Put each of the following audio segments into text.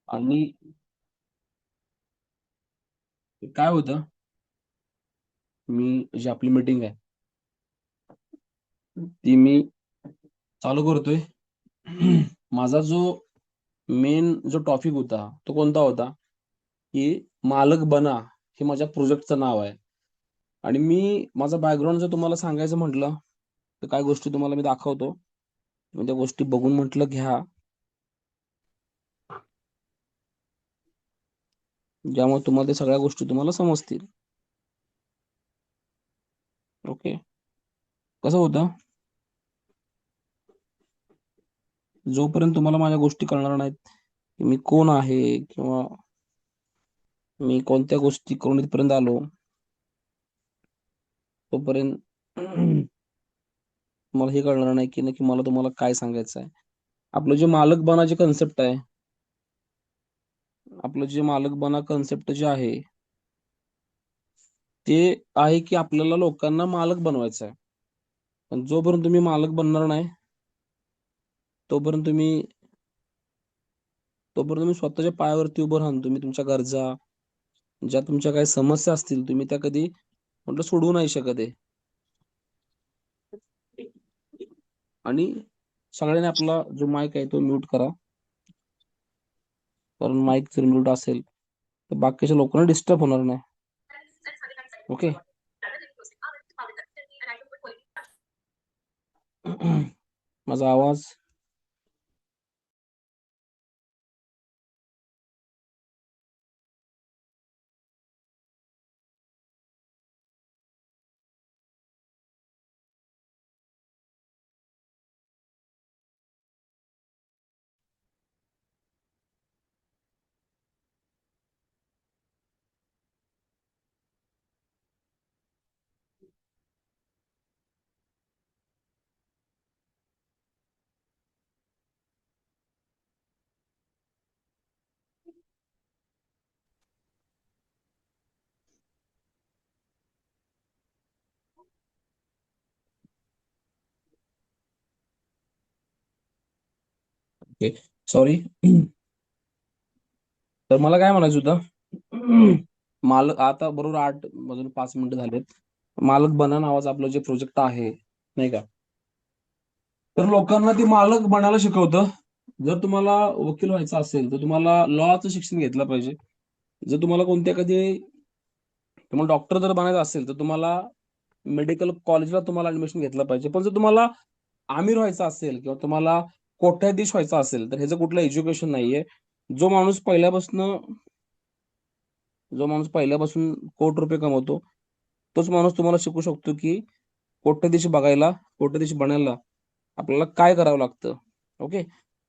आणि काय होतं, मी जी आपली मीटिंग आहे ती मी चालू करतोय. माझा जो मेन जो टॉपिक होता तो कोणता होता, की मालक बना हे माझ्या प्रोजेक्टचं नाव आहे. आणि मी माझा बॅकग्राऊंड जर तुम्हाला सांगायचं म्हटलं तर काय गोष्टी तुम्हाला मी दाखवतो. तुम्ही त्या गोष्टी बघून म्हटलं घ्या, ज्यामुळे तुम्हाला ते सगळ्या गोष्टी तुम्हाला समजतील. ओके. कसं होतं, जोपर्यंत तुम्हाला माझ्या गोष्टी कळणार नाहीत, की मी कोण आहे किंवा मी कोणत्या गोष्टी करून इथपर्यंत आलो, तोपर्यंत मला हे कळणार नाही की नक्की मला तुम्हाला काय सांगायचं आहे. आपलं जे मालक बनाचे कन्सेप्ट आहे, आपलं जे मालक बना कन्सेप्ट जे आहे ते आहे की आपल्याला लोकांना मालक बनवायचं आहे. पण जोपर्यंत तुम्ही मालक बनणार नाही, तोपर्यंत तुम्ही तोपर्यंत तुम्ही स्वतःच्या पायावरती उभं राहून तुम्ही तुमच्या गरजा, ज्या तुमच्या काही समस्या असतील, तुम्ही त्या कधी म्हटलं सोडवू नाही शकत आहे. आणि सगळ्यांनी आपला जो माईक आहे तो म्यूट करा, कारण माईक जर म्यूट असेल तर बाकीच्या लोकांना डिस्टर्ब होणार नाही. ओके. माझा आवाज ओके. सॉरी. तर मला काय म्हणायचं होतं, मालक आता बरोबर 8 वाजून 5 मिनिटं झालेत. मालक बना नावाचं आपलं जे प्रोजेक्ट आहे, नाही का, तर लोकांना ते मालक बनायला शिकवतं. जर तुम्हाला वकील व्हायचं असेल तर तुम्हाला लॉचं शिक्षण घेतलं पाहिजे. जर तुम्हाला कोणत्या कधी तुम्हाला डॉक्टर जर बनायचं असेल तर तुम्हाला मेडिकल कॉलेजला तुम्हाला ऍडमिशन घेतलं पाहिजे. पण जर तुम्हाला आमिर व्हायचं असेल किंवा तुम्हाला कोट्याधीश व्हायचं असेल तर ह्याचं कुठलं एज्युकेशन नाहीये. जो माणूस पहिल्यापासून जो माणूस पहिल्यापासून कोटी रुपये कमवतो, तोच माणूस तुम्हाला शिकू शकतो की कोट्याधीश बनायला आपल्याला काय करावं लागतं. ओके.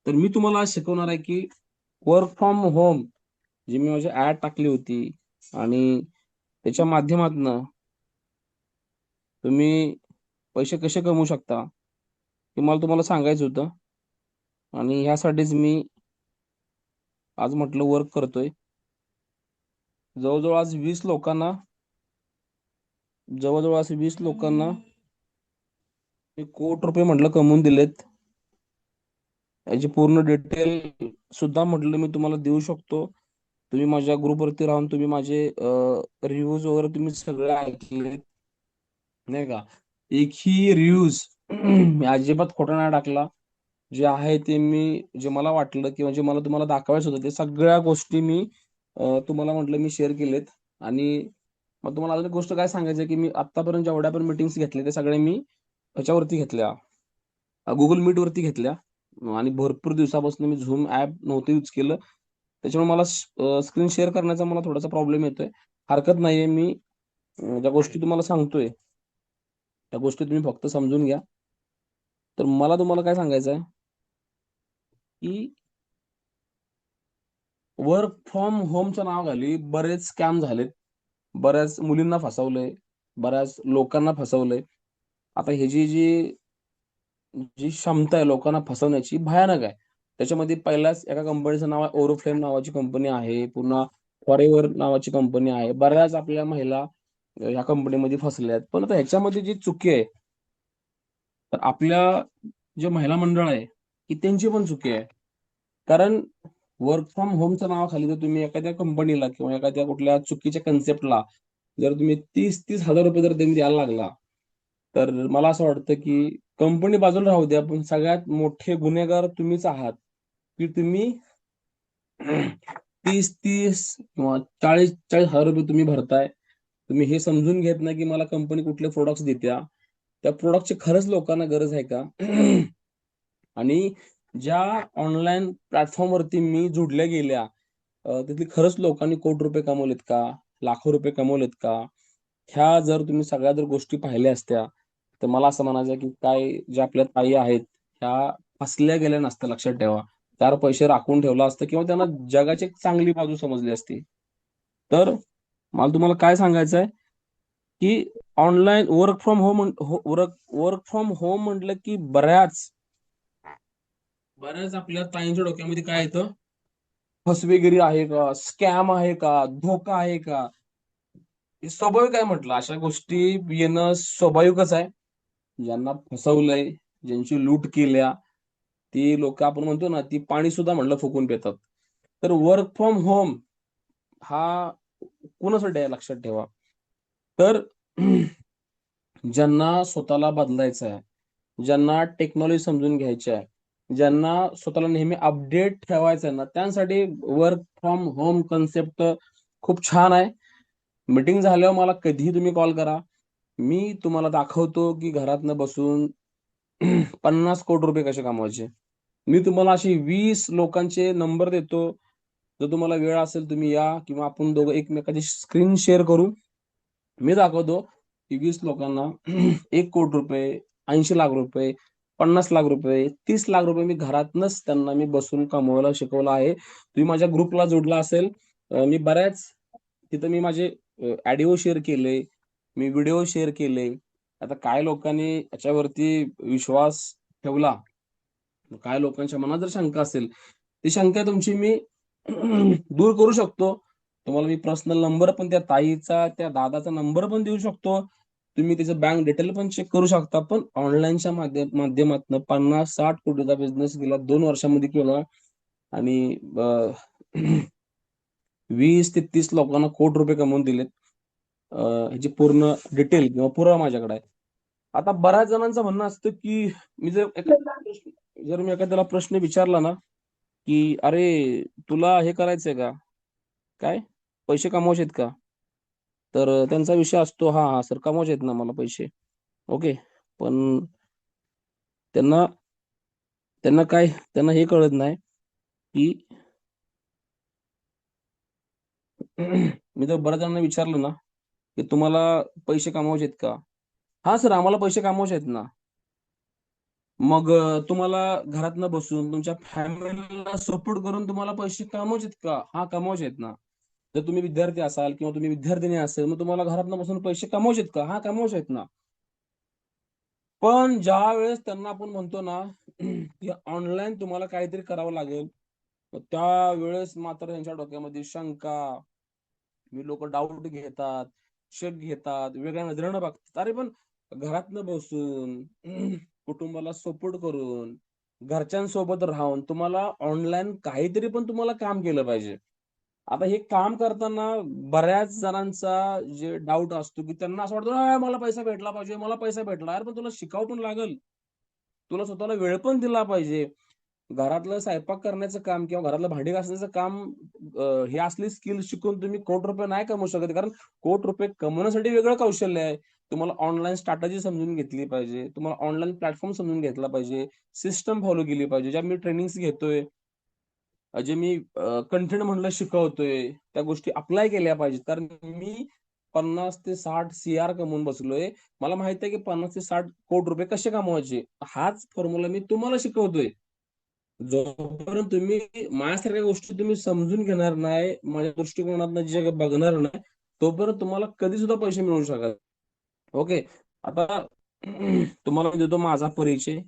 तर मी तुम्हाला आज शिकवणार आहे की वर्क फ्रॉम होम, जी मी माझी ऍड टाकली होती आणि त्याच्या माध्यमातून तुम्ही पैसे कसे कमवू शकता हे मला तुम्हाला सांगायचं होतं. आणि ह्यासाठीच मी आज म्हटलं वर्क करतोय. जवळजवळ आज 20 लोकांना जवळजवळ आज 20 लोकांना मी कोटी रुपये म्हटलं कमवून दिलेत. याची पूर्ण डिटेल सुद्धा म्हटलं मी तुम्हाला देऊ शकतो. तुम्ही माझ्या ग्रुपवरती राहून तुम्ही माझे रिव्ह्यूज वगैरे तुम्ही सगळे ऐकले, नाही का. एकही रिव्ह्यूज मी अजिबात खोटा नाही टाकला. जे आहे ते मी, जे मला वाटलं किंवा जे मला तुम्हाला दाखवायचं होतं ते सगळ्या गोष्टी मी तुम्हाला म्हटलं मी शेअर केलेत. आणि मग तुम्हाला अजून एक गोष्ट काय सांगायचं की मी आतापर्यंत जेवढ्या पण मीटिंग्स घेतल्या ते सगळे मी ह्याच्यावरती घेतल्या, गुगल मीट वरती घेतल्या. आणि भरपूर दिवसापासून मी झूम ऍप नव्हतं यूज केलं, त्याच्यामुळे मला स्क्रीन शेअर करण्याचा मला थोडासा प्रॉब्लेम येतोय. हरकत नाहीये. मी ज्या गोष्टी तुम्हाला सांगतोय त्या गोष्टी तुम्ही फक्त समजून घ्या. तर मला तुम्हाला काय सांगायचं आहे की वर्क फ्रॉम होमच्या नावाखाली बरेच स्कॅम झालेत. बऱ्याच मुलींना फसवलंय, बऱ्याच लोकांना फसवलंय. आता हे जी जी क्षमता आहे लोकांना फसवण्याची भयानक आहे. त्याच्यामध्ये पहिल्याच एका कंपनीचं नाव आहे, ओरोफ्लेम नावाची कंपनी आहे. पुन्हा फॉरेव्हर नावाची कंपनी आहे. बऱ्याच आपल्या महिला ह्या कंपनीमध्ये फसल्या आहेत. पण आता ह्याच्यामध्ये जी चुकी आहे, तर आपल्या जे महिला मंडळ आहे की त्यांची पण चुकी आहे. कारण वर्क फ्रॉम होमच्या नावाखाली जर तुम्ही एखाद्या कंपनीला किंवा एखाद्या कुठल्या चुकीच्या कन्सेप्टला जर तुम्ही 30,000 रुपये जर त्यांनी द्यायला लागला, तर मला असं वाटतं की कंपनी बाजूला राहू द्या, पण सगळ्यात मोठे गुन्हेगार तुम्हीच आहात, की तुम्ही 30 किंवा 40,000 रुपये तुम्ही भरताय. तुम्ही हे समजून घेत नाही की मला कंपनी कुठले प्रोडक्ट्स देत्या, त्या प्रोडक्टची खरंच लोकांना गरज आहे का? आणि ज्या ऑनलाईन प्लॅटफॉर्मवरती मी जुडल्या गेल्या, तिथली खरंच लोकांनी कोटी रुपये कमवलेत का? लाखो रुपये कमवलेत का? ह्या जर तुम्ही सगळ्या जर गोष्टी पाहिल्या असत्या, तर मला असं म्हणायचं की काय ज्या आपल्या ताई आहेत, ह्या फसल्या गेल्या नसत्या, लक्षात ठेवा. 4 पैसे राखून ठेवला असतं किंवा त्यांना जगाची एक चांगली बाजू समजली असती. तर मला तुम्हाला काय सांगायचं आहे, की online work from home work work from home म्हटलं की बऱ्याच बऱ्याच आपल्या ताईंच्या डोक्यामध्ये काय येतं, फसवेगिरी आहे का? स्कॅम आहे का? धोका आहे का? हे स्वाभाविक आहे म्हटलं. अशा गोष्टी येणं स्वाभाविकच आहे. ज्यांना फसवलंय, ज्यांची लूट केल्या, ती लोकं आपण म्हणतो ना, ती पाणी सुद्धा म्हणलं फुकून पितात. तर वर्क फ्रॉम होम हा कोणासाठी आहे लक्षात ठेवा. तर ज्यांना स्वतःला बदलायचं आहे, ज्यांना टेक्नॉलॉजी समजून घ्यायची आहे, ज्यांना स्वतःला नेहमी अपडेट ठेवायचं आहे ना, त्यांसाठी वर्क फ्रॉम होम कन्सेप्ट खूप छान आहे. मीटिंग झाल्यावर मला कधीही तुम्ही कॉल करा. मी तुम्हाला दाखवतो, की घरातनं बसून 50 कोटी रुपये कसे कमवायचे. मी तुम्हाला असे 20 लोकांचे नंबर देतो. जर तुम्हाला वेळ असेल तुम्ही या किंवा आपण दोघं एकमेकांची स्क्रीन शेअर करू. मी दाखवतो, की 20 लोकांना 1 कोटी रुपये, 80 लाख रुपये, 50 लाख रुपये, 30 लाख रुपये मी घरातनच त्यांना मी बसून कमवायला शिकवलं आहे. तुम्ही माझ्या ग्रुपला जोडला असेल. मी बऱ्याच तिथं मी माझे ऑडिओ शेअर केले, मी व्हिडिओ शेअर केले. आता काय लोकांनी याच्यावरती विश्वास ठेवला, काय लोकांच्या मनात जर शंका असेल, ती शंका तुमची मी दूर करू शकतो. तुम्हाला मी पर्सनल नंबर पण त्या ताईचा, त्या दादाचा नंबर पण देऊ शकतो. तुम्ही त्याचं बँक डिटेल पण चेक करू शकता. पण ऑनलाईनच्या माध्यमातनं 50-60 कोटीचा बिझनेस गेल्या 2 वर्षामध्ये केला आणि 20 ते 30 लोकांना कोटी रुपये कमवून दिलेत. ह्याची पूर्ण डिटेल किंवा पुरावा माझ्याकडे आहे. आता बऱ्याच जणांचं म्हणणं असतं, की मी जर जर मी एखाद्याला प्रश्न विचारला ना, की "अरे, तुला हे करायचंय का? काय? पैसे कमवायचे आहेत का?" तर त्यांचा विषय असतो, "हां, हां, सर कमवायचे आहेत ना मला पैसे." ओके. पण त्यांना त्यांना काय त्यांना हे कळत नाही, की मी जर बऱ्याच जणांना विचारलं ना, की "तुम्हाला पैसे कमवायचे आहेत का?" "हां, सर आम्हाला पैसे कमवायचे आहेत ना." मग तुम्हाला घरातनं बसून तुमच्या फॅमिलीला सपोर्ट करून तुम्हाला पैसे कमवायचेत का? हां, कमवायचे आहेत ना. जर तुम्ही विद्यार्थी असाल किंवा तुम्ही विद्यार्थिनी असेल, मग तुम्हाला घरातनं बसून पैसे कमवायचेत का? हां, कमवायचे आहेत ना. पण ज्यावेळेस त्यांना आपण म्हणतो ना, की ऑनलाईन तुम्हाला काहीतरी करावं लागेल, मग त्यावेळेस मात्र त्यांच्या डोक्यामध्ये शंका, मी लोकं डाऊट घेतात, शक घेतात, वेगळ्या नजरेनं बघतात. अरे पण घरातनं बसून, कुटुंबाला सपोर्ट करून, घरच्यांसोबत राहून तुम्हाला ऑनलाईन काहीतरी पण तुम्हाला काम केलं पाहिजे. आता हे काम करताना बऱ्याच जणांचा जे डाऊट असतो, की त्यांना असं वाटतं, मला पैसा भेटला पाहिजे, मला पैसा भेटला." अरे पण तुला शिकावं पण लागेल. तुला स्वतःला वेळ पण दिला पाहिजे. घरातलं स्वयंपाक करण्याचं काम किंवा घरातलं भांडी घासण्याचं काम, हे असली स्किल शिकून तुम्ही ₹1,00,00,000 नाही कमवू शकत. कारण ₹1,00,00,000 कमवण्यासाठी वेगळं कौशल्य आहे. तुम्हाला ऑनलाईन स्ट्रॅटेजी समजून घेतली पाहिजे. तुम्हाला ऑनलाईन प्लॅटफॉर्म समजून घेतला पाहिजे. सिस्टम फॉलो केली पाहिजे. ज्या मी ट्रेनिंग्स घेतोय, जे मी कंटेंट म्हणलं शिकवतोय, त्या गोष्टी अप्लाय केल्या पाहिजेत. कारण मी 50 ते 60 सीआर कमवून बसलोय. मला माहिती आहे की 50 ते 60 कोटी रुपये कसे कमवायचे. हाच फॉर्म्युला मी तुम्हाला शिकवतोय. जोपर्यंत तुम्ही माझ्यासारख्या गोष्टी तुम्ही समजून घेणार नाही, माझ्या दृष्टिकोनातनं जग बघणार नाही, तोपर्यंत तुम्हाला कधी सुद्धा पैसे मिळू शकत. ओके. आता तुम्हाला मी देतो माझा परिचय,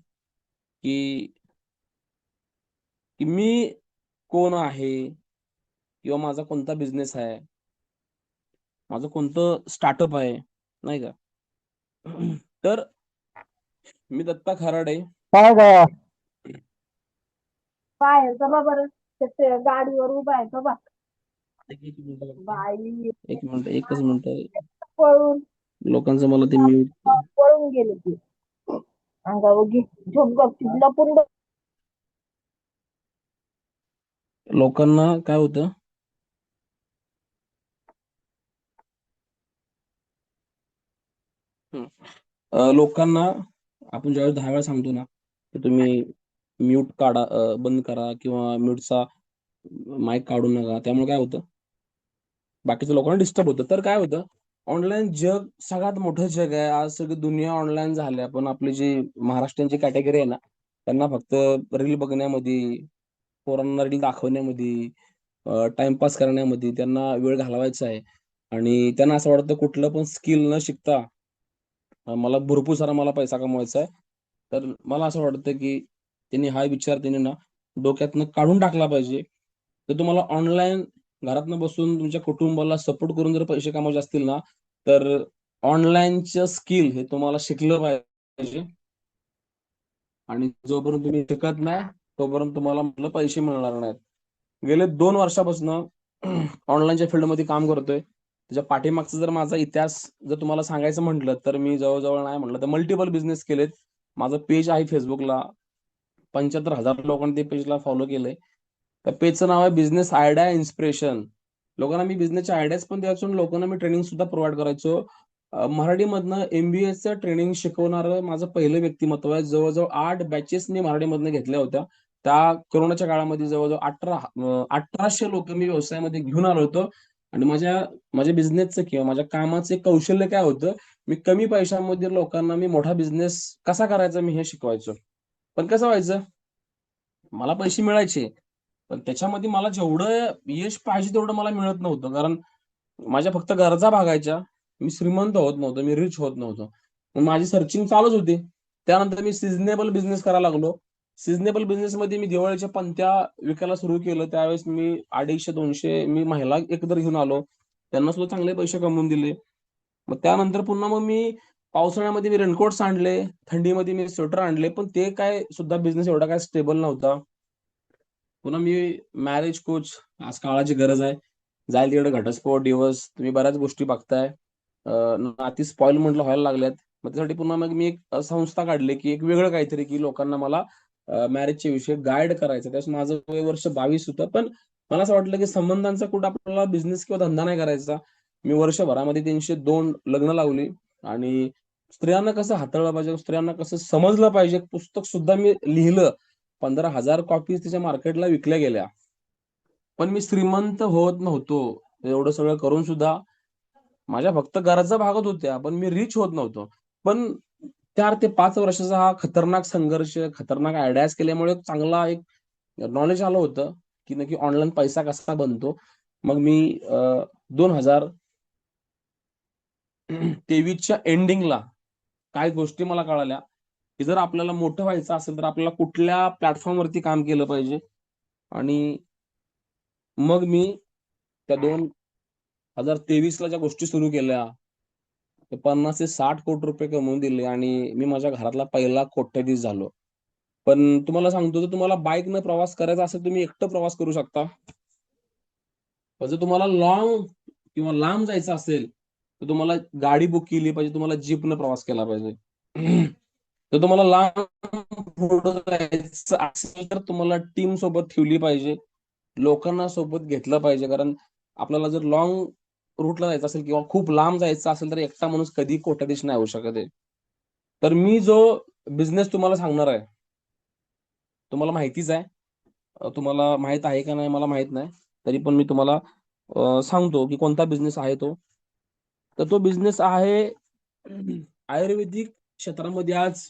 की की मी कोण आहे किंवा माझा कोणता बिझनेस आहे, माझं कोणतं स्टार्टअप आहे, नाही का? तर मी दत्ता खराडे. काय गं? काय आहे? चला बरं. ते गाडीवर उभा आहे का बा एक मिनिट बघा. बाई. एक मिनिट, एकच मिनिट. पळून लोकांचं मला ते म्यूट. पळून गेले ते अंगावर घे झोप गपचीप लपून बस. लोकांना काय होतं, लोकांना आपण ज्यावेळेस 10 वेळा सांगतो ना की तुम्ही म्यूट काढा, बंद करा किंवा म्यूटचा माईक काढू नका, त्यामुळे काय होतं, बाकीच्या लोकांना डिस्टर्ब होतं. तर काय होतं, ऑनलाईन जग सगळ्यात मोठं जग आहे. आज सगळी दुनिया ऑनलाईन झाल्या, पण आपली जी महाराष्ट्रीयनची कॅटेगरी आहे ना, त्यांना फक्त रील बघण्यामध्ये, पोरांना रील दाखवण्यामध्ये, टाइमपास करण्यामध्ये त्यांना वेळ घालवायचा आहे. आणि त्यांना असं वाटतं कुठलं पण स्किल न शिकता मला भरपूर सारा मला पैसा कमवायचा आहे. तर मला असं वाटतं की त्यांनी हा विचार त्यांनी ना डोक्यातनं काढून टाकला पाहिजे. तर तुम्हाला ऑनलाईन घरातनं बसून तुमच्या कुटुंबाला सपोर्ट करून जर पैसे कमवायचे असतील ना, तर ऑनलाईनचं स्किल हे तुम्हाला शिकलं पाहिजे. आणि जोपर्यंत तुम्ही शिकत नाही, तोपर्यंत तुम्हाला म्हटलं पैसे मिळणार नाहीत. गेले 2 वर्षापासून ऑनलाईनच्या फील्डमध्ये काम करतोय. त्याच्या पाठीमागचा जर माझा इतिहास जर तुम्हाला सांगायचं म्हटलं, तर मी जवळ-जवळ नाही म्हटलं तर मल्टिपल बिझनेस केलेत. माझं पेज आहे Facebookला. 75,000 लोकांनी ते पेजला फॉलो केलंय. त्या पेजचं नाव आहे बिझनेस आयडिया इन्स्पिरेशन. लोकांना मी बिझनेसच्या आयडियाज पण द्यायचो आणि लोकांना मी ट्रेनिंग सुद्धा प्रोव्हाईड करायचो. मराठीमधनं MBAचं ट्रेनिंग शिकवणारं माझं पहिलं व्यक्तिमत्व आहे. जवळ-जवळ 8 बॅचेस मी मराठीमधनं घेतल्या होत्या. त्या कोरोनाच्या काळामध्ये जवळ-जवळ 1800 लोकं मी व्यवसायामध्ये घेऊन आलो होतो. आणि माझ्या बिझनेसचं किंवा माझ्या कामाचं एक कौशल्य काय होतं, मी कमी पैशामध्ये लोकांना मी मोठा बिझनेस कसा करायचा मी हे शिकवायचो. पण कसं व्हायचं, मला पैसे मिळायचे, पण त्याच्यामध्ये मला जेवढं यश पाहिजे तेवढं मला मिळत नव्हतं. कारण माझ्या फक्त गरजा भागायच्या. मी श्रीमंत होत नव्हतो, मी रिच होत नव्हतो. मग माझी सर्चिंग चालूच होती. त्यानंतर मी सीझनेबल बिझनेस करायला लागलो. सीझनेबल बिझनेसमध्ये मी दिवाळीच्या पंत्या विकायला सुरू केलं. त्यावेळेस मी 250-200 मी महिला एकत्र घेऊन आलो. त्यांना सुद्धा चांगले पैसे कमवून दिले. मग त्यानंतर पुन्हा मग मी पावसाळ्यामध्ये मी रेनकोट्स आणले, थंडीमध्ये मी स्वेटर आणले. पण ते काय सुद्धा बिझनेस एवढा काय स्टेबल नव्हता. पुन्हा मी मॅरेज कोच, आज काळाची गरज आहे. जाईल तिकडे घटस्फोट, डिव्होर्स तुम्ही बऱ्याच गोष्टी बघताय. नाती स्पॉईल म्हटलं व्हायला लागल्यात. मग त्यासाठी पुन्हा मग मी एक संस्था काढली, की एक वेगळं काहीतरी, की लोकांना मला मॅरेजच्या विषयी गाईड करायचं. त्यावेळेस माझं वय वर्ष 22 होतं. पण मला असं वाटलं, की संबंधांचा कुठं आपल्याला बिझनेस किंवा धंदा नाही करायचा. मी वर्षभरामध्ये 302 लग्न लावली. आणि स्त्रियांना कसं हाताळलं पाहिजे, स्त्रियांना कसं समजलं पाहिजे, पुस्तक सुद्धा मी लिहिलं. 15,000 कॉपीज तिच्या मार्केटला विकल्या गेल्या. पण मी श्रीमंत होत नव्हतो. एवढं सगळं करून सुद्धा माझ्या फक्त गरजा भागत होत्या, पण मी रिच होत नव्हतो. पण 4 ते 5 वर्षाचा हा खतरनाक संघर्ष, खतरनाक आयडियाज केल्यामुळे चांगला एक नॉलेज आलं होतं, की नक्की ऑनलाईन पैसा कसा बनतो. मग मी 2023च्या एंडिंगला काही गोष्टी मला कळाल्या, की जर आपल्याला मोठं व्हायचं असेल, तर आपल्याला कुठल्या प्लॅटफॉर्मवरती काम केलं पाहिजे. आणि मग मी त्या 2023ला ज्या गोष्टी सुरू केल्या, ते 50 ते 60 कोटी रुपये कमवून दिले आणि मी माझ्या घरातला पहिला कोट्याधीश झालो. पण तुम्हाला सांगतो, जर तुम्हाला बाईकनं प्रवास करायचा असेल, तुम्ही एकटं प्रवास करू शकता. पण जर तुम्हाला लाँग किंवा लांब जायचं असेल, तर तुम्हाला गाडी बुक केली पाहिजे, तुम्हाला जीपनं प्रवास केला पाहिजे. तर तुम्हाला लांब पुढं जायचं असेल, तर तुम्हाला टीम सोबत ठेवली पाहिजे. लोकांना सोबत घेतलं पाहिजे. कारण आपल्याला जर लाँग रूटला जायचं असेल किंवा खूप लांब जायचं असेल, तर एकटा माणूस कधी कोट्याधीश नाही होऊ शकत आहे. तर मी जो बिझनेस तुम्हाला सांगणार आहे, तुम्हाला माहितीच आहे. तुम्हाला माहीत आहे का नाही मला माहीत नाही. तरी पण मी तुम्हाला सांगतो, की कोणता बिझनेस आहे तो. तर तो बिझनेस आहे आयुर्वेदिक क्षेत्रामध्ये आज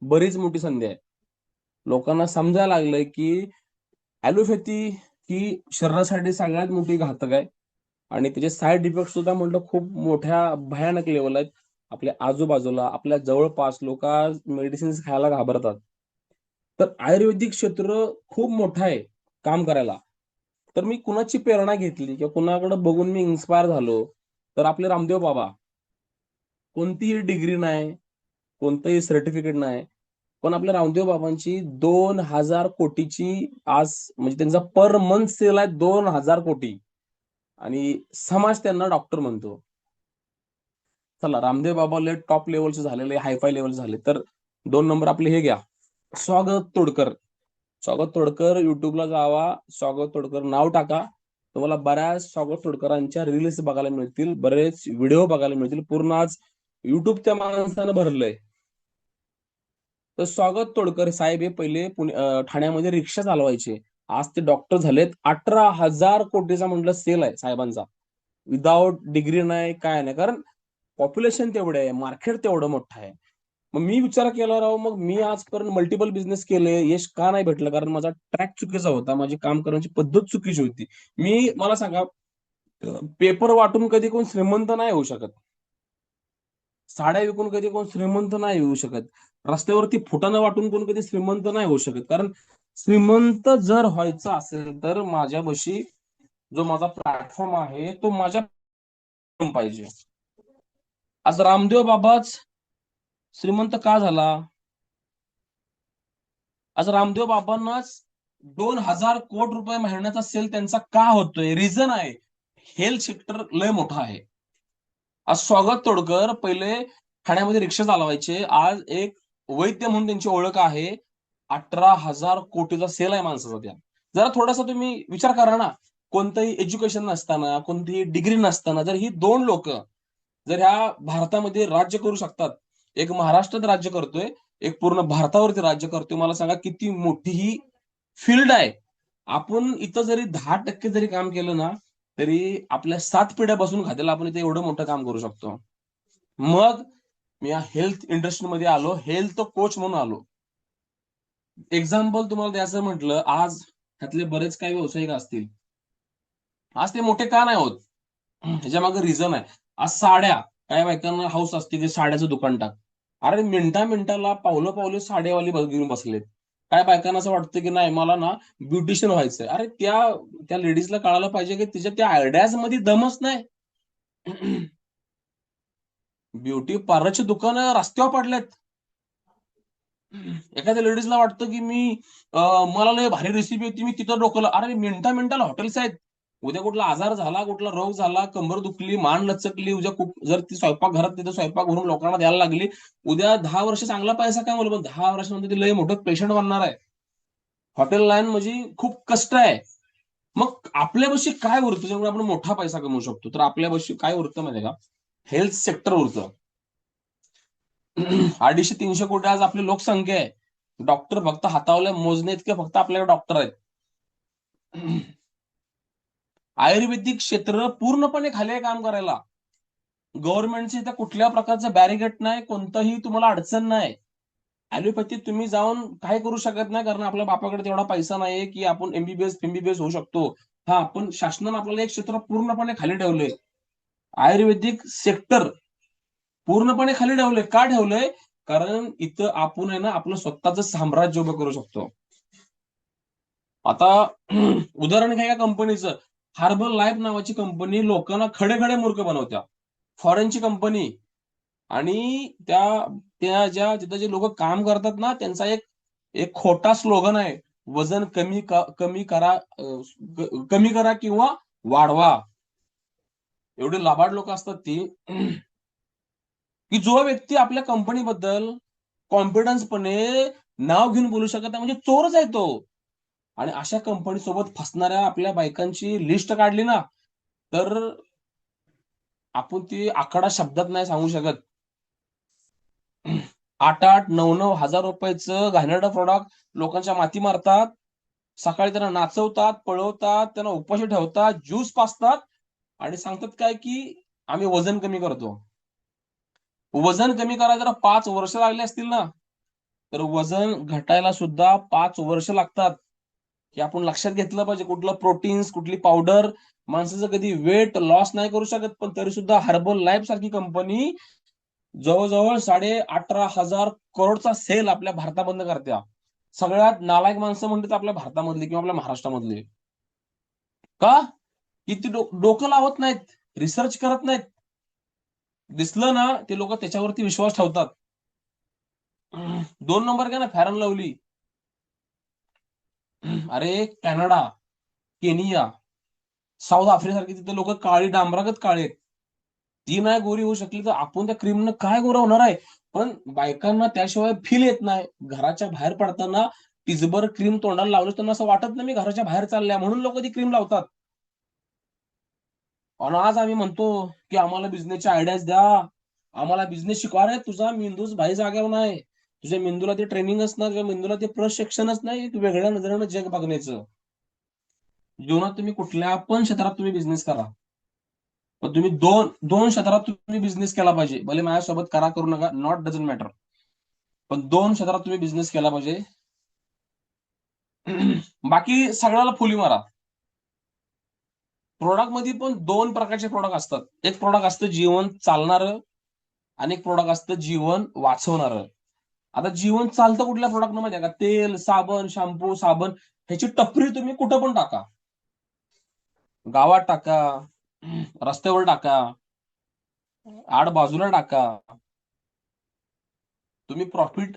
बरीच मोठी संधी आहे. लोकांना समजायला लागलंय, की ॲलोपॅथी ही शरीरासाठी सगळ्यात मोठी घातक आहे. आणि त्याचे साइड इफेक्ट सुद्धा म्हटलं खूप मोठ्या भयानक लेव्हल आहेत. आपल्या आजूबाजूला, आपल्या जवळपास लोकं मेडिसिन्स खायला घाबरतात. तर आयुर्वेदिक क्षेत्र खूप मोठं आहे काम करायला. तर मी कुणाची प्रेरणा घेतली किंवा कुणाकडे बघून मी इन्स्पायर झालो, तर आपले रामदेव बाबा. कोणतीही डिग्री नाही, कोणतंही सर्टिफिकेट नाही. पण आपल्या रामदेव बाबांची 2,000 कोटीची आज म्हणजे त्यांचा पर मंथ सेल आहे 2,000 कोटी. आणि समाज त्यांना डॉक्टर म्हणतो. चला, रामदेव बाबा टॉप लेवलचे झालेले, हायफाय लेवल झाले, तर 2 नंबर आपले हे घ्या, स्वागत तोडकर. स्वागत तोडकर युट्यूबला जावा, स्वागत तोडकर नाव टाका. तुम्हाला बऱ्याच स्वागत तोडकरांच्या रील्स बघायला मिळतील, बरेच व्हिडिओ बघायला मिळतील. पूर्ण आज युट्यूब त्या माणसानं भरलंय. तर स्वागत तोडकर साहेब हे पहिले ठाण्यामध्ये रिक्षा चालवायचे. आज ते डॉक्टर झालेत. 18,000 कोटीचा म्हटलं सेल आहे साहेबांचा. विदाउट डिग्री नाही, काय नाही, कारण पॉप्युलेशन तेवढे आहे, मार्केट तेवढं मोठं आहे. मग मी विचार केला, राव मग मी आजपर्यंत मल्टिपल बिझनेस केले, यश का नाही भेटलं? कारण माझा ट्रॅक चुकीचा होता, माझी काम करण्याची पद्धत चुकीची होती. मला सांगा, पेपर वाटून कधी कोण श्रीमंत नाही होऊ शकत. साड्या विकून कधी कोण श्रीमंत नाही होऊ शकत. रस्त्यावरती फुटाणं वाटून कोण कधी श्रीमंत नाही होऊ शकत. कारण श्रीमंत जर व्हायचं असेल तर माझ्यापाशी जो माझा प्लॅटफॉर्म आहे तो माझ्या पाहिजे. आज रामदेव बाबाच श्रीमंत का झाला? आज रामदेव बाबांनाच 2,000 कोटी रुपये महिन्याचा सेल त्यांचा का होतोय? रिझन आहे, हेल्थ सेक्टर लय मोठा आहे. आज स्वागत तोडकर पहिले ठाण्यामध्ये रिक्षा चालवायचे, आज एक वैद्य म्हणून त्यांची ओळख आहे. 18,000 कोटीचा सेल आहे माणसाचा. त्या जरा थोडासा तुम्ही विचार करा ना, कोणतंही एज्युकेशन नसताना, कोणतीही डिग्री नसताना जर ही 2 लोक जर ह्या भारतामध्ये राज्य करू शकतात, एक महाराष्ट्रात राज्य करतोय, एक पूर्ण भारतावरती राज्य करतोय, मला सांगा किती मोठी ही फील्ड आहे. आपण इथं जरी 10% जरी काम केलं ना, तरी आपल्या 7 पिढ्या बसून खात्याला आपण इथे एवढं मोठं काम करू शकतो. मग मी या हेल्थ इंडस्ट्रीमध्ये आलो, हेल्थ कोच म्हणून आलो. एक्झाम्पल तुम्हाला द्यायचं म्हटलं, आज ह्यातले बरेच काही व्यावसायिक असतील, आज ते मोठे का नाही होत? ह्याच्या मागे रिझन आहे. आज साड्या, काय बायकांना हाऊस असते की साड्याचं दुकान टाक. अरे मिनिटा मिनिटाला पावलं पावलं साडेवाली घेऊन बसलेत. काय बायकांना असं वाटतं की नाही मला ना ब्युटिशियन व्हायचंय. अरे त्या त्या लेडीजला कळायला पाहिजे की तिच्या त्या आयडियाज मध्ये दमच नाही. ब्युटी पार्लरची दुकानं रस्त्यावर पडल्यात. एखाद्या लेडीजला वाटतं की मला लय भारी रेसिपी होती, मी तिथं डोकलं. अरे मिनिटा मिनिटाला हॉटेल्स आहेत. उद्या कुठला आजार झाला, कुठला रोग झाला, कंबर दुखली, मान लचकली, उद्या जर ती स्वयंपाक घरात तिथं स्वयंपाक भरून लोकांना द्यायला लागली, उद्या 10 वर्ष चांगला पैसा काय पण 10 वर्षानंतर ती लय मोठं पेशंट बनणार आहे. हॉटेल लाईन म्हणजे खूप कष्ट आहे. मग आपल्यापाशी काय उरतं ज्यामुळे आपण मोठा पैसा कमवू शकतो? तर आपल्यापाशी काय उरतं माहिती का? Health sector उरतं. 250-300 कोटी आज आपली लोकसंख्या आहे. डॉक्टर फक्त हातावल्या मोजणे इतके फक्त आपल्याकडे डॉक्टर आहेत. आयुर्वेदिक क्षेत्र पूर्णपणे खाली आहे काम करायला. गव्हर्नमेंटचे इथं कुठल्या प्रकारचं बॅरिगेट नाही, कोणतंही तुम्हाला अडचण नाही. ऍलोपॅथी तुम्ही जाऊन काय करू शकत नाही, कारण आपल्या बापाकडे तेवढा पैसा नाहीये की आपण एमबीबीएस होऊ शकतो. हा, पण शासनाने आपल्याला एक क्षेत्र पूर्णपणे खाली ठेवलंय. आयुर्वेदिक सेक्टर पूर्णपणे खाली ठेवलंय. का ठेवलंय? कारण इथं आपण आहे ना आपलं स्वतःच साम्राज्य उभं करू शकतो. आता उदाहरण घ्या या कंपनीचं. हार्बल लाईफ नावाची कंपनी लोकांना खडे खडे मूर्ख बनवत्या. फॉरेनची कंपनी. आणि त्या त्या ज्या तिथं जे लोक काम करतात ना, त्यांचा एक एक खोटा स्लोगन आहे, वजन कमी करा, कमी करा किंवा वाढवा. एवढे लाभाड लोक असतात ती, की जो व्यक्ती आपल्या कंपनीबद्दल कॉन्फिडन्सपणे नाव घेऊन बोलू शकत नाही म्हणजे चोरच आहे तो. आणि अशा कंपनी सोबत फसणाऱ्या आपल्या बायकांची लिस्ट काढली ना, तर आपण ती आकडा शब्दात नाही सांगू शकत. 8-8, 9-9 हजार रुपयाचं घाणेरडं प्रॉडक्ट लोकांच्या माती मारतात. सकाळी त्यांना नाचवतात, पळवतात, त्यांना उपाशी ठेवतात, ज्यूस पाजतात आणि सांगतात काय की आम्ही वजन कमी करतो. वजन कमी करायला जरा 5 वर्ष लागले असतील ना, तर वजन घटायला सुद्धा 5 वर्ष लागतात. हे आपण लक्षात घेतलं पाहिजे. कुठलं प्रोटीन्स, कुठली पावडर माणसाचं कधी वेट लॉस नाही करू शकत, पण तरी सुद्धा हर्बल लाईफ सारखी कंपनी जवळजवळ 18,500 करोडचा सेल आपल्या भारतामधनं करत्या. सगळ्यात नालायक माणसं म्हणतात आपल्या भारतामधली किंवा आपल्या महाराष्ट्रामधली. का? की ती डोकं लावत नाहीत, रिसर्च करत नाहीत. दिसलं ना ते लोक त्याच्यावरती विश्वास ठेवतात. 2 नंबर काय ना फेअर अँड लवली. अरे कॅनडा, केनिया, साऊथ आफ्रिका तिथे लोक काळी डांबरागत काळे आहेत. ती नाही गोरी होऊ शकली तर आपण त्या क्रीमनं काय गोरा होणार आहे. पण बायकांना त्याशिवाय फील येत नाही. घराच्या बाहेर पडताना टिजबर क्रीम तोंडाला लावलं त्यांना असं वाटत नाही मी घराच्या बाहेर चालल्या, म्हणून लोक ती क्रीम लावतात. आणि आज आम्ही म्हणतो की आम्हाला बिझनेसच्या आयडियाज द्या, आम्हाला बिझनेस शिकवा. रे तुझा मेंदूच भाई जागेवर नाही. तुझ्या मेंदूला ते ट्रेनिंगच नाही, तुझ्या मेंदूला ते प्रशिक्षणच नाही वेगळ्या नजरेनं जग बघण्याचं. जीवनात तुम्ही कुठल्या पण क्षेत्रात तुम्ही बिझनेस करा, पण तुम्ही दोन दोन क्षेत्रात तुम्ही बिझनेस केला पाहिजे. भले माझ्यासोबत करा करू नका, नॉट डझंट मॅटर, पण 2 क्षेत्रात तुम्ही बिझनेस केला पाहिजे. बाकी सगळ्याला फुली मारा. प्रोडक्ट मध्ये पण 2 प्रकारचे प्रोडक्ट असतात. एक प्रोडक्ट असतं जीवन चालणारं, आणि एक प्रोडक्ट असतं जीवन वाचवणारं. आता जीवन चालतं कुठल्या प्रोडक्ट माहिती आहे का? तेल, साबण, शॅम्पू, साबण ह्याची टपरी तुम्ही कुठं पण टाका, गावात टाका, रस्त्यावर टाका, आड बाजूला टाका, तुम्ही प्रॉफिट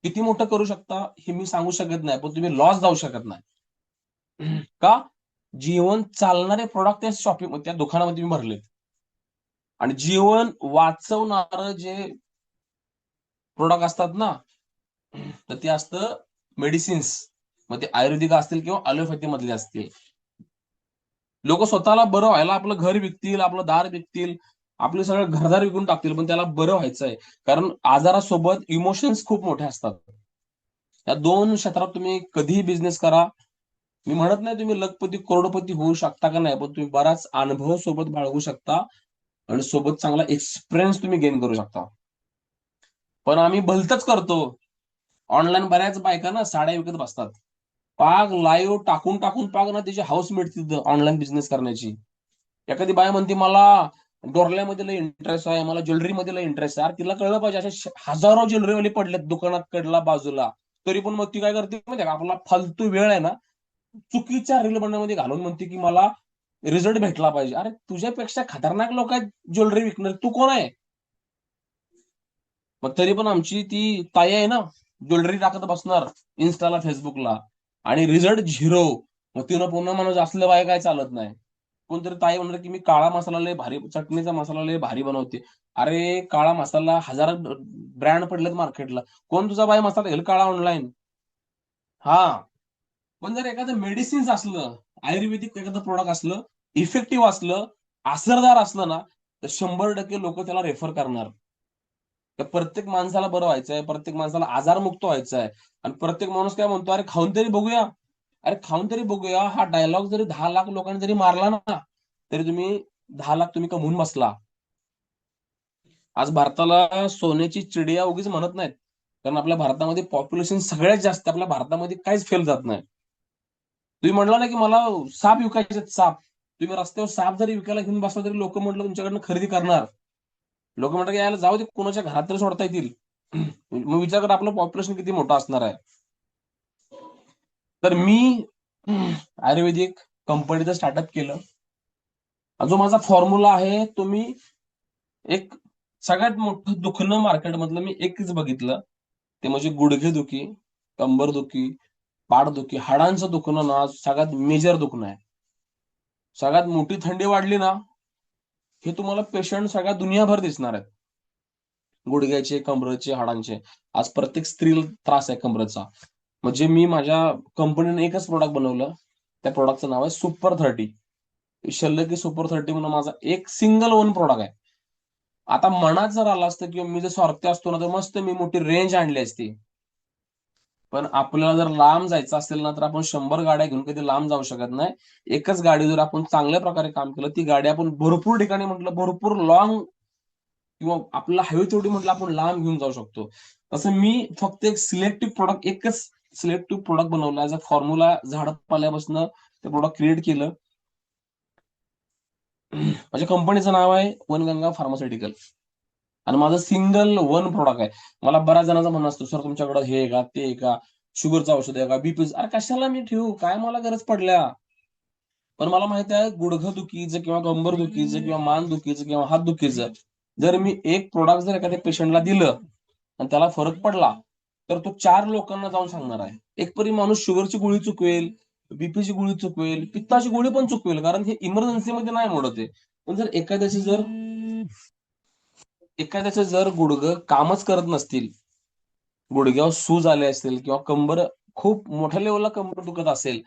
किती मोठं करू शकता हे मी सांगू शकत नाही, पण तुम्ही लॉस जाऊ शकत नाही. का? जीवन चालणारे प्रोडक्ट त्या शॉपिंग त्या दुकानामध्ये मी भरलेत, आणि जीवन वाचवणारं जे प्रोडक्ट असतात ना, तर ते असतं मेडिसिन्स. मग ते आयुर्वेदिक असतील किंवा अलोपॅथी मधले असतील. लोक स्वतःला बरं व्हायला आपलं घर विकतील, आपलं दार विकतील, आपले सगळं घरदार विकून टाकतील, पण त्याला बरं व्हायचंय. कारण आजारासोबत इमोशन्स खूप मोठे असतात. या 2 क्षेत्रात तुम्ही कधीही बिझनेस करा. मी म्हणत नाही तुम्ही लखपती करोडपती होऊ शकता का नाही, पण तुम्ही बराच अनुभव सोबत बाळगू शकता, आणि सोबत चांगला एक्सपिरियन्स तुम्ही गेन करू शकता. पण आम्ही भलतच करतो. ऑनलाईन बऱ्याच बायका ना साड्या विकत बसतात. पाग लाईव्ह टाकून टाकून पाग ना त्याची हाऊस मिळते ऑनलाईन बिझनेस करण्याची. एखादी बाय म्हणते मला डोरल्यामध्ये लय इंटरेस्ट आहे, मला ज्वेलरीमध्ये लय इंटरेस्ट आहे. अरे तिला कळलं पाहिजे, अशा हजारो ज्वेलरीवाले पडलेत दुकानात कडला बाजूला, तरी पण मग ती काय करते माहिती का? आपला फालतू वेळ आहे ना चुकीच्या रील बनवण्यामध्ये घालून म्हणते की मला रिझल्ट भेटला पाहिजे. अरे तुझ्यापेक्षा खतरनाक लोक आहेत ज्वेलरी विकणार, तू कोण आहे? मग तरी पण आमची ती ताई आहे ना, ज्वेलरी टाकत बसणार इन्स्टाला फेसबुकला, आणि रिझल्ट झिरो. मग तिनं पुन्हा म्हणून असलं बाय काय चालत नाही. कोणतरी ताई म्हणणार की मी काळा मसाला लय भारी, चटणीचा मसाला लय भारी बनवते. अरे काळा मसाला 1000 ब्रँड पडलेत मार्केटला, कोण तुझा बाय मसाला घेईल काळा ऑनलाईन? हा. पण जर एखादं मेडिसिन्स असलं, आयुर्वेदिक एखादं प्रोडक्ट असलं, इफेक्टिव्ह असलं, असरदार असलं ना, तर 100% लोक त्याला रेफर करणार. तर प्रत्येक माणसाला बरं व्हायचंय, प्रत्येक माणसाला आजारमुक्त व्हायचंय. आणि प्रत्येक माणूस काय म्हणतो, अरे खाऊन तरी बघूया. अरे खाऊन तरी बघूया हा डायलॉग जरी 10 लाख लोकांनी जरी मारला ना, तरी तुम्ही 10 लाख तुम्ही कमवून बसला. आज भारताला सोन्याची चिडिया उगीच म्हणत नाहीत, कारण आपल्या भारतामध्ये पॉप्युलेशन सगळ्यात जास्त, आपल्या भारतामध्ये काहीच फेल जात नाही. तुम्ही म्हणला ना की मला साप विकायचे, साप तुम्ही रस्त्यावर साप जरी विकायला घेऊन बसला तरी लोक म्हटलं तुमच्याकडनं खरेदी करणार. लोक म्हणतात की यायला जाऊ दे, कोणाच्या घरात तरी सोडता येतील. मग विचार कर आपलं पॉप्युलेशन किती मोठं असणार आहे. तर मी आयुर्वेदिक कंपनीचं स्टार्टअप केलं. जो माझा फॉर्म्युला आहे तो मी एक सगळ्यात मोठं दुखणं मार्केटमधलं मी एकच बघितलं, ते म्हणजे गुडघेदुखी, कंबरदुखी, पाठदुखी, हाडांचं दुखणं ना सगळ्यात मेजर दुखणं आहे. सगळ्यात मोठी थंडी वाढली ना, हे तुम्हाला पेशंट सगळ्या दुनियाभर दिसणार आहेत. गुडघ्याचे, कमरेचे, हाडांचे. आज प्रत्येक स्त्रीला त्रास आहे कमरेचा. म्हणजे मी माझ्या कंपनीने एकच प्रोडक्ट बनवलं, त्या प्रोडक्टचं नाव आहे सुपर 30. शल्यकी सुपर 30 म्हणून माझा एक सिंगल वन प्रोडक्ट आहे. आता मनात जर आलं असतं किंवा मी जर स्वार्थी असतो ना, तर मस्त मी मोठी रेंज आणली असती. पण आपल्याला जर लांब जायचं असेल ना, तर आपण 100 गाड्या घेऊन कधी लांब जाऊ शकत नाही. एकच गाडी जर आपण चांगल्या प्रकारे काम केलं, ती गाडी आपण भरपूर ठिकाणी म्हटलं भरपूर लॉंग, किंवा आपल्याला हवी तेवढी म्हटलं आपण लांब घेऊन जाऊ शकतो. तसं मी फक्त एक सिलेक्टिव्ह प्रोडक्ट, एकच सिलेक्टिव्ह प्रोडक्ट बनवला. ऍज अ फॉर्म्युला झाडपाल्यापासून ते प्रोडक्ट क्रिएट केलं. माझ्या कंपनीचं नाव आहे वनगंगा फार्मास्युटिकल, आणि माझं सिंगल वन प्रोडक्ट आहे. मला बऱ्याच जणांचं म्हणणं असतं, सर तुमच्याकडे हे आहे का, ते आहे का, शुगरचं औषध आहे का, बीपी, अरे कशाला मी ठेवू, काय मला गरज पडल्या. पण मला माहिती आहे गुडघं दुखीचं किंवा कंबर दुखीचं किंवा मान दुखीचं किंवा हात दुखीचं, जर मी एक प्रोडक्ट जर एखाद्या पेशंटला दिलं, आणि त्याला फरक पडला तर तो 4 लोकांना जाऊन सांगणार आहे. एक परी माणूस शुगरची गोळी चुकवेल, बीपीची गोळी चुकवेल, पित्ताची गोळी पण चुकवेल, कारण हे इमर्जन्सीमध्ये नाही मोडत आहे. पण जर एखाद्याचं जर गुडघं कामच करत नसतील, गुडघ्यावर सूज आले असतील किंवा कंबर खूप मोठ्या लेवलला कंबर दुखत असेल,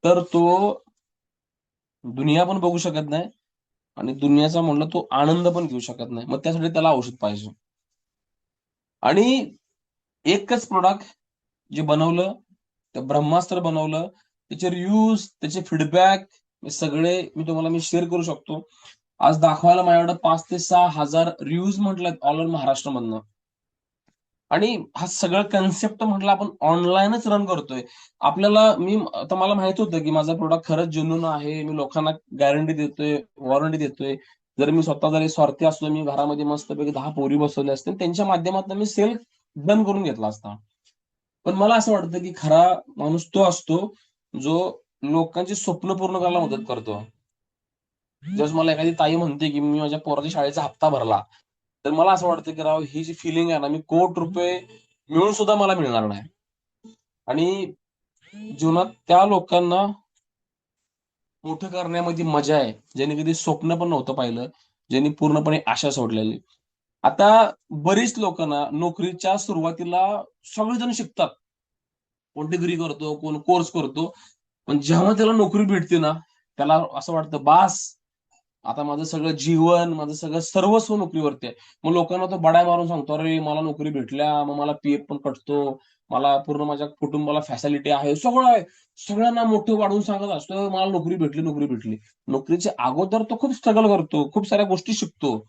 तर तो दुनिया पण बघू शकत नाही आणि दुनियाचा म्हणलं तो आनंद पण घेऊ शकत नाही. मग त्यासाठी त्याला औषध पाहिजे. आणि एकच प्रोडक्ट जे बनवलं, ते ब्रह्मास्त्र बनवलं, त्याचे रिव्ह्यूज, त्याचे फीडबॅक सगळे मी शेअर करू शकतो. आज दाखवायला माझ्याकडे 5 ते 6 हजार रिव्ह्यूज म्हटल्यात ऑल ओव्हर महाराष्ट्रामधनं. आणि हा सगळं कन्सेप्ट म्हटलं आपण ऑनलाईनच रन करतोय. आता मला माहित होतं की माझा प्रोडक्ट खरंच जेन्युइन आहे. मी लोकांना गॅरंटी देतोय, वॉरंटी देतोय. जर मी स्वतः जरी स्वार्थी असलो, मी घरामध्ये मस्तपैकी 10 पोरी बसवल्या असतील, त्यांच्या माध्यमातून मी सेल डन करून घेतला असता. पण मला असं वाटतं की खरा माणूस तो असतो जो लोकांची स्वप्न पूर्ण करायला मदत करतो. जसं मला एखादी ताई म्हणते की मी माझ्या पोराच्या शाळेचा हप्ता भरला, तर मला असं वाटतं की राव ही जी फिलिंग आहे ना, मी ₹1,00,00,000 मिळून सुद्धा मला मिळणार नाही. आणि जीवनात त्या लोकांना मोठं करण्यामध्ये मजा आहे, ज्यांनी कधी स्वप्न पण नव्हतं पाहिलं, ज्यांनी पूर्णपणे आशा सोडलेली. आता बरीच लोकं ना नोकरीच्या सुरुवातीला सगळेजण शिकतात. कोण डिग्री करतो, कोण कोर्स करतो. पण जेव्हा त्याला नोकरी भेटते ना, त्याला असं वाटतं, "बास, आता माझं सगळं जीवन, माझं सगळं सर्वस्व नोकरीवरती आहे." मग लोकांना तो बडाय मारून सांगतो, "अरे, मला नोकरी भेटल्या, मग मला पी-एफ पण कटतो, मला पूर्ण माझ्या कुटुंबाला फॅसिलिटी आहे, सगळं आहे." सगळ्यांना मोठं वाढवून सांगत असतो, "मला नोकरी भेटली, नोकरी भेटली." नोकरीच्या अगोदर तो खूप स्ट्रगल करतो, खूप साऱ्या गोष्टी शिकतो.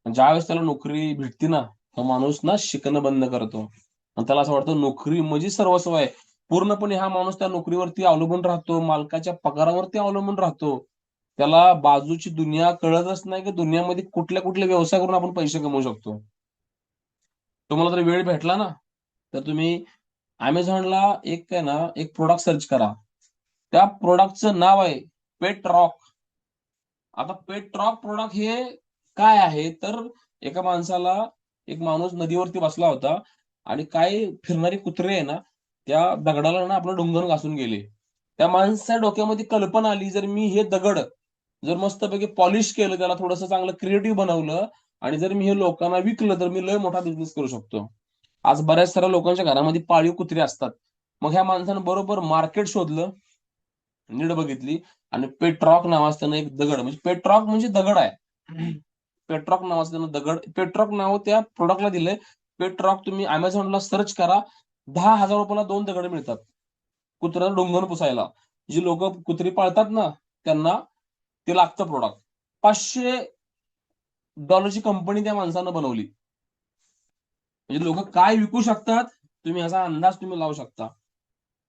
ज्यावेळेस त्याला नोकरी भेटते ना, तो माणूस ना शिकणं बंद करतो. आणि त्याला असं वाटतं नोकरी म्हणजे सर्वस्व आहे. पूर्णपणे हा माणूस त्या नोकरीवरती अवलंबून राहतो, मालकाच्या पगारावरती अवलंबून राहतो. त्याला बाजूची दुनिया कळतच नाही, की दुनियामध्ये कुठल्या-कुठल्या व्यवसाय करून आपण पैसे कमवू शकतो. तुम्हाला जर वेळ भेटला ना, तर तुम्ही Amazonला एक आहे ना, एक प्रॉडक्ट सर्च करा. त्या प्रॉडक्टचं नाव आहे पेट रॉक. आता पेट रॉक प्रॉडक्ट हे काय आहे, तर एक माणूस नदीवरती बसला होता आणि काही फिरणारी कुत्रे आहे ना, त्या दगडाला ना आपलं डोंगर घासून गेले. त्या माणसाच्या डोक्यामध्ये कल्पना आली, जर मी हे दगड जर मस्तपैकी पॉलिश केलं, त्याला थोडंसं चांगलं क्रिएटिव्ह बनवलं आणि जर मी हे लोकांना विकलं, तर मी लय मोठा बिझनेस करू शकतो. आज बऱ्याच साऱ्या लोकांच्या घरामध्ये पाळीव कुत्रे असतात. मग ह्या माणसानं बरोबर मार्केट शोधलं, नीट बघितली आणि पेट्रॉक नावाचं त्यानं एक दगड म्हणजे पेट्रॉक म्हणजे दगड आहे. पेट्रॉक नावाचं त्यानं दगड पेट्रॉक नाव त्या प्रॉडक्टला दिलंय. पेट्रॉक तुम्ही Amazonला सर्च करा. ₹10,000 ला 2 दगड मिळतात. कुत्र्याला डोंगर पुसायला. जी लोकं कुत्री पाळतात ना, त्यांना ते लागतं प्रॉडक्ट. $500 ची कंपनी त्या माणसानं बनवली. म्हणजे लोकं काय विकू शकतात, तुम्ही याचा अंदाज लावू शकता.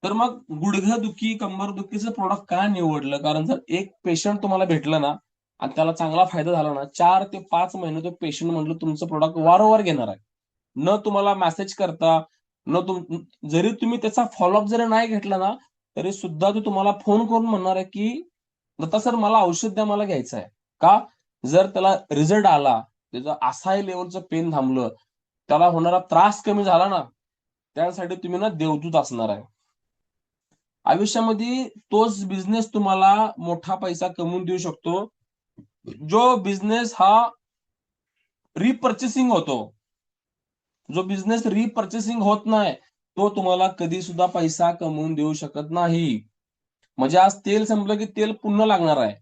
तर मग गुडघेदुखी, कंबरदुखीचं प्रॉडक्ट का निवडलं? कारण जर एक पेशंट तुम्हाला भेटलं ना आणि त्याला चांगला फायदा झाला ना, 4 ते 5 महिने तो पेशंट म्हटलं तुमचं प्रॉडक्ट वारंवार घेणार आहे. न तुम्हाला मेसेज करता, न तुम जरी तुम्ही त्याचा फॉलोअप जरी नाही घेतला ना, तरी सुद्धा तो तुम्हाला फोन करून म्हणणार आहे, की "दत्ता सर मला औषध द्या, मला घ्यायचं आहे." का? जर त्याला रिझल्ट आला, त्याचं असाय लेव्हलचं पेन थांबलं, त्याला होणारा त्रास कमी झाला ना, त्यासाठी तुम्ही ना देवदूत असणार आहे. आयुष्यामध्ये तोच बिझनेस तुम्हाला मोठा पैसा कमवून देऊ शकतो, जो बिझनेस हा रिपर्चेसिंग होतो. जो बिझनेस रिपर्चेसिंग होत नाही, तो तुम्हाला कधी सुद्धा पैसा कमवून देऊ शकत नाही. म्हणजे आज तेल संपलं की तेल पुन्हा लागणार आहे.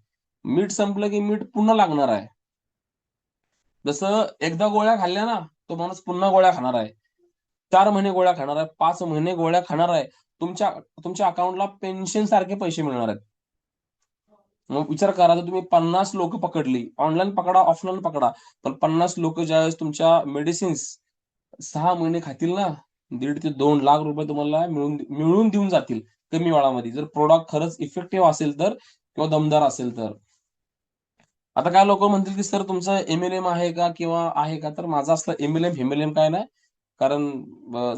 मीठ संपलं की मीठ पुन्हा लागणार आहे. जसं एकदा गोळ्या खाल्ल्या ना, तो माणूस पुन्हा गोळ्या खाणार आहे. 4 महिने गोळ्या खाणार आहे, 5 महिने गोळ्या खाणार आहे. तुमच्या तुमच्या अकाउंटला पेन्शनसारखे पैसे मिळणार आहेत. मग विचार करा, जर तुम्ही 50 लोकं पकडली, ऑनलाईन पकडा, ऑफलाईन पकडा, पण 50 लोकं ज्यावेळेस तुमच्या मेडिसिन्स 6 महिने खातील ना, ₹1.5 ते ₹2,00,000 तुम्हाला मिळून मिळवून देऊन जातील कमी वेळामध्ये. जर प्रॉडक्ट खरंच इफेक्टिव्ह असेल तर किंवा दमदार असेल तर. आता काय लोकं म्हणतील, की "सर तुमचं एम-एल-एम आहे का किंवा आहे का?" तर माझं असलं एम-एल-एम काय नाही. कारण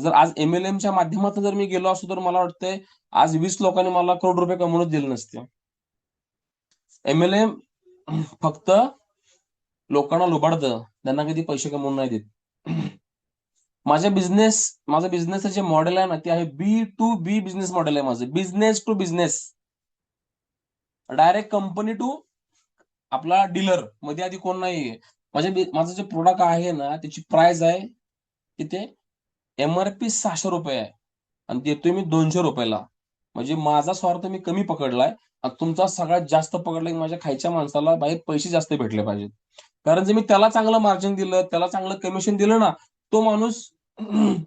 जर आज एम-एल-एमच्या माध्यमातून जर मी गेलो असतो, तर मला वाटतंय आज 20 लोकांनी मला ₹1,00,00,000 कमवूनच दिले नसते. एम-एल-एम फक्त लोकांना लुबाडतं. त्यांना कधी पैसे कमवून नाही देत. माझं बिझनेसचं जे मॉडेल आहे ना ते आहे B2B बिझनेस मॉडेल आहे माझं, business to business, direct company to आपला डीलर, मध्ये आधी कोण नाहीये. माझं जे प्रोडक्ट आहे ना त्याची प्राइस आहे किती, MRP 600 रुपये आहे आणि देतोय मी 200 रुपयाला. म्हणजे माझा स्वार्थ मी कमी पकडलाय आणि तुमचा सगळ्यात जास्त पकडलाय की माझ्या खायच्या माणसाला बाहेर पैसे जास्त भेटले पाहिजेत. कारण जर मी त्याला चांगलं मार्जिन दिलं, त्याला चांगलं कमिशन दिलं ना, तो माणूस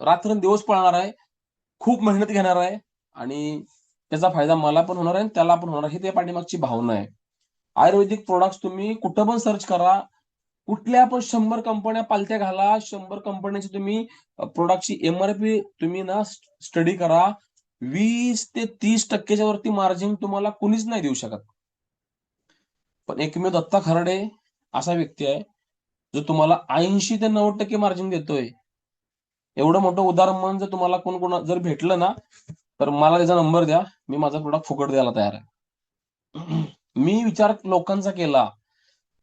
रात्रंदिवस पळणार आहे, खूप मेहनत घेणार आहे आणि त्याचा फायदा मला पण होणार आहे आणि त्याला पण होणार आहे. ही त्या पाठीमागची भावना आहे. आयुर्वेदिक प्रोडक्ट्स तुम्ही कुठं पण सर्च करा, कुठल्या पण 100 कंपन्या पालत्या घाला, 100 कंपन्यांची तुम्ही प्रोडक्टची MRP तुम्ही ना स्टडी करा, 20 ते 30% वरती मार्जिन तुम्हाला कुणीच नाही देऊ शकत. पण एकमेव दत्ता खराडे असा व्यक्ती आहे जो तुम्हाला 80 ते 90% मार्जिन देतोय. एवढं मोठं उदाहरण म्हणून जर तुम्हाला कोण जर भेटलं ना, तर मला त्याचा नंबर द्या, मी माझा प्रोडक्ट फुकट द्यायला तयार आहे. मी विचार लोकांचा केला,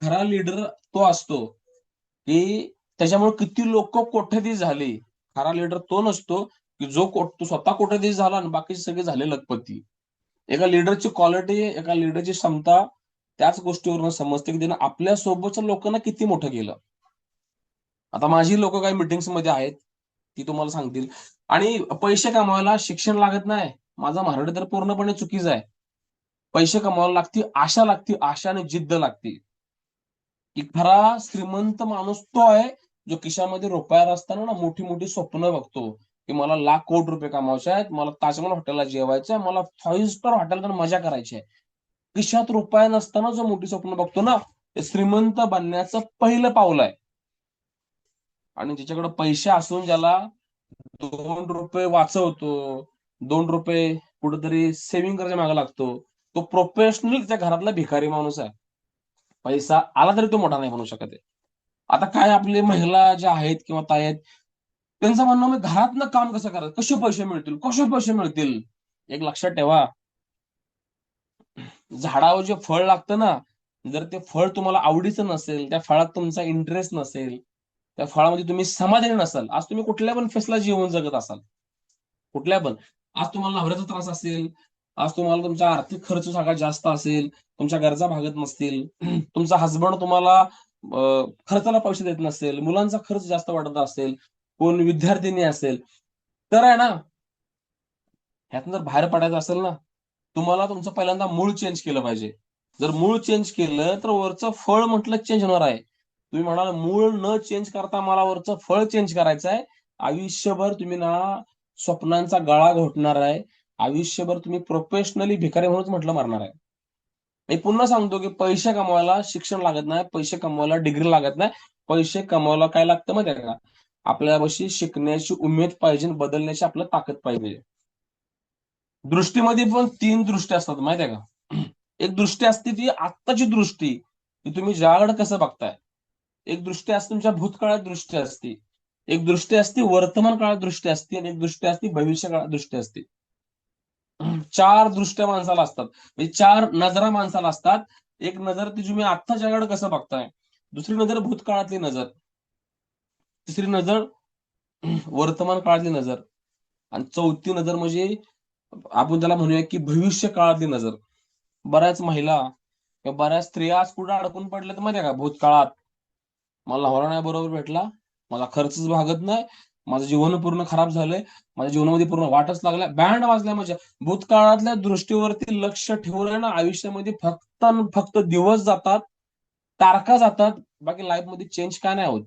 खरा लीडर तो असतो की त्याच्यामुळे किती लोक कोट्याधीश झाले. खरा लीडर तो नसतो की तो स्वतः कोट्याधीश झाला आणि बाकीचे सगळे झाले लखपती. एका लीडरची क्वालिटी, एका लीडरची क्षमता त्याच गोष्टीवरून समजते की त्यानं आपल्या सोबतच्या लोकांना किती मोठं केलं. आता माझी लोक काही मीटिंग्स मध्ये आहेत, ती तुम्हाला सांगतील. आणि पैसे कमवायला शिक्षण लागत नाही, माझा मारड तर पूर्णपणे चुकीचा आहे. पैसे कमवायला लागती आशा, लागती आशा आणि जिद्द लागती. की खरा श्रीमंत माणूस तो आहे जो खिशामध्ये रुपया असताना ना मोठी मोठी स्वप्न बघतो की मला लाख कोटी रुपये कमावायचे आहेत, मला ताजमहल हॉटेलला जेवायचं आहे, मला 5 स्टार हॉटेलला मजा करायची आहे. खिशात रुपया नसताना जो मोठी स्वप्न बघतो ना, ते श्रीमंत बनण्याचं पहिलं पाऊल आहे. आणि ज्याच्याकडे पैसे असून ज्याला 2 रुपये वाचवतो, 2 रुपये कुठेतरी सेव्हिंग करायच्या मागे लागतो, तो प्रोफेशनल त्या घरातला भिकारी माणूस आहे. पैसा आला तरी तो मोठा नाही बनू शकत आहे. आता काय आपले महिला ज्या आहेत किंवा ताई आहेत, त्यांचं म्हणणं मी घरातनं काम कसं करायचं, कसे पैसे मिळतील, कसे पैसे मिळतील. एक लक्षात ठेवा, झाडावर जे फळ लागतं ना, जर ते फळ तुम्हाला आवडीचं नसेल, त्या फळात तुमचा इंटरेस्ट नसेल, त्या फळामध्ये तुम्ही समाधानी नसाल, आज तुम्ही कुठल्या पण फेसला जीवन जगत असाल, कुठल्या पण, आज तुम्हाला नवऱ्याचा त्रास असेल, आज तुम्हाला तुमचा आर्थिक खर्च सगळ्यात जास्त असेल, तुमच्या गरजा भागत नसतील, तुमचा हसबंड तुम्हाला खर्चाला पैसे देत नसेल, मुलांचा खर्च जास्त वाटत असेल, कोण विद्यार्थिनी असेल, तर आहे ना, ह्यातून जर बाहेर पडायचं असेल ना, तुम्हाला तुमचं पहिल्यांदा मूळ चेंज केलं पाहिजे. जर मूळ चेंज केलं तर वरचं फळ म्हटलं चेंज होणार आहे. तुम्ही म्हणाल मूळ न चेंज करता मला वरचं फळ चेंज करायचं आहे, आयुष्यभर तुम्ही ना स्वप्नांचा गळा घोटणार आहे, आयुष्यभर तुम्ही प्रोफेशनली भिकारी म्हणूनच म्हटलं मारणार आहे. मी पुन्हा सांगतो की पैसे कमवायला शिक्षण लागत नाही, पैसे कमवायला डिग्री लागत नाही. पैसे कमवायला काय लागतं माहिती आहे का, आपल्यापाशी शिकण्याची उमेद पाहिजे, बदलण्याची आपलं ताकद पाहिजे. दृष्टीमध्ये पण 3 दृष्टी असतात माहिती आहे का. एक दृष्टी असते ती आत्ताची दृष्टी, की तुम्ही जगाकडे कसं बघताय. एक दृष्टी असते तुमच्या भूतकाळात दृष्टी असते, एक दृष्टी असते वर्तमान काळात दृष्टी असते आणि एक दृष्टी असते भविष्य काळात दृष्टी असते. 4 दृष्ट्या माणसाला असतात, म्हणजे 4 नजरा माणसाला असतात. एक नजर ती तुम्ही आत्ता जगाकडे कसं बघताय, दुसरी नजर भूतकाळातली नजर, तिसरी नजर वर्तमान काळातली नजर आणि चौथी नजर म्हणजे आपण त्याला म्हणूया की भविष्य काळातली नजर. बऱ्याच महिला किंवा बऱ्याच स्त्रिया आज कुठे अडकून पडल्यात माहितीये का, भूतकाळात. मला नवरा नाही बरोबर भेटला, माझा खर्चच भागत नाही, माझं जीवन पूर्ण खराब झालंय, माझ्या जीवनामध्ये पूर्ण वाटच लागलाय, बँड वाजलाय माझ्या. भूतकाळातल्या दृष्टीवरती लक्ष ठेवलंय ना, आयुष्यामध्ये फक्त आणि फक्त दिवस जातात, तारखा जातात, बाकी लाईफ मध्ये चेंज काय नाही होत.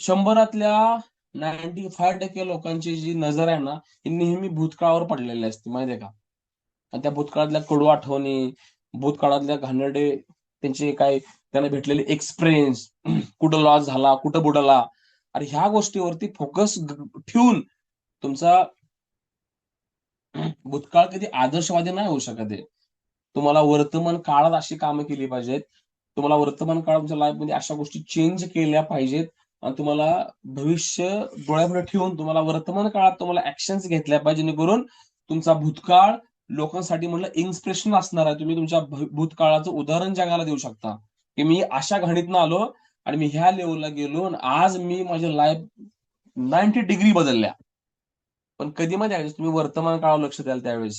100तल्या 95% लोकांची जी नजर आहे ना, ही नेहमी भूतकाळावर पडलेली असते माहितीये का. आणि त्या भूतकाळातल्या कडू आठवणी, भूतकाळातल्या घाणेरडे त्यांचे काय, त्यांना भेटलेले एक्सपिरियन्स, कुठं लॉस झाला, कुठं बुडाला, अरे ह्या गोष्टीवरती फोकस ठेवून तुमचा भूतकाळ कधी आदर्शवादी नाही होऊ शकत आहे. तुम्हाला वर्तमान काळात अशी कामं केली पाहिजेत, तुम्हाला वर्तमान काळात तुमच्या लाईफमध्ये अशा गोष्टी चेंज केल्या पाहिजेत आणि तुम्हाला भविष्य डोळ्यापुढे ठेवून तुम्हाला वर्तमान काळात तुम्हाला ऍक्शन्स घेतल्या पाहिजे, जेणेकरून तुमचा भूतकाळ लोकांसाठी म्हणलं इन्स्पिरेशन असणार आहे. तुम्ही तुमच्या भूतकाळाचं उदाहरण जगाला देऊ शकता की मी अशा घाणीतनं आलो आणि मी ह्या लेवलला गेलो आणि आज मी माझी लाईफ 90 डिग्री बदलल्या. पण कधी माहिती आहे तुम्ही वर्तमान काळावर लक्ष द्याल त्यावेळेस.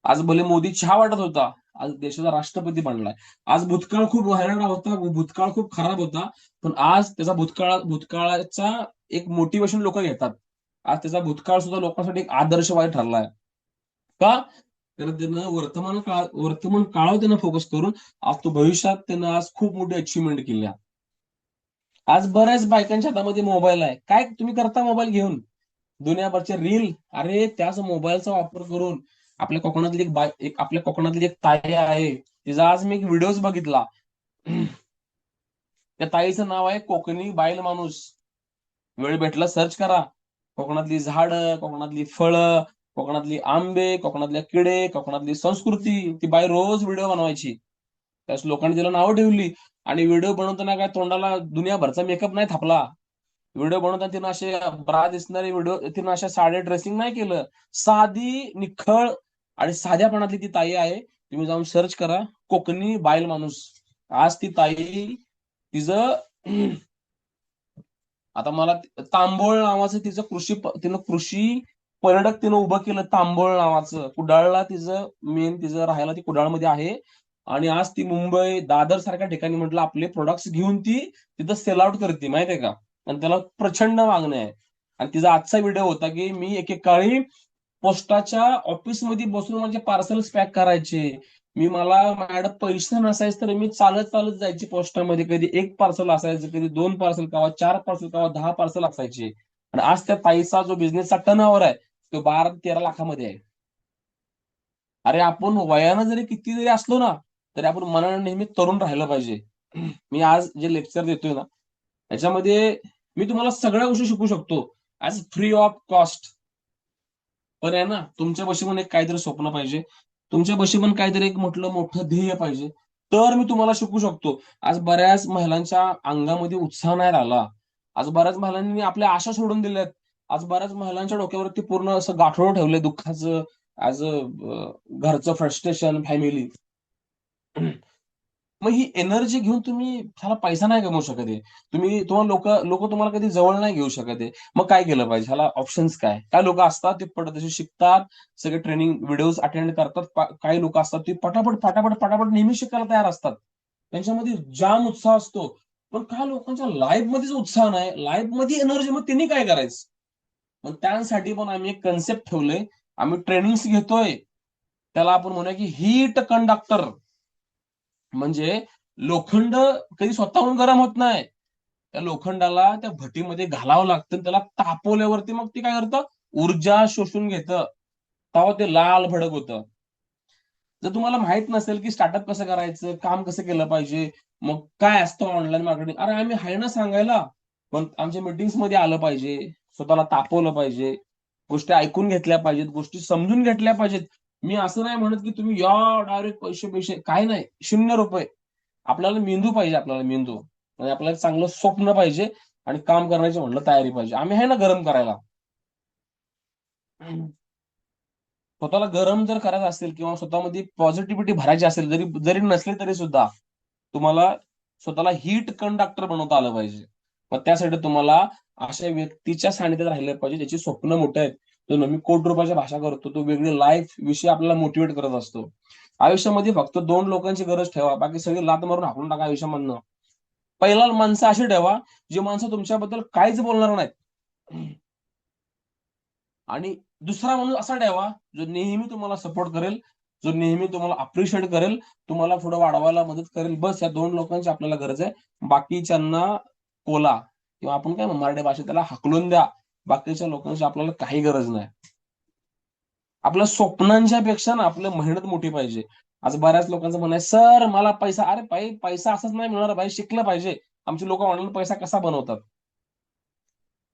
आज भले मोदी चहा वाटत होता, आज देशाचा राष्ट्रपती बनलाय. आज भूतकाळ खूप भयानक होता, भूतकाळ खूप खराब होता, पण आज त्याचा भूतकाळाचा एक मोटिवेशन लोक घेतात. आज त्याचा भूतकाळ सुद्धा लोकांसाठी एक आदर्शवादी ठरलाय. का? तर त्यानं वर्तमान काळावर त्यानं फोकस करून आज तो भविष्यात त्यानं आज खूप मोठी अचिव्हमेंट केली. आज बऱ्याच बायकांच्या हातामध्ये मोबाईल आहे. काय तुम्ही करता मोबाईल घेऊन? दुनियाभरचे रील. अरे त्याच मोबाईलचा वापर करून आपल्या कोकणातली एक ताई आहे, तिचा आज मी एक व्हिडिओज बघितला. त्या ताईचं नाव आहे कोकणी बाईल माणूस. वेळ भेटला सर्च करा. कोकणातली झाडं, कोकणातली फळं, कोकणातली आंबे, कोकणातल्या किडे, कोकणातली संस्कृती, ती बाई रोज व्हिडिओ बनवायची. त्याच लोकांनी तिला नावं ठेवली. आणि व्हिडिओ बनवताना काय तोंडाला दुनियाभरचा मेकअप नाही थापला. व्हिडिओ बनवताना तिनं असे ब्रा दिसणारे व्हिडिओ, तिनं अशा साडे ड्रेसिंग नाही केलं. साधी निखळ आणि साध्यापणातली ती ताई आहे. तुम्ही जाऊन सर्च करा, कोकणी बाईल माणूस. आज ती ताई तिचं आता मला तांबोळ नावाचं तिनं कृषी पर्यटक तिनं उभं केलं, तांबोळ नावाचं. कुडाळला तिचं राहायला ती कुडाळमध्ये आहे. आणि आज ती मुंबई दादर सारख्या ठिकाणी म्हटलं आपले प्रोडक्ट्स घेऊन ती तिथं सेल आउट करते माहितीये का. आणि त्याला प्रचंड मागणी आहे. आणि तिचा आजचा व्हिडिओ होता की मी एकेकाळी पोस्टाच्या ऑफिसमध्ये बसून माझे पार्सल्स पॅक करायचे. माझ्याकडे पैसे नसायचे तर मी चालत चालत जायचे पोस्टामध्ये. कधी एक पार्सल असायचं, कधी 2 पार्सल, कवा 4 पार्सल, कवा 10 पार्सल असायचे. आणि आज त्या ताईचा जो बिझनेसचा टर्नओव्हर आहे तो 12 ते 13 लाखामध्ये आहे. अरे आपण वयानं जरी किती जरी असलो ना, तरी आपण मनानं नेहमी तरुण राहिलं पाहिजे. मी आज जे लेक्चर देतोय ना, त्याच्यामध्ये मी तुम्हाला सगळ्या गोष्टी शिकू शकतो ऍज फ्री ऑफ कॉस्ट. पण आहे ना, तुमच्यापाशी पण एक काहीतरी स्वप्न पाहिजे. तुमच्यापाशी पण काहीतरी एक मोठं ध्येय पाहिजे. तर मी तुम्हाला शिकू शकतो. आज बऱ्याच महिलांच्या अंगामध्ये उत्साह नाही राहिला. आज बऱ्याच महिलांनी आपल्या आशा सोडून दिल्यात. आज बऱ्याच महिलांच्या डोक्यावरती पूर्ण असं गाठोडं ठेवलंय दुःखाचं. ऍज घरचं फ्रस्ट्रेशन, फॅमिली. मग ही एनर्जी घेऊन तुम्ही ह्याला पैसा नाही कमवू शकत आहे. तुम्हाला लोक लोक तुम्हाला कधी जवळ नाही घेऊ शकत आहे. मग काय केलं पाहिजे? ह्याला ऑप्शन्स काय? काय लोक असतात ते पटदशी शिकतात, सगळे ट्रेनिंग व्हिडिओज अटेंड करतात. काही लोक असतात ते पटापट फटाफट फटाफट नेहमी शिकायला तयार असतात. त्यांच्यामध्ये जाम उत्साह असतो. पण काय लोकांच्या लाईफ मध्येच उत्साह नाही, लाईफ मध्ये एनर्जी, मग त्यांनी काय करायचं? मग त्यासाठी पण आम्ही एक कन्सेप्ट ठेवलंय. आम्ही ट्रेनिंग्स घेतोय. त्याला आपण म्हणूया की हीट कंडक्टर. म्हणजे लोखंड कधी स्वतःहून गरम होत नाही. त्या लोखंडाला त्या भट्टीमध्ये घालावं लागतं आणि त्याला तापवल्यावरती मग ते काय करतं, ऊर्जा शोषून घेतं. तेव्हा ते लाल भडक होतं. जर तुम्हाला माहित नसेल की स्टार्टअप कसं करायचं, काम कसं केलं पाहिजे, मग काय असतं ऑनलाईन मार्केटिंग, अरे आम्ही आहे ना सांगायला. पण आमच्या मीटिंग्स मध्ये आलं पाहिजे, स्वतःला तापवलं पाहिजे, गोष्टी ऐकून घेतल्या पाहिजेत, गोष्टी समजून घेतल्या पाहिजेत. मी असं नाही म्हणत की तुम्ही या डायरेक्ट पैसे पैसे, काय नाही, ₹0. आपल्याला मेंदू पाहिजे, आपल्याला मेंदू. आणि आपल्याला चांगलं स्वप्न पाहिजे. आणि काम करण्याची म्हणलं तयारी पाहिजे. आम्ही आहे ना गरम करायला. स्वतःला गरम जर करायचं असेल किंवा स्वतःमध्ये पॉझिटिव्हिटी भरायची असेल, जरी जरी नसली तरी सुद्धा तुम्हाला स्वतःला हीट कंडक्टर बनवता आलं पाहिजे. मग त्यासाठी तुम्हाला अशा व्यक्तीच्या सानिध्यात राहिलं पाहिजे ज्याची स्वप्न मोठे आहेत. जो नेहमी कोटी रुपयाच्या भाषा करतो, तो वेगळी लाईफ विषयी आपल्याला मोटिवेट करत असतो. आयुष्यामध्ये फक्त 2 लोकांची गरज ठेवा, बाकी सगळी लात मारून हाकलून टाका आयुष्यामधनं. पहिला माणसं अशी ठेवा, जी माणसं तुमच्याबद्दल काहीच बोलणार नाहीत. आणि दुसरा माणूस असा ठेवा जो नेहमी तुम्हाला सपोर्ट करेल, जो नेहमी तुम्हाला अप्रिशिएट करेल, तुम्हाला पुढे वाढवायला मदत करेल. बस या 2 लोकांची आपल्याला गरज आहे. बाकीच्यांना कोला, किंवा आपण काय मराठी भाषेत त्याला हाकलून द्या. बाकीच्या लोकांची आपल्याला काही गरज नाही. आपल्या स्वप्नांच्या पेक्षा ना आपलं मेहनत मोठी पाहिजे. आज बऱ्याच लोकांचं म्हणणं आहे, सर मला पैसा, अरे पैसा असंच नाही मिळणार भाई, शिकलं पाहिजे. आमची लोक ऑनलाईन पैसा कसा बनवतात,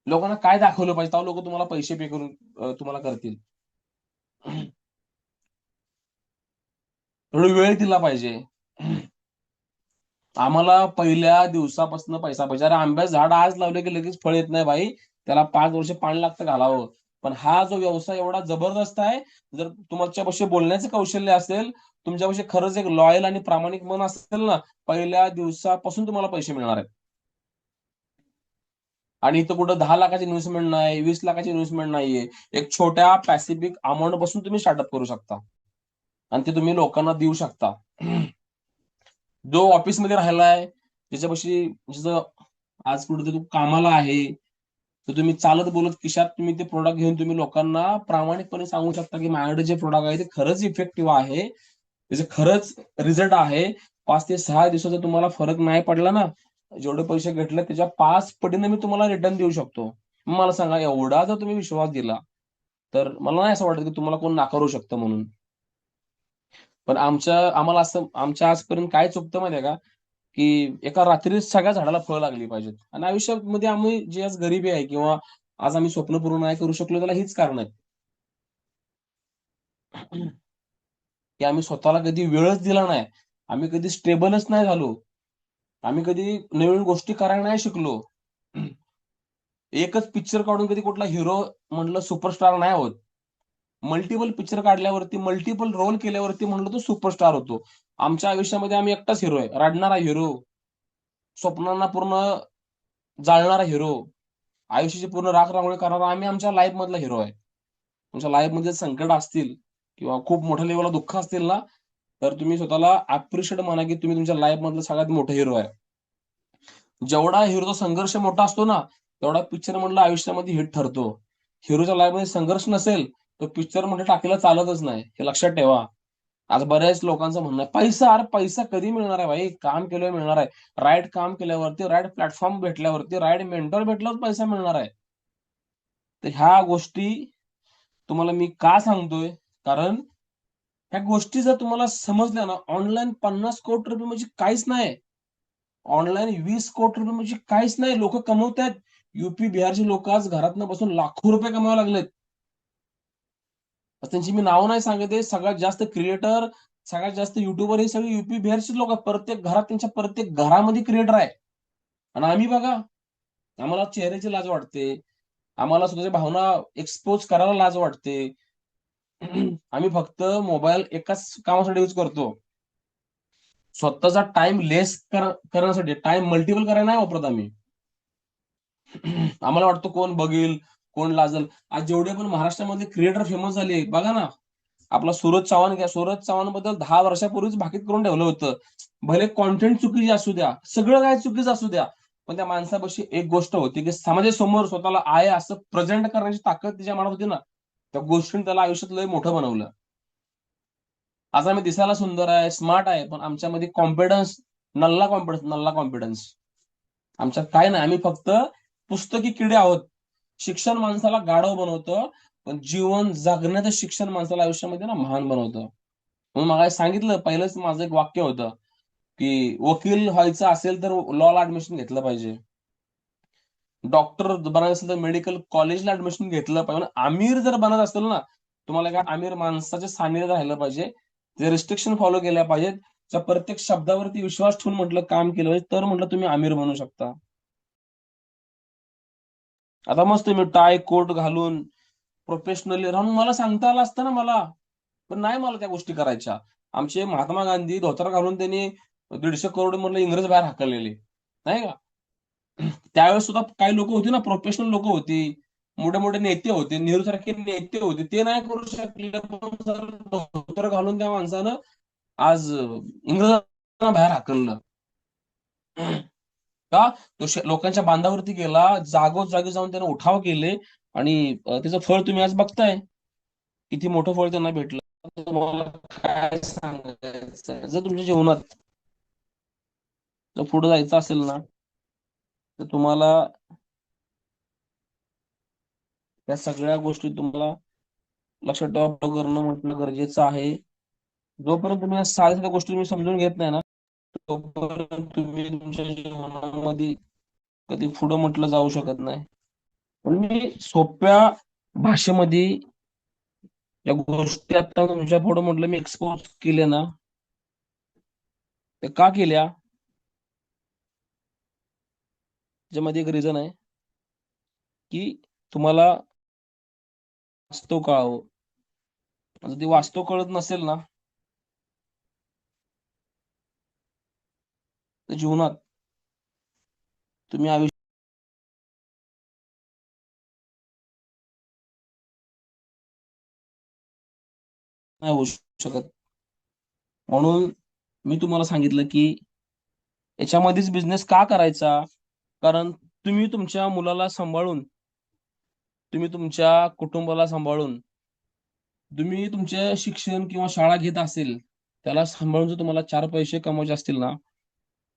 लोकांना काय दाखवलं पाहिजे, तेव्हा लोक तुम्हाला पैसे पे करून तुम्हाला करतील. थोडी वेळ दिला पाहिजे. आम्हाला पहिल्या दिवसापासून पैसा पाहिजे. अरे आंब्याचं झाड आज लावले की लगेच फळ येत नाही भाई, त्याला 5 वर्ष पाणी लागतं घालावं. पण हा जो व्यवसाय एवढा जबरदस्त आहे, जर तुमच्यापाशी बोलण्याचं कौशल्य असेल, तुमच्यापाशी खरंच एक लॉयल आणि प्रामाणिक मन असेल ना, पहिल्या दिवसापासून तुम्हाला पैसे मिळणार आहेत. आणि इथं कुठं 10 लाखाची इन्व्हेस्टमेंट नाही, 20 लाखाची इन्व्हेस्टमेंट नाहीये. एक छोट्या पॅसिफिक अमाऊंट पासून तुम्ही स्टार्टअप करू शकता आणि ते तुम्ही लोकांना देऊ शकता. जो ऑफिसमध्ये राहिलाय, ज्याच्यापाशी ज्याचं आज कुठे तू कामाला आहे, तर तुम्ही चालत बोलत खिशात तुम्ही ते प्रोडक्ट घेऊन तुम्ही लोकांना प्रामाणिकपणे सांगू शकता की माझ्याकडे जे प्रोडक्ट आहे ते खरंच इफेक्टिव्ह आहे, त्याचे खरंच रिझल्ट आहे. 5 ते 6 दिवसाचा तुम्हाला फरक नाही पडला ना, जेवढे पैसे घेतले त्याच्या 5 पटीने मी तुम्हाला रिटर्न देऊ शकतो. मग मला सांगा, एवढा जर तुम्ही विश्वास दिला, तर मला नाही असं वाटत की तुम्हाला कोण नाकारू शकतं म्हणून. पण आम्हाला असं आमच्या आजपर्यंत काय चुकतं माहिती आहे का, की एका रात्रीत सगळ्या झाडाला फळं लागली पाहिजेत आणि आयुष्यामध्ये आम्ही जे आज गरिबी आहे किंवा आज आम्ही स्वप्न पूर्ण नाही करू शकलो, त्याला हीच कारण आहेत. की आम्ही स्वतःला कधी वेळच दिला नाही. आम्ही कधी स्टेबलच नाही झालो. आम्ही कधी नवीन गोष्टी करायला नाही शिकलो. एकच पिक्चर काढून कधी कुठला हिरो म्हटलं सुपरस्टार नाही होत. मल्टिपल पिक्चर काढल्यावरती, मल्टिपल रोल केल्यावरती म्हणलं तो सुपरस्टार होतो. आमच्या आयुष्यामध्ये आम्ही एकटाच हिरो आहे. रडणारा हिरो, स्वप्नांना पूर्ण जाळणारा हिरो, आयुष्याची पूर्ण राख-रांगोळी करणारा आम्ही आमच्या लाईफमधला हिरो आहे. तुमच्या लाईफमध्ये संकट असतील किंवा खूप मोठ्या लेव्हलला दुःख असतील ना, तर तुम्ही स्वतःला अप्रिशिएट माना, की तुम्ही तुमच्या लाईफमधला सगळ्यात मोठा हिरो आहे. जेवढा हिरोचा संघर्ष मोठा असतो ना, तेवढा पिक्चर मधला आयुष्यामध्ये हिट ठरतो. हिरोच्या लाईफमध्ये संघर्ष नसेल, तो पिक्चर मध्ये टाकीला चालतच नाही. हे लक्षात ठेवा. आज बऱ्याच लोकांचं म्हणणं आहे, पैसा, अरे पैसा कधी मिळणार आहे भाई? काम केल्यावर मिळणार आहे. राईट काम केल्यावरती, राईट प्लॅटफॉर्म भेटल्यावरती, राईट मेंटॉर भेटल्यावर पैसा मिळणार आहे. तर ह्या गोष्टी तुम्हाला मी का सांगतोय? कारण ह्या गोष्टी जर तुम्हाला समजल्या ना, ऑनलाईन 50 कोटी रुपये म्हणजे काहीच नाही. ऑनलाईन 20 कोटी रुपये म्हणजे काहीच नाही. लोकं कमवतायत. बिहारची लोकं आज घरातनं बसून लाखो रुपये कमवायला लागलेत. तर त्यांची मी नावं नाही सांगत आहे. सगळ्यात जास्त क्रिएटर, सगळ्यात जास्त युट्यूबर हे सगळे बिहारचीच लोकं आहेत. प्रत्येक घरात त्यांच्या प्रत्येक घरामध्ये क्रिएटर आहे. आणि आम्ही बघा, आम्हाला चेहऱ्याची लाज वाटते. आम्हाला स्वतःच्या भावना एक्सपोज करायला लाज वाटते. आम्ही फक्त मोबाईल एकाच कामासाठी यूज करतो. स्वतःचा टाईम लेस करण्यासाठी, टाईम मल्टिपल करायला नाही वापरत आम्ही. आम्हाला वाटतं कोण बघेल, कोण लाजल. आज जेवढे पण महाराष्ट्रामधले क्रिएटर फेमस झाले, बघा ना, आपला सूरज चव्हाण घ्या. सूरज चव्हाणबद्दल 10 वर्षापूर्वीच भाकीत करून ठेवलं होतं. भले कंटेंट चुकीचे असू द्या, सगळं काही चुकीचं असू द्या, पण त्या माणसापाशी एक गोष्ट होती, की समाजासमोर स्वतःला आहे असं प्रेझेंट करण्याची ताकद तिच्या मनात होती ना, त्या गोष्टीने त्याला आयुष्यात लय मोठं बनवलं. आज आम्ही दिसायला सुंदर आहे, स्मार्ट आहे, पण आमच्यामध्ये नल्ला कॉन्फिडन्स. आमच्यात काय नाही. आम्ही फक्त पुस्तकी किडे आहोत. शिक्षण माणसाला गाढव बनवतं, पण जीवन जगण्याचं शिक्षण माणसाला आयुष्यामध्ये ना महान बनवतं. म्हणून मगाशी सांगितलं, पहिलंच माझं एक वाक्य होतं, की वकील व्हायचं असेल तर लॉला ऍडमिशन घेतलं पाहिजे. डॉक्टर बनायचं असेल तर मेडिकल कॉलेजला ऍडमिशन घेतलं पाहिजे. आमिर जर बनत असेल ना, तुम्हाला एका आमिर माणसाच्या सानिध्यात राहिलं पाहिजे. ते रिस्ट्रिक्शन फॉलो केल्या पाहिजेत. त्या प्रत्येक शब्दावरती विश्वास ठेवून म्हटलं काम केलं पाहिजे, तर म्हटलं तुम्ही आमिर बनू शकता. आता मस्त मी टाय कोट घालून प्रोफेशनली राहून मला सांगता आलं असतं ना मला, पण नाही मला त्या गोष्टी करायच्या. आमचे महात्मा गांधी धोतर घालून त्यांनी 150 करोड मधले इंग्रज बाहेर हाकललेले, नाही का? त्यावेळेस सुद्धा काही लोक होती ना, प्रोफेशनल लोक होती, मोठे मोठे नेते होते, नेहरू सारखे नेते होते, ते नाही करू शकले. पण जर धोतर घालून त्या माणसानं आज इंग्रजांना बाहेर हाकललं. का? तो लोकांच्या बांधावरती गेला, जागोजागी जाऊन त्याने उठाव केले आणि त्याचं फळ तुम्ही आज बघताय. किती मोठं फळ त्यांना भेटलं. तुम्हाला काय सांगायचं, जर तुमच्या जीवनात जर पुढे जायचं असेल ना, तर तुम्हाला या सगळ्या गोष्टी तुम्हाला लक्षात ठेवा, follow करणं म्हटलं गरजेचं आहे. जोपर्यंत तुम्ही या साध्या साध्या गोष्टी तुम्ही समजून घेत नाही ना, तोपर्यंत तुम्ही तुमच्या जीवनामध्ये कधी पुढं म्हटलं जाऊ शकत नाही. पण मी सोप्या भाषेमध्ये या गोष्टी आता तुमच्या पुढे म्हटलं मी एक्सपोज केले ना, ते का केल्या? त्याच्यामध्ये एक रिझन आहे, की तुम्हाला वास्तव कळावं. आता ते वास्तव कळत नसेल ना, तर जीवनात तुम्ही आयुष्य नाही होऊ शकत. म्हणून मी तुम्हाला सांगितलं की याच्यामध्येच बिझनेस का करायचा. कारण तुम्ही तुमच्या मुलाला सांभाळून, तुम्ही तुमच्या कुटुंबाला सांभाळून, तुम्ही तुमचे शिक्षण किंवा शाळा घेत असेल, त्याला सांभाळून जर तुम्हाला चार पैसे कमवायचे असतील ना,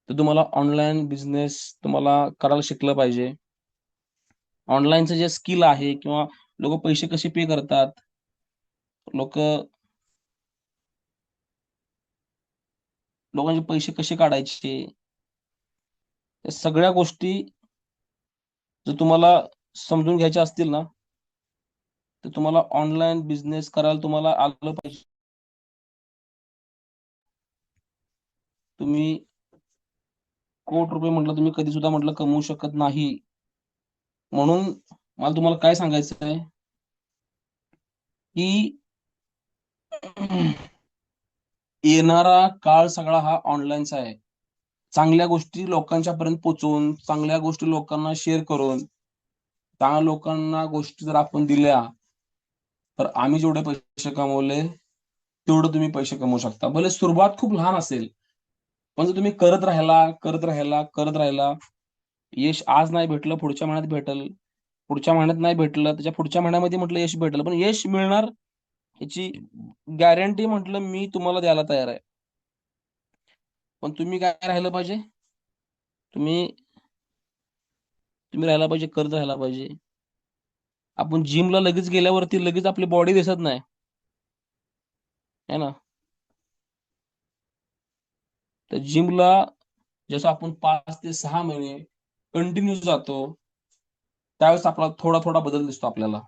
तर तुम्हाला ऑनलाईन बिझनेस तुम्हाला करायला शिकलं पाहिजे. ऑनलाईनचं जे स्किल आहे किंवा लोक पैसे कसे पे करतात, लोक लोकांचे पैसे कसे काढायचे, या सगळ्या गोष्टी जर तुम्हाला समजून घ्यायच्या असतील ना, तर तुम्हाला ऑनलाईन बिझनेस करायला तुम्हाला आलं पाहिजे. तुम्ही कोटी रुपये म्हटलं तुम्ही कधी सुद्धा म्हटलं कमवू शकत नाही. म्हणून मला तुम्हाला काय सांगायचं आहे की येणारा काळ सगळा हा ऑनलाईनचा आहे. चांगल्या गोष्टी लोकांच्या पर्यंत पोहोचवून, चांगल्या गोष्टी लोकांना शेअर करून, चांगल्या लोकांना गोष्टी जर आपण दिल्या, तर आम्ही जेवढे पैसे कमवले तेवढं तुम्ही पैसे कमवू शकता. भले सुरुवात खूप लहान असेल, पण जर तुम्ही करत राहिला, करत राहिला, करत राहिला, यश आज नाही भेटलं, पुढच्या महिन्यात भेटल. पुढच्या महिन्यात नाही भेटलं, त्याच्या पुढच्या महिन्यामध्ये म्हटलं यश भेटलं. पण यश मिळणार याची गॅरंटी म्हटलं मी तुम्हाला द्यायला तयार आहे. पण तुम्ही काय राहिलं पाहिजे? तुम्ही तुम्ही राहायला पाहिजे, करत राहायला पाहिजे. आपण जिमला लगेच गेल्यावरती लगेच आपली बॉडी दिसत नाही, है ना? तर जिमला जसं आपण 5 ते 6 महिने कंटिन्यू जातो, त्यावेळेस आपला थोडा थोडा बदल दिसतो आपल्याला.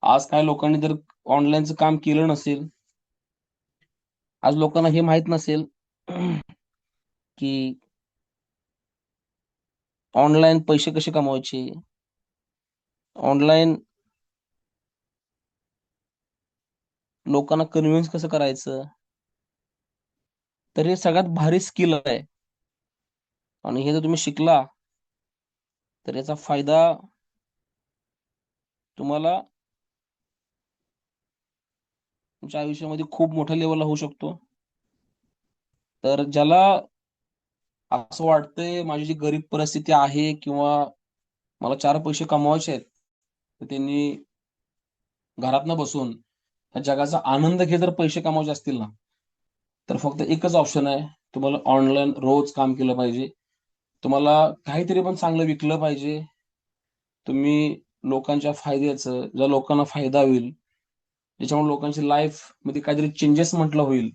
आज काय लोकांनी जर ऑनलाईनचं काम केलं नसेल, आज लोकांना हे माहित नसेल की ऑनलाईन पैसे कसे कमवायचे, ऑनलाईन लोकांना कन्व्हिन्स कसं करायचं, तर हे सगळ्यात भारी स्किल आहे. आणि हे जर तुम्ही शिकला, तर याचा फायदा तुम्हाला तुमच्या आयुष्यामध्ये खूप मोठ्या लेवलला होऊ शकतो. तर ज्याला असं वाटतंय माझी जी गरीब परिस्थिती आहे किंवा मला चार पैसे कमवायचे आहेत, तर त्यांनी घरात बसून या जगाचा आनंद घेत जर पैसे कमवायचे असतील ना, तर फक्त एकच ऑप्शन आहे. तुम्हाला ऑनलाईन रोज काम केलं पाहिजे. तुम्हाला काहीतरी पण चांगलं विकलं पाहिजे. तुम्ही लोकांच्या फायद्याचं, ज्या लोकांना फायदा होईल, ज्याच्यामुळे लोकांची लाईफ मध्ये काहीतरी चेंजेस म्हटलं होईल,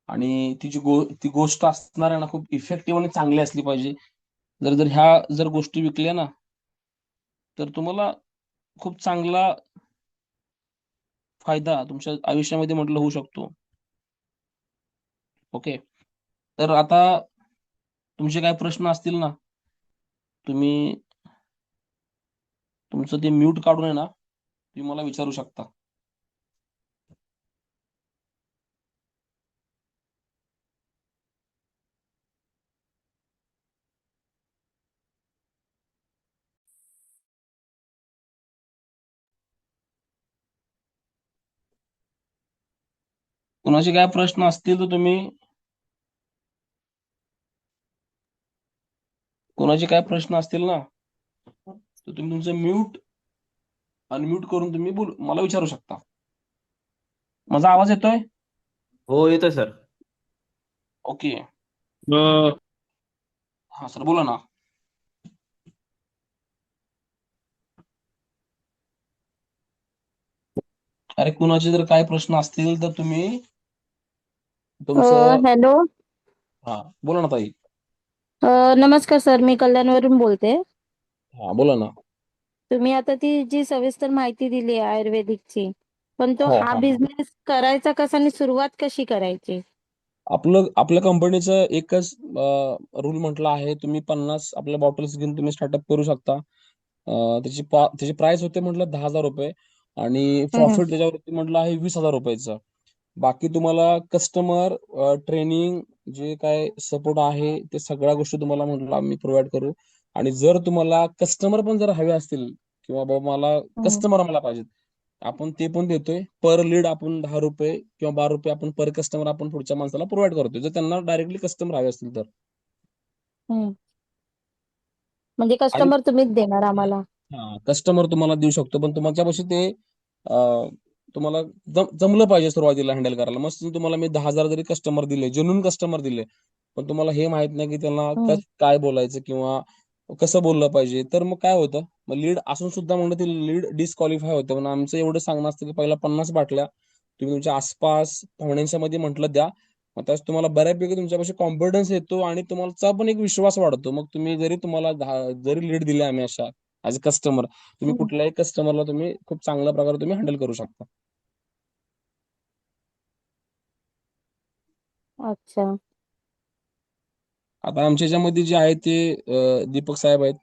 आणि ती गोष्ट असणार आहे ना, खूप इफेक्टिव्ह आणि चांगली असली पाहिजे. जर जर ह्या जर गोष्टी विकल्या ना, तर तुम्हाला खूप चांगला फायदा तुमच्या आयुष्यामध्ये म्हटलं होऊ शकतो. ओके. तर आता तुमचे काय प्रश्न असतील ना, तुम्ही तुमचं ते म्यूट काढून आहे ना, तुम्ही मला विचारू शकता. कुणाचे काय प्रश्न असतील तर कुणाचे काय प्रश्न असतील ना, तर तुम्ही तुमचं म्यूट अनम्यूट करून तुम्ही मला विचारू शकता. माझा आवाज येतोय? हो येतोय सर. ओके. हा सर, बोला ना. अरे, कुणाचे जर काय प्रश्न असतील तर तुम्ही तुमचं. हॅलो. हा, बोला ना ताई. नमस्कार सर, मी कल्याणवरून बोलते. हा, बोला ना. तुम्ही आता ती जी सविस्तर माहिती दिली आहे आयुर्वेदिकची, पण तो हो, हा हा, हा. बिझनेस करायचा कसा आणि सुरुवात कशी करायची? आपल्या कंपनीचं एकच रूल म्हटलं आहे, तुम्ही 50 आपल्या बॉटल्स घेऊन तुम्ही स्टार्टअप करू शकता. त्याची प्राइस होते म्हटलं 10,000 रुपये, आणि हम्म, प्रॉफिट त्याच्यावरती म्हटलं आहे 20,000 रुपयाचं. बाकी तुम्हाला कस्टमर ट्रेनिंग, जे काय सपोर्ट आहे, ते सगळ्या गोष्टी तुम्हाला म्हटलं आम्ही प्रोव्हाइड करू. आणि जर तुम्हाला कस्टमर पण जर हवे असतील, किंवा बाबा मला हम्म, कस्टमर मला पाहिजेत, आपण ते पण देतोय. पर लीड आपण 10 रुपये किंवा 12 रुपये आपण पर कस्टमर आपण पुढच्या माणसाला प्रोव्हाइड करतोय, जर त्यांना डायरेक्टली कस्टमर हवे असतील तर. हम्म. म्हणजे आणि कस्टमर तुम्हीच देणार आम्हाला? हा, कस्टमर तुम्हाला देऊ शकतो, पण तुमच्यापाशी ते अं, तुम्हाला जमलं पाहिजे सुरुवातीला हँडल करायला. मस्त तुम्हाला मी 10,000 जरी कस्टमर दिले, जेन्युइन कस्टमर दिले, पण तुम्हाला हे माहित नाही की त्यांना हम्म. काय बोलायचं किंवा कसं बोललं पाहिजे, तर मग काय होतं, मग लीड असून सुद्धा म्हणलं ती लीड डिस्क्वालिफाय होतं. पण आमचं एवढं सांगणं असतं की पहिला 50 बाटल्या तुम्ही तुमच्या आसपास पाहुण्यांच्या मध्ये म्हटलं द्या. मग त्याच तुम्हाला बऱ्यापैकी तुमच्यापाशी कॉन्फिडन्स येतो आणि तुम्हाला पण एक विश्वास वाढतो. मग तुम्ही जरी तुम्हाला जरी लीड दिले आम्ही अशा ऍज अ कस्टमर, तुम्ही हम्म. कुठल्याही कस्टमरला तुम्ही खूप चांगल्या प्रकारे तुम्ही हँडल करू शकता. अच्छा. आता आमच्या याच्यामध्ये जे आहे ते दीपक साहेब आहेत.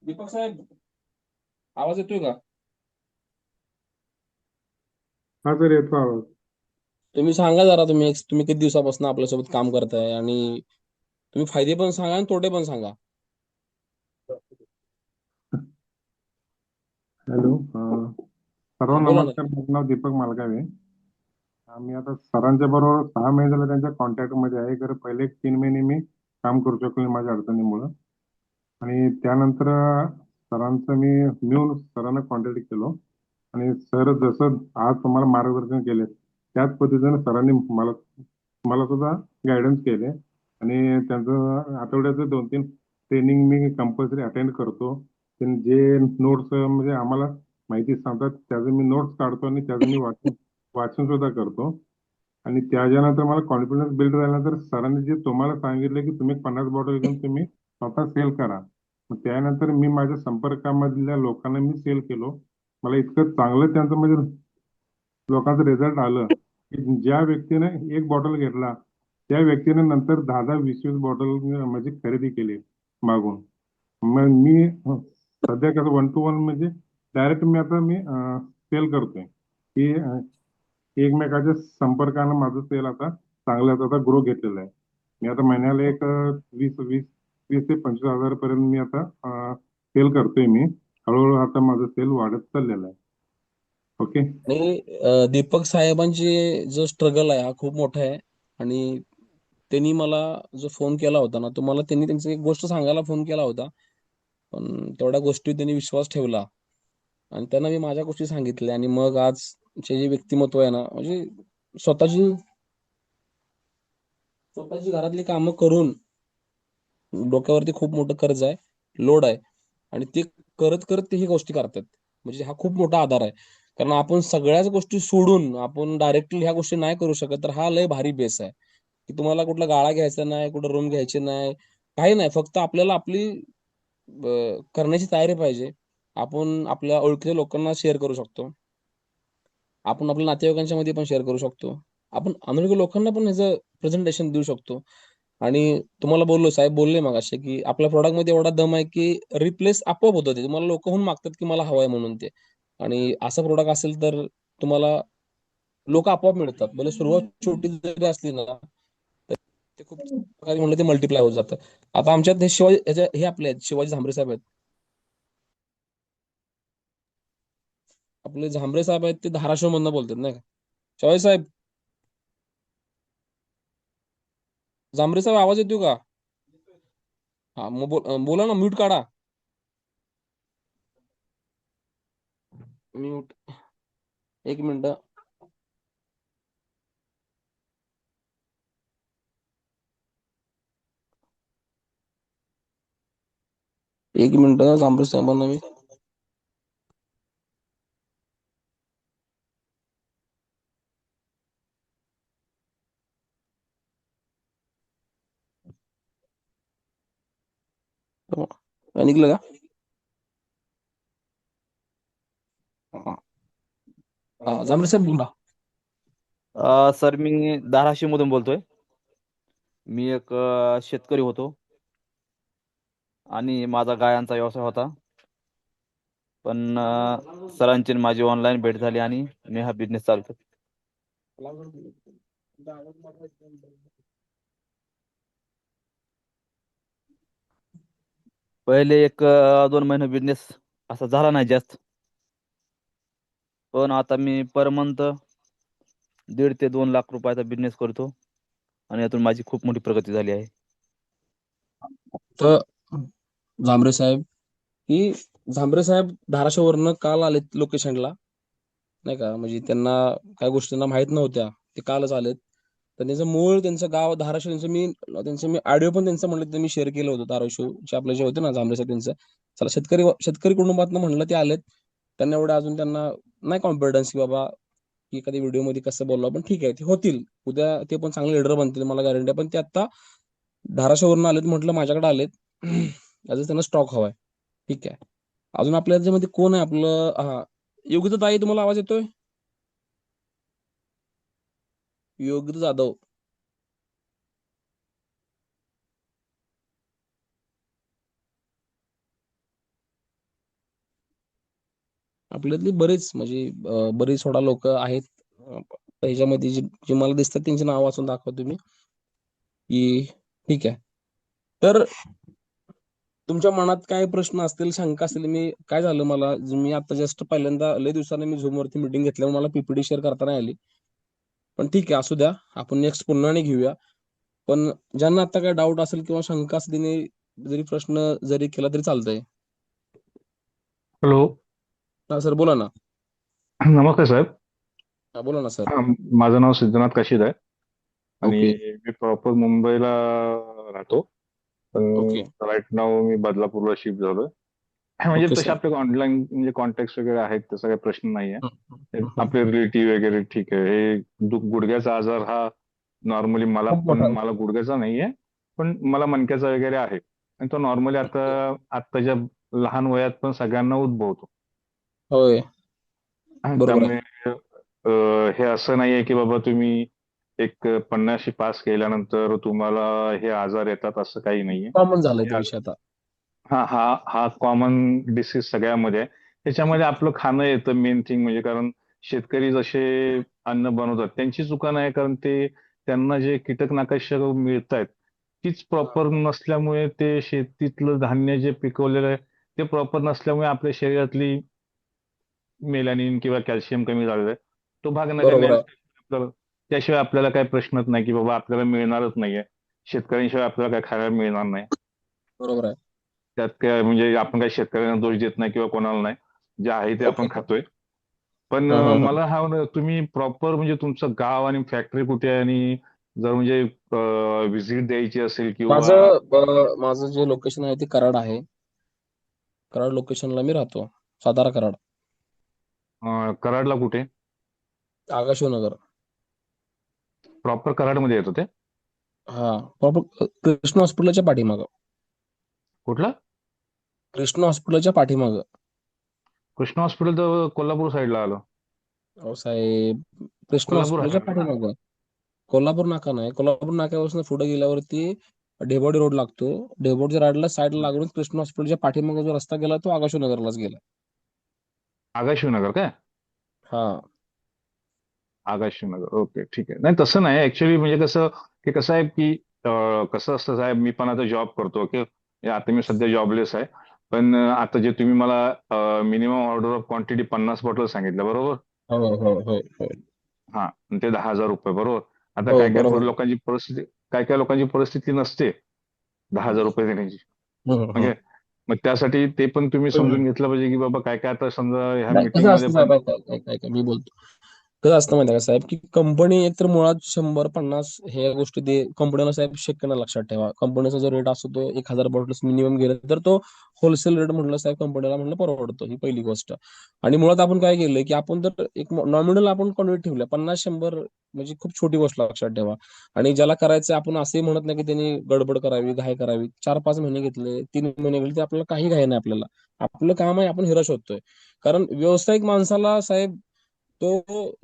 दीपक साहेब, आवाज येतोय का? हा सर, येतो आवाज. तुम्ही सांगा जरा, तुम्ही किती दिवसापासून आपल्यासोबत काम करताय, आणि तुम्ही फायदे पण सांगा आणि तोटे पण सांगा. हॅलो, सर्व हा, बोला ना. नमस्कार. माझं नाव दीपक मालगावे. आम्ही आता सरांच्या बरोबर 6 महिने झाले त्यांच्या कॉन्टॅक्ट मध्ये आहे. तर पहिले 3 महिने मी काम करू शकलो नाही माझ्या अडचणीमुळं. आणि त्यानंतर सरांचं मी मिळून सरांना कॉन्टॅक्ट केलो. आणि सर जसं आज तुम्हाला मार्गदर्शन केले, त्याच पद्धतीने सरांनी मला मला सुद्धा गायडन्स केले. आणि त्यांचं आठवड्याचं 2-3 ट्रेनिंग मी कंपल्सरी अटेंड करतो. जे नोट्स म्हणजे आम्हाला माहिती सांगतात त्याचं मी नोट्स काढतो आणि त्याचं मी वाचन वाचन सुद्धा करतो. आणि त्याच्यानंतर मला कॉन्फिडन्स बिल्ड झाल्यानंतर सरांनी जे तुम्हाला सांगितलं की तुम्ही 50 बॉटल घेऊन तुम्ही स्वतः सेल करा. मग त्यानंतर मी माझ्या संपर्कामधल्या लोकांना मी सेल केलो. मला इतकं चांगलं त्यांचं म्हणजे लोकांचं रिझल्ट आलं की ज्या व्यक्तीने एक बॉटल घेतला, त्या व्यक्तीने नंतर 10-10, 20-20 बॉटल म्हणजे खरेदी केली मागून. मग मी सध्या कसं 1-to-1 म्हणजे डायरेक्ट मी आता मी सेल करतोय की एकमेकाच्या संपर्कानं माझं सेल आता चांगल्याच आता ग्रो घेतलेलं आहे. मी आता महिन्याला एक 20 ते 25 हजार पर्यंत मी आता सेल करतोय मी. हळूहळू आता माझं सेल वाढत चाललेलं आहे. ओके. आणि दीपक साहेबांची जो स्ट्रगल आहे हा खूप मोठा आहे. आणि त्यांनी मला जो फोन केला होता ना, तुम्हाला त्यांनी त्यांची एक गोष्ट सांगायला फोन केला होता, पण तेवढ्या गोष्टी त्यांनी विश्वास ठेवला आणि त्यांना मी माझ्या गोष्टी सांगितल्या. आणि मग आजचे जे व्यक्तिमत्व आहे ना, म्हणजे स्वतःची स्वतःची घरातली कामं करून डोक्यावरती खूप मोठं कर्ज आहे, लोड आहे, आणि ते करत करत ते ही गोष्टी करतात. म्हणजे हा खूप मोठा आधार आहे. कारण आपण सगळ्याच गोष्टी सोडून आपण डायरेक्टली ह्या गोष्टी नाही करू शकत, तर हा लय भारी बेस आहे की तुम्हाला कुठला गाळा घ्यायचा नाही, कुठं रूम घ्यायची नाही, काही नाही. फक्त आपल्याला आपली करण्याची तयारी पाहिजे. आपण आपल्या ओळखीच्या लोकांना शेअर करू शकतो, आपण आपल्या नातेवाईकांच्या मध्ये पण शेअर करू शकतो, आपण अनोळखी लोकांना पण ह्याचं प्रेझेंटेशन देऊ शकतो. आणि तुम्हाला बोललो, साहेब बोलले मग असे की आपल्या प्रॉडक्ट मध्ये एवढा दम आहे की रिप्लेस आपोआप होतं. ते तुम्हाला लोक होऊन मागतात की मला हवंय म्हणून ते. आणि असं प्रोडक्ट असेल तर तुम्हाला लोक आपोआप मिळतात. भले सुरुवात छोटी जरी असली ना, तर ते खूप प्रकारे म्हणलं ते मल्टिप्लाय होत जातं. आता आमच्यात हे शिवाजी हे आपले आहेत, शिवाजी झांबरे साहेब आहेत. आपले झांबरे साहेब आहेत ते धाराशिव मधनं बोलतात नाही का. शिवाजी साहेब, झांबरे साहेब आवाज येतो का? हा, मग बोला ना, म्यूट काढा. म्यूट. एक मिनिट. एक मिनिट, झांबरे साहेबांना मी निघलं का? हा. झांबरे साहेब बोला. सर, मी धाराशिव मधून बोलतोय. मी एक शेतकरी होतो आणि माझा गायांचा व्यवसाय होता. पण सरांची आणि माझी ऑनलाईन भेट झाली आणि मी हा बिझनेस चालू केला. पहिले 1-2 महिने बिझनेस असा झाला नाही जास्त. पण आता मी पर मंथ 1.5 ते 2 लाख रुपयाचा बिझनेस करतो आणि यातून माझी खूप मोठी प्रगती झाली आहे. तर झांबरे साहेब की झांबरे साहेब धाराशिववरनं काल आलेत लोकेशनला, नाही का, म्हणजे त्यांना काही गोष्टींना माहित नव्हत्या, ते कालच आलेत. तर त्यांचं मूळ त्यांचं गाव धाराशिव, त्यांचं मी ऑडिओ पण त्यांचं म्हणलं तर मी शेअर केलं होतं. धाराशिवचे आपले जे होते ना झांबरे साहेब, त्यांचं चला शेतकरी शेतकरी कुटुंबातनं म्हणलं ते आलेत. त्यांना एवढं अजून त्यांना नाही कॉन्फिडन्स की बाबा की एखाद्या व्हिडिओमध्ये कसं बोललो, पण ठीक आहे, ते होतील उद्या, ते पण चांगले लीडर बनतील, मला गॅरंटी आहे. पण ते आता धाराशिववरून आलेत, म्हटलं माझ्याकडे आलेत अजून त्यांना स्टॉक हवाय. ठीक आहे. अजून आपल्या याच्यामध्ये कोण आहे आपलं, हा, योगिता ताई, तुम्हाला आवाज येतोय? योगिता जाधव. आपल्यातली बरेच म्हणजे बरीच थोडा लोक आहेत. त्याच्यामध्ये जे जे मला दिसतात त्यांची नाव वाचून दाखवतो मी की ठीक आहे. तर तुमच्या मनात काय प्रश्न असतील, शंका असतील, मी काय झालं, मी आता जस्ट पहिल्यांदा लय दिवसाने मी Zoom वरती मीटिंग घेतल्यावर मला पीपीटी शेअर करता नाही आली. पण ठीक आहे, असू द्या, आपण नेक्स्ट पुन्हा आणि घेऊया. पण ज्यांना आता काय डाऊट असेल किंवा शंका असतील त्यांनी जरी प्रश्न जरी केला तरी चालतंय. हॅलो. हा सर, बोला ना. नमस्ते साहेब. हा, बोला ना सर. माझं नाव सिद्धनाथ काशीद आहे आणि ओके. मी प्रॉपर मुंबईला राहतो. ओके. राईट नाव मी बदलापूरला शिफ्ट झालोय. म्हणजे ओके तसे सर. आपले ऑनलाईन म्हणजे कॉन्टॅक्ट वगैरे आहेत, तसा काही प्रश्न नाहीये. हं, हं, हं. आपले रिलेटिव्ह वगैरे ठीक आहे. हे गुडघ्याचा आजार हा नॉर्मली खूप मोठा. मला गुडघ्याचा नाहीये, पण मला मणक्याचा वगैरे आहे आणि तो नॉर्मली ओके. आत्ताच्या लहान वयात पण सगळ्यांना उद्भवतो. होय. बरोबर आहे. त्यामुळे हे असं नाहीये की बाबा तुम्ही एक 50शी पास केल्यानंतर तुम्हाला हे आजार येतात, असं काही नाहीये. कॉमन झालाय तो विषय आता. हा हा हा कॉमन डिसीज सगळ्यामध्ये आहे. त्याच्यामध्ये आपलं खाणं येतं मेन थिंग, म्हणजे कारण शेतकरी जसे अन्न बनवतात त्यांची चुका नाही, कारण त्यांना जे कीटकनाशक मिळत आहेत तीच प्रॉपर नसल्यामुळे, ते शेतीतलं धान्य जे पिकवलेलं आहे ते प्रॉपर नसल्यामुळे आपल्या शरीरातली मेलॅनिन किंवा कॅल्शियम कमी झालेलं आहे. तो भाग बरोबर नगण्य. आहे. त्याशिवाय आपल्याला काही प्रश्नच नाही की बाबा आपल्याला मिळणारच नाहीये. शेतकऱ्यांशिवाय आपल्याला काय खायला मिळणार नाही. बरोबर आहे. त्यात काय म्हणजे आपण काही शेतकऱ्यांना दोष देत नाही किंवा कोणाला नाही, जे आहे ते आपण ओके. खातोय. पण हं, हं, हं. मला तुम्ही प्रॉपर म्हणजे तुमचं गाव आणि फॅक्टरी कुठे आहे, आणि जर म्हणजे व्हिजिट द्यायची असेल किंवा माझं जे लोकेशन आहे ते कराड आहे. कराड लोकेशनला मी राहतो. सातारा कराड. कराडला कुठे? आकाशनगर. प्रॉपर कराडमध्ये येतो ते? हा, प्रॉपर कृष्ण हॉस्पिटलच्या पाठीमागं. कुठला? कृष्ण हॉस्पिटलच्या पाठीमागं. कृष्ण हॉस्पिटल तर कोल्हापूर साईडला आलं. अहो साहेब, कृष्ण कोल्हापूर हॉस्पिटलच्या हायवे. पाठीमागं. कोल्हापूर नाका नाही, कोल्हापूर नाक्यापासून पुढे गेल्यावरती ढेबोडी रोड लागतो. ढेबोडच्या राडला साईडला लागून कृष्ण हॉस्पिटलच्या पाठीमागे जो रस्ता गेला तो आकाशनगरलाच गेला. आगा शिवनगर काय? हा. आकाश नगर, ओके, ठीक आहे. नाही तसं नाही ऍक्च्युली, म्हणजे कसं आहे की कसं असतं साहेब, मी पण आता जॉब करतो. ओके, आता मी सध्या जॉबलेस आहे. पण आता जे तुम्ही मला minimum order of quantity 50 bottle सांगितलं, बरोबर? हो हो हो हो. हा, आणि ते 10,000 रुपये, बरोबर? आता हो, बरोबर. काय काय लोकांची परिस्थिती नसते 10,000 रुपये देण्याची. हम्म, हम्म. म्हणजे मग त्यासाठी ते पण तुम्ही हम्म. समजून घेतलं पाहिजे की बाबा काय काय, आता समजा ह्या नाही, कसं मीटिंग मध्ये असतं पण. साहेब, ऐका, मी बोलतो. कसं असतं माहिती आहे का साहेब, की कंपनी एकतर मुळात 100-50 हे गोष्टी ते कंपनीला साहेब शक्य नाही. लक्षात ठेवा, कंपनीचा जो रेट असतो तो 1,000 बॉटल्स मिनिमम गेलं तर तो होलसेल रेट म्हटलं साहेब कंपनीला म्हणलं परवडतो. ही पहिली गोष्ट. आणि मुळात आपण काय केलंय की आपण तर एक नॉमिनल आपण क्वांटिटी ठेवल्या 50-100, म्हणजे खूप छोटी गोष्ट लक्षात ठेवा. आणि ज्याला करायचं आपण असंही म्हणत नाही की त्यांनी गडबड करावी, घाई करावी. 4-5 महिने घेतले, 3 महिने गेले, ते आपल्याला काही घाई नाही. आपलं काम आहे, आपण हिरा शोधतोय. कारण व्यावसायिक माणसाला साहेब, तो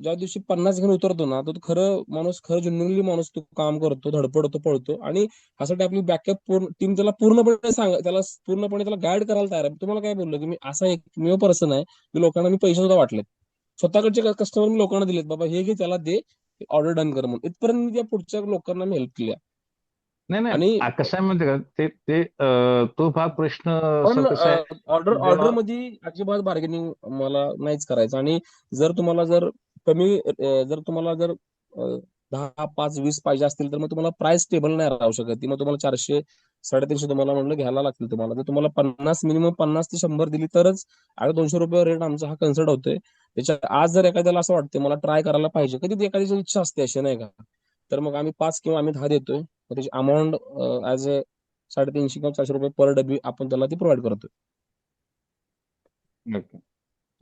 ज्या दिवशी 50 घेऊन उतरतो ना, तो खरं माणूस, खरं जेन्युइनली माणूस तो काम करतो, धडपडतो, पळतो. आणि ह्यासाठी आपली बॅकअप पूर्ण टीम त्याला पूर्णपणे त्याला पूर्णपणे त्याला गाईड करायला तयार आहे. तुम्हाला काय बोललो की मी असा एकमेव पर्सन आहे की लोकांना मी पैसे सुद्धा वाटलेत. स्वतःकडचे कस्टमर मी लोकांना दिलेत, बाबा हे घे, त्याला दे, ऑर्डर डन कर म्हणून. इथपर्यंत मी त्या पुढच्या लोकांना मी हेल्प केली. नाही नाही आणि कसं आहे माहिती का ते ते तो भाग प्रश्न सर पण कसा आहे ऑर्डर जेव्हा ऑर्डर मध्ये अजिबात बार्गेनिंग मला नाहीच करायचं. आणि जर तुम्हाला जर कमी जर तुम्हाला जर 10, 5, 20 पाहिजे असतील तर मग तुम्हाला प्राइस टेबल नाही राहू शकत ती. मग तुम्हाला 400, 350 तुम्हाला म्हणलं घ्यायला लागतील तुम्हाला. तर तुम्हाला 50, मिनिमम 50 ते 100 दिली तरच आता ₹200 रेट आमचा हा कन्सिडर होतोय. त्याच्या आज जर एखाद्याला असं वाटतं मला ट्राय करायला पाहिजे, कधी एखाद्याची इच्छा असते अशी नाही का, तर मग आम्ही 5 किंवा आम्ही 10 देतोय. मग त्याची अमाऊंट ऍज अ ₹350 किंवा ₹400 पर डबी आपण त्याला ती प्रोव्हाइड करतो. नक्की.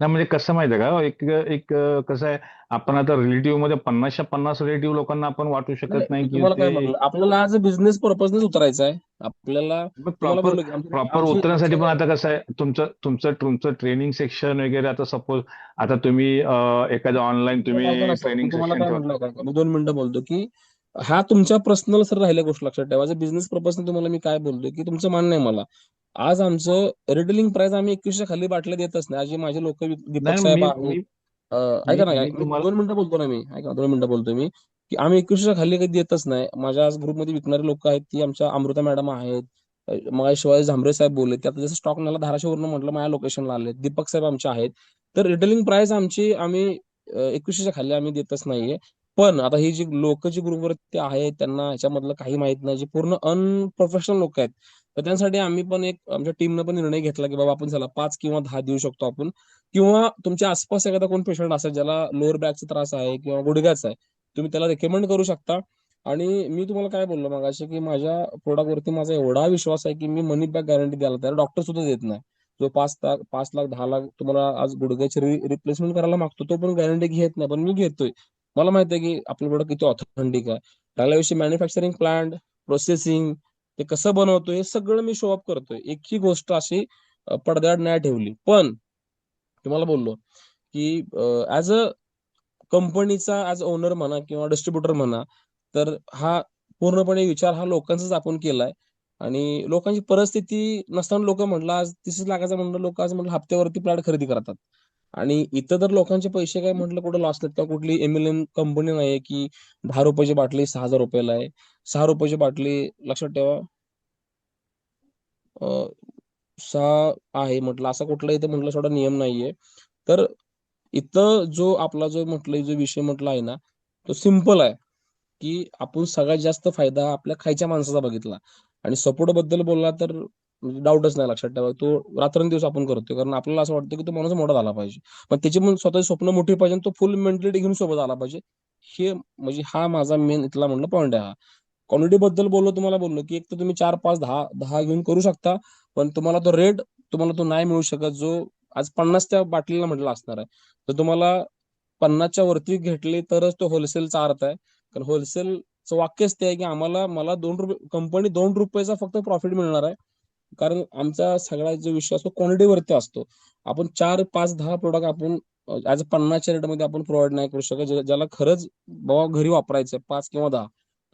नाही म्हणजे कसं माहिती आहे का एक एक कसं आहे आपण आता रिलेटिव्ह मध्ये 50च्या 50 रिलेटिव्ह लोकांना आपण वाटू नाही शकत नाही, मी नाही की तुम्हाला काय ते म्हणलं, आपल्याला आज बिझनेस पर्पजनेच उतरायचं आहे आपल्याला. तुम्हाला प्रॉपर बोललो की आमची प्रॉपर आमची उतरण्यासाठी पण आमच्या आता कसं आहे तुमचं तुमचं तुमचं ट्रेनिंग सेक्शन वगैरे आता सपोज आता तुम्ही एखादं ऑनलाईन तुम्हाला सांगतो तुम्ही ना सर, मी ट्रेनिंग तुम्हाला सेक्शन काय ठेवा. म्हटलं का, मी 2 मिनिटं बोलतो की हा तुमच्या पर्सनल सर राहिल्या गोष्ट लक्षात ठेवा. बिझनेस पर्पजने तुम्हाला मी काय बोलतोय की तुमचं मान्य आहे मला. आज आमचं रिटेलिंग प्राइस आम्ही 21च्या खाली बाटल्या देतच नाही. आज जे माझे लोक दीपक नाही साहेब मी आहेत, मी मी ऐका ना, मी मी तुम्हाला 2 मिनिटं बोलतो ना, मी ऐका 2 मिनिटं बोलतो मी की आम्ही 21च्या खाली कधी देतच नाही. माझ्या आज ग्रुपमध्ये विकणारे लोक आहेत ती आमच्या अमृता मॅडम आहेत, मग शिवाय झांबरे साहेब बोलले, त्यात जसं स्टॉक मला धाराशिववरून म्हटलं माझ्या लोकेशनला आले, दीपक साहेब आमचे आहेत. तर रिटेलिंग प्राइस आमची आम्ही 21च्या खाली आम्ही देतच नाहीये. पण आता ही जी लोक जी ग्रुपवरती आहेत त्यांना ह्याच्यामधलं काही माहित नाही, जे पूर्ण अनप्रोफेशनल लोक आहेत, तर त्यांसाठी आम्ही पण एक आमच्या टीमनं पण निर्णय घेतला की बाबा आपण चला 5 किंवा 10 देऊ शकतो आपण. किंवा तुमच्या आसपास एखादा कोण पेशंट असेल ज्याला लोअर बॅकचा त्रास आहे किंवा गुडघ्याचा आहे, तुम्ही त्याला रेकमेंड करू शकता. आणि मी तुम्हाला काय बोललो मगाशी की माझ्या प्रोडक्टवरती माझा एवढा विश्वास आहे की मी मनी बॅक गॅरंटी द्यायला तयार, डॉक्टर सुद्धा देत नाही. जो 5 लाख, 5 लाख, 10 लाख तुम्हाला आज गुडघ्याची रिप्लेसमेंट करायला मागतो तो पण गॅरंटी घेत नाही, पण मी घेतोय. मला माहिती आहे की आपलं प्रोडक्ट किती ऑथेंटिक आहे. त्याविषयी मॅन्युफॅक्चरिंग प्लांट, प्रोसेसिंग, ते कसं बनवतोय हे सगळं मी शो अप करतोय. एकही गोष्ट अशी पडद्याआड नाही ठेवली. पण तुम्हाला बोललो की ऍज अ कंपनीचा ऍज ओनर म्हणा किंवा डिस्ट्रीब्युटर म्हणा, तर हा पूर्णपणे विचार हा लोकांचाच आपण केलाय. आणि लोकांची परिस्थिती नसताना लोक म्हटलं आज 30 लाखाचं म्हणलं, लोक आज म्हटलं हप्त्यावरती प्लॅट खरेदी करतात. आणि इथं तर लोकांचे पैसे काय म्हटलं कुठं लॉस नाहीत का, कुठली एमएलएम कंपनी नाही की ₹10 बाटली 6,000 आहे. 6 रुपयाची बाटली लक्षात ठेवा, अं, 6 आहे म्हटलं, असा कुठला इथं म्हटलं थोडा नियम नाहीये. तर इथं जो आपला जो म्हटलं जो विषय म्हटला आहे ना, तो सिम्पल आहे की आपण सगळ्यात जास्त फायदा आपल्या खायच्या माणसाचा बघितला. आणि सपोर्ट बद्दल बोलला तर डाऊटच नाही, लक्षात ठेवा. तो रात्रंदिवस आपण करतोय कारण आपल्याला असं वाटतं की तो माणूस मोठा झाला पाहिजे, पण त्याची पण स्वतःची स्वप्न मोठी पाहिजे आणि तो फुल मेंटॅलिटी घेऊन सोबत आला पाहिजे. हे म्हणजे हा माझा मेन इथला म्हणलं पॉईंट आहे. हा क्वालिटी बद्दल बोललो, तुम्हाला बोललो की एक तर तुम्ही 4, 5, 10 10 घेऊन करू शकता, पण तुम्हाला तो रेट तुम्हाला तो नाही मिळू शकत जो आज 50च्या बाटलीला म्हटलं असणार आहे. तर तुम्हाला 50च्या वरती घेतले तरच तो होलसेलचा अर्थ आहे. कारण होलसेलचं वाक्यच ते आहे की आम्हाला मला ₹2 कंपनी ₹2 फक्त प्रॉफिट मिळणार आहे. कारण आमचा सगळा जो विषय असतो क्वांटिटीवरती असतो. आपण 4, 5, 10 प्रोडक्ट आपण ऍज अ 50च्या रेटमध्ये आपण प्रोव्हाइड नाही करू शकत. ज्याला खरंच बाबा घरी वापरायचं 5 किंवा 10,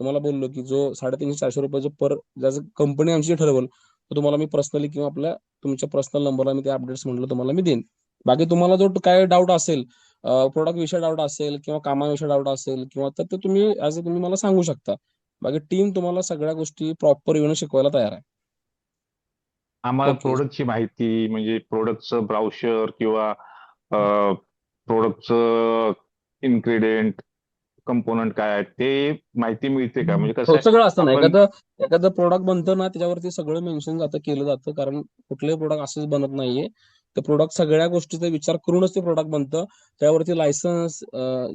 तुम्हाला बोललो की जो ₹350-400 पर ज्याचं कंपनी आमची ठरवल, तर तुम्हाला मी पर्सनली किंवा आपल्या तुमच्या पर्सनल नंबरला मी ते अपडेट्स म्हटलं तुम्हाला मी देईन. बाकी तुम्हाला जो काय डाऊट असेल, प्रोडक्ट विषयी डाऊट असेल किंवा कामाविषयी डाऊट असेल किंवा तर ते तुम्ही ऍज अ तुम्ही मला सांगू शकता. बाकी टीम तुम्हाला सगळ्या गोष्टी प्रॉपर येऊन शिकवायला तयार आहे. आम्हाला ओके. प्रोडक्टची माहिती म्हणजे प्रोडक्टचं ब्राउशर किंवा प्रोडक्टचं इन्ग्रेडियंट कंपोनंट काय आहे ते माहिती मिळते का म्हणजे कसं हो, आहे सगळं असतं ना. आपण एखादं एखादं प्रोडक्ट बनतं ना त्याच्यावरती सगळं मेन्शन जातं, केलं जातं. कारण कुठलंही प्रोडक्ट असंच बनत नाहीये. ते प्रोडक्ट सगळ्या गोष्टीचा विचार करूनच ते प्रोडक्ट बनतं. त्यावरती लायसन्स,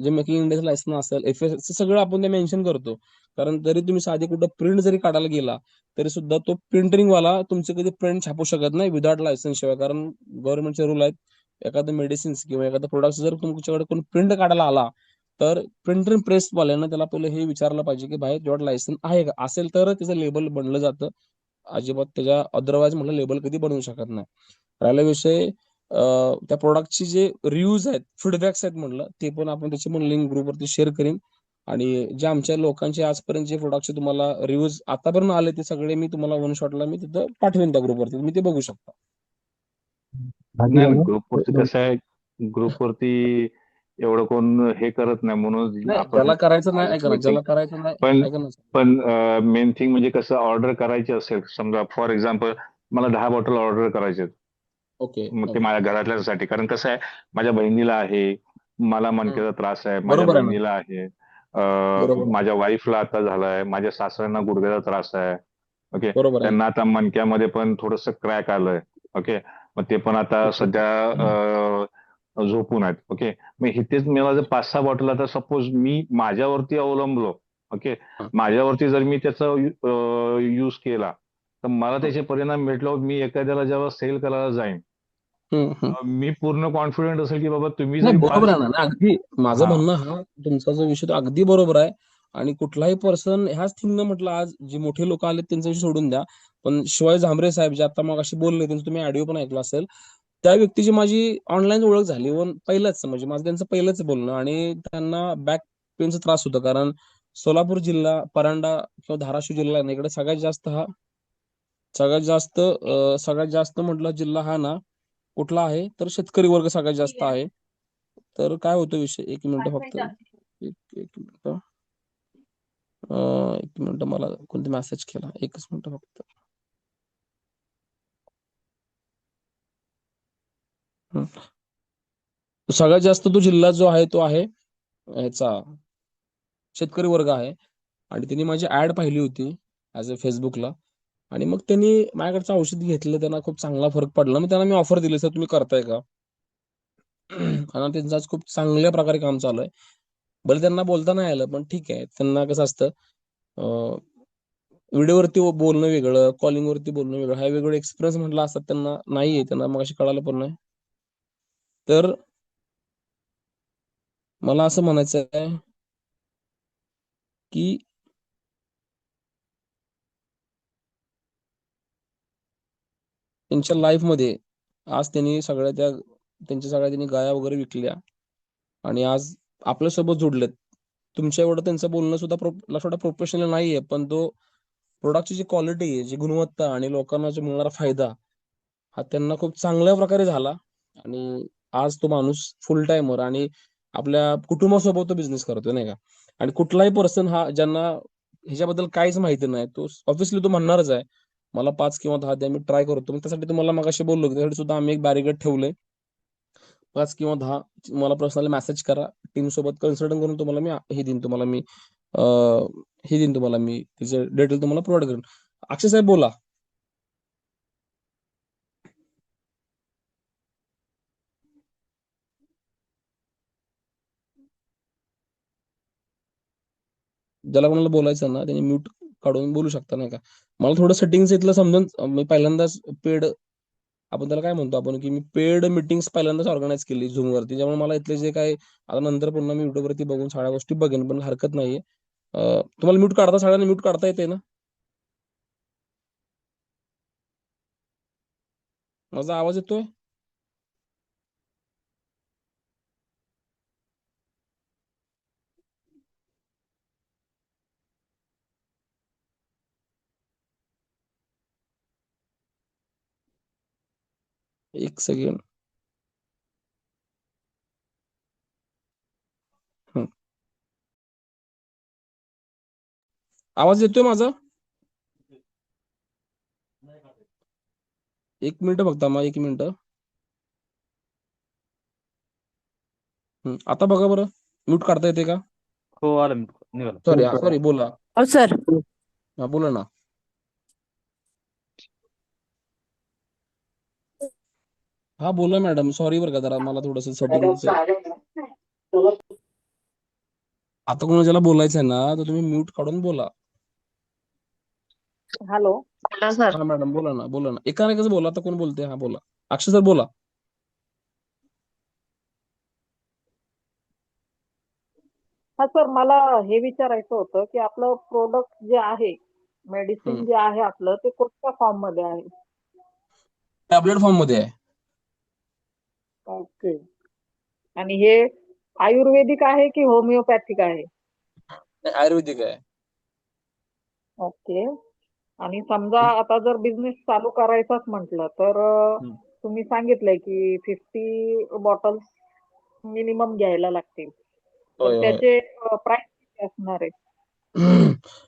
जे मेकिंग इंडियाचं लायसन्स असेल, एफएसएससी, सगळं आपण ते मेन्शन करतो. कारण जरी तुम्ही साधी कुठं प्रिंट जरी काढायला गेला तरी सुद्धा तो प्रिंटिंग वाला तुमचे कधी प्रिंट छापू शकत नाही विदाउट लायसन्स शिवाय. कारण गव्हर्नमेंटचे रूल आहेत. एखादं मेडिसिन्स किंवा एखादा प्रोडक्ट जर तुमच्याकडे कोण प्रिंट काढायला आला तर प्रिंटर प्रेस वाल्यानं त्याला पहिले हे विचारलं पाहिजे की बाहेर तुझ्याकडे लायसन आहे का, असेल तर त्याचं लेबल बनलं जातं. अजिबात त्याच्या अदरवाईज म्हटलं लेबल कधी बनवू शकत नाही. राहिला विषय त्या प्रोडक्टची जे रिव्ह्यूज आहेत, फीडबॅक्स आहेत म्हटलं, ते पण आपण त्याची पण लिंक ग्रुपवरती शेअर करीन. आणि जे आमच्या लोकांचे आजपर्यंत जे प्रोडक्टचे तुम्हाला रिव्ह्यूज आतापर्यंत आले ते सगळे मी तुम्हाला वन शॉटला मी तिथं पाठवेन त्या ग्रुपवरती, तुम्ही ते बघू शकता. नाही ग्रुपवरती कसं आहे ग्रुपवरती एवढं कोण हे करत नाही, म्हणून नाही, आपण ज्याला करायचं नाही, आलं ऐका ना, मीटिंग. ज्याला करायचं नाही, पण ऐका ना. पण मेन थिंग म्हणजे कसं ऑर्डर करायची असेल, समजा फॉर एक्झाम्पल मला 10 बॉटल ऑर्डर करायचे, ओके मग ते ओके. माझ्या घरातल्यांसाठी, कारण कसं आहे माझ्या बहिणीला आहे, मला मणक्याचा त्रास आहे, माझ्या बरोबर आहे ना. बहिणीला आहे, बरोबर आहे. माझ्या वाईफला आता झालाय, माझ्या सासऱ्यांना गुडघ्याचा त्रास आहे. ओके. बरोबर आहे ना. त्यांना आता मणक्यामध्ये पण थोडस क्रॅक आलंय. ओके. मग ते पण आता ओके. सध्या झोपून आहेत. ओके. मग इथेच मला जर 5-6 बॉटल, आता सपोज मी माझ्यावरती अवलंबलो, ओके, हं, माझ्यावरती जर मी त्याचा यूज केला, तर मला हं, त्याचे परिणाम भेटल्यावर मी एखाद्याला जेव्हा सेल करायला जाईन, हं, हं. मी पूर्ण कॉन्फिडंट असेल की बाबा तुम्ही नाही, जरी बरोबर पाच. आहे ना. नाही, अगदी माझं हा. म्हणणं हा तुमचा जो विषय तो अगदी बरोबर आहे. आणि कुठलाही पर्सन ह्याच थिंगनं म्हटलं, आज जे मोठे लोक आले त्यांचा विषय सोडून द्या, पण शिवाय झांबरे साहेब जे आता मग अशी बोलले, त्यांचं तुम्ही ऑडिओ पण ऐकला असेल, त्या व्यक्तीची माझी ऑनलाईन ओळख झाली. व पहिलंच म्हणजे माझं त्यांचं पहिलंच बोलणं, आणि त्यांना बॅक पेनचा त्रास होता. कारण सोलापूर जिल्हा, परांडा किंवा धाराशिव जिल्हा आहे ना, इकडे सगळ्यात जास्त म्हटलं जिल्हा हा ना कुठला आहे, तर शेतकरी वर्ग सगळ्यात जास्त आहे. तर काय होतो विषय, एक मिनिट फक्त, एक एक मिनिट, एक मिनिट, मला कोणते मेसेज केला, एकच मिनिट फक्त. हं. सगळ्यात जास्त तो जिल्हा जो आहे तो आहे ह्याचा, शेतकरी वर्ग आहे. आणि त्यांनी माझी ऍड पाहिली होती ऍज अ फेसबुकला, आणि मग त्यांनी माझ्याकडचं औषध घेतलं, त्यांना खूप चांगला फरक पडला. मग त्यांना मी ऑफर दिली, सर तुम्ही करताय का? आणि त्यांचं आज खूप चांगल्या प्रकारे काम चालू आहे. भले त्यांना बोलता नाही आलं, पण ठीक आहे. त्यांना कसं असतं, व्हिडिओवरती बोलणं वेगळं, कॉलिंगवरती बोलणं वेगळं, हा वेगवेगळे एक्सपिरियन्स म्हटलं असतात त्यांना, नाहीये त्यांना मग अशी कळालं पण नाही. तर मला असं म्हणायचं आहे की त्यांच्या लाईफमध्ये आज त्यांच्या सगळ्या त्यांनी गाया वगैरे विकल्या, आणि आज आपल्यासोबत जोडलेत. तुमच्या एवढं त्यांचं बोलणं सुद्धा थोडा प्रोफेशनल नाहीये, पण तो प्रोडक्टची जी क्वालिटी आहे, जी गुणवत्ता, आणि लोकांना जो मिळणारा फायदा, हा त्यांना खूप चांगल्या प्रकारे झाला. आणि आज तो माणूस फुल टाइमवर आणि आपल्या कुटुंबासोबत तो बिझनेस करतोय, नाही का? आणि कुठलाही पर्सन हा ज्यांना ह्याच्याबद्दल काहीच माहिती नाही, तो ऑब्व्हियसली तो म्हणणारच आहे, मला 5 किंवा 10 द्या, मी ट्राय करतो. मग त्यासाठी तुम्हाला मग अशी बोललो की त्यासाठी सुद्धा आम्ही एक बॅरिगेड ठेवलंय. 5 किंवा 10 मला पर्सनली मेसेज करा, टीम सोबत कन्सल्टिंग करून तुम्हाला मी हे देईन, तुम्हाला मी तिचे डिटेल तुम्हाला प्रोव्हाइड करेन. अक्षय साहेब बोला. ज्याला कोणाला बोलायचं ना, त्यांनी म्यूट काढून बोलू शकता, नाही का? मला थोडं सेटिंग्स इथलं समजून, मी पहिल्यांदाच पेड, आपण त्याला काय म्हणतो आपण, की मी पेड मीटिंग्स पहिल्यांदाच ऑर्गनाईज केली झूम वरती. त्यामुळे मला इथले जे काय, आता नंतर पुन्हा मी युट्यूब वरती बघून सगळ्या गोष्टी बघेन, पण हरकत नाहीये. तुम्हाला म्यूट काढता, सगळ्यांना म्यूट काढता येते ना? माझा आवाज येतोय? एक सेकंड. आवाज येतोय माझा? एक मिनिट फक्त, मग एक मिनिट. आता बघा बरं, म्यूट काढता येते का? हो, आलं निघालं. सॉरी, सॉरी, बोला. हो सर. हा, बोला ना. हा, बोला मॅडम, सॉरी बरं का, जरा मला थोडस सेटिंग. आता कोणाला ज्याला बोलायचं आहे ना, तर तुम्ही म्यूट काढून बोला. हॅलो. बोला सर. हा मॅडम, बोला ना, बोला ना, एका नाही कसं बोला. आता कोण बोलते? हा, बोला. अक्षय सर बोला. हा सर, मला हे विचारायचं होतं की आपलं प्रोडक्ट जे आहे, मेडिसिन जे आहे आपलं, ते कोणत्या फॉर्म मध्ये आहे? टॅबलेट फॉर्म मध्ये आहे. ओके. आणि हे आयुर्वेदिक आहे की होमिओपॅथिक आहे? नाही, आयुर्वेदिक आहे. ओके. आणि समजा आता जर बिझनेस चालू करायचाच म्हटलं तर हम्म. तुम्ही सांगितलंय की 50 बॉटल्स मिनिमम घ्यायला लागतील. तर होय होय. त्याचे प्राइस किती असणार आहे?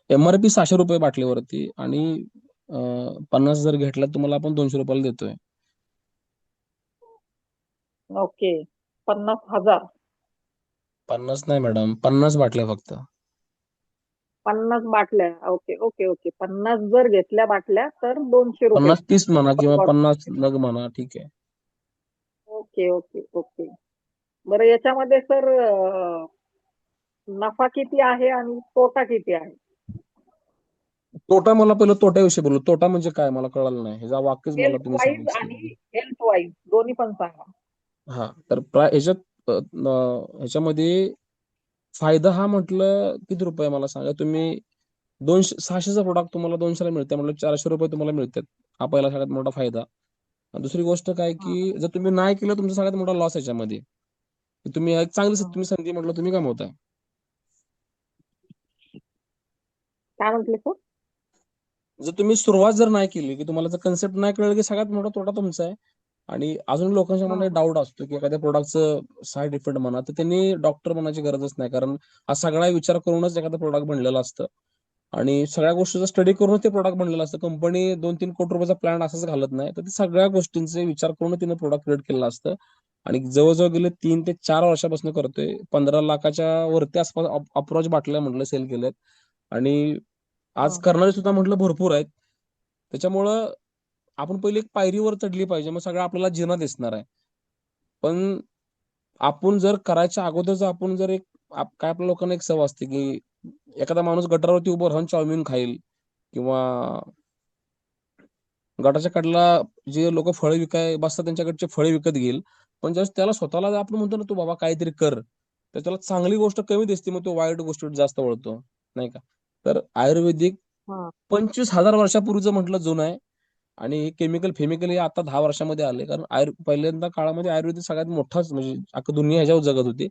MRP 600 रुपये बाटलीवरती आणि 50 जर घेतला तुम्हाला आपण 200 रुपयाला देतोय. ओके. 50,000. 50 नाही मॅडम, 50 बाटल्या फक्त. 50 बाटल्या. Okay okay okay. 50 जर घेतल्या बाटल्या तर 200 रुपये 50 पीस म्हणा पर किंवा बॉटल. 50 नग म्हणा, ठीक आहे. Okay okay okay. बरं, याच्यामध्ये सर नफा किती आहे आणि तोटा किती आहे? तोटा, मला पहिलं तोट्याविषयी बोलू. तोटा म्हणजे काय मला कळलं नाही, ह्याचा वाक्यच मला हेल्थ तुम्ही वाईज सांगितलं. आणि हेल्थ वाईज दोन्ही पण सांगा. हा, तर ह्याच्यामध्ये फायदा हा म्हटलं किती रुपये मला सांगा तुम्ही. 600चा प्रोडक्ट तुम्हाला 200ला मिळते म्हटलं 400 रुपये तुम्हाला मिळतात. हा पहिला सगळ्यात मोठा फायदा. आणि दुसरी गोष्ट काय हं, की जर तुम्ही नाही केलं तुमचा सगळ्यात मोठा लॉस याच्यामध्ये. तुम्ही एक चांगली हं. तुम्ही संधी म्हटलं तुम्ही कमवताय. काय म्हटले सर? जर तुम्ही सुरुवात जर नाही केली, की तुम्हाला जर कन्सेप्ट नाही कळलं, की सगळ्यात मोठा तोटा तुमचा आहे. आणि अजून लोकांच्या हं, मनात डाऊट असतो की एखाद्या प्रोडक्टचं साईड इफेक्ट म्हणा, तर त्यांनी डॉक्टर बनायची गरजच नाही. कारण हा सगळा विचार करूनच एखादं प्रोडक्ट बनलेलं असतं. आणि सगळ्या गोष्टीचा स्टडी करूनच ते प्रोडक्ट बनलेलं असतं. कंपनी 2-3 कोटी रुपयाचा प्लॅन असंच घालत नाही, तर ते सगळ्या गोष्टींचे विचार करून तिने प्रोडक्ट क्रिएट केलेलं असतं. आणि जवळजवळ गेले 3 ते 4 वर्षापासून करतोय. 15 लाखाच्या वरती आसपास अप्रोच बाटल्या म्हटलं सेल केल्यात. आणि आज हं. करणारे सुद्धा म्हटलं भरपूर आहेत. त्याच्यामुळं आपण पहिले एक पायरीवर चढली पाहिजे, मग सगळं आपल्याला जिना दिसणार आहे. पण आपण जर करायच्या अगोदर जर आपण जर काय आपल्या लोकांना एक सवय असते की एखादा माणूस गटारावरती उभं राहून चाऊमिन खाईल किंवा गटाच्या कडेला जे लोक फळे विकाय बसतात त्यांच्याकडचे फळे विकत घेईल. पण जर त्याला स्वतःला जर आपण म्हणतो ना, तू बाबा काहीतरी कर, तर त्याला चांगली गोष्ट कमी दिसते, मग तो वाईट गोष्टीत जास्त वळतो, नाही का? तर आयुर्वेदिक हं. 25,000 वर्षापूर्वीचं म्हटलं जुनं आहे. आणि केमिकल फेमिकल हे आता 10 वर्षामध्ये आले. कारण पहिल्यांदा काळामध्ये आयुर्वेदिक सगळ्यात मोठाच म्हणजे अख्खी दुनिया ह्याच्यावर जगत होती.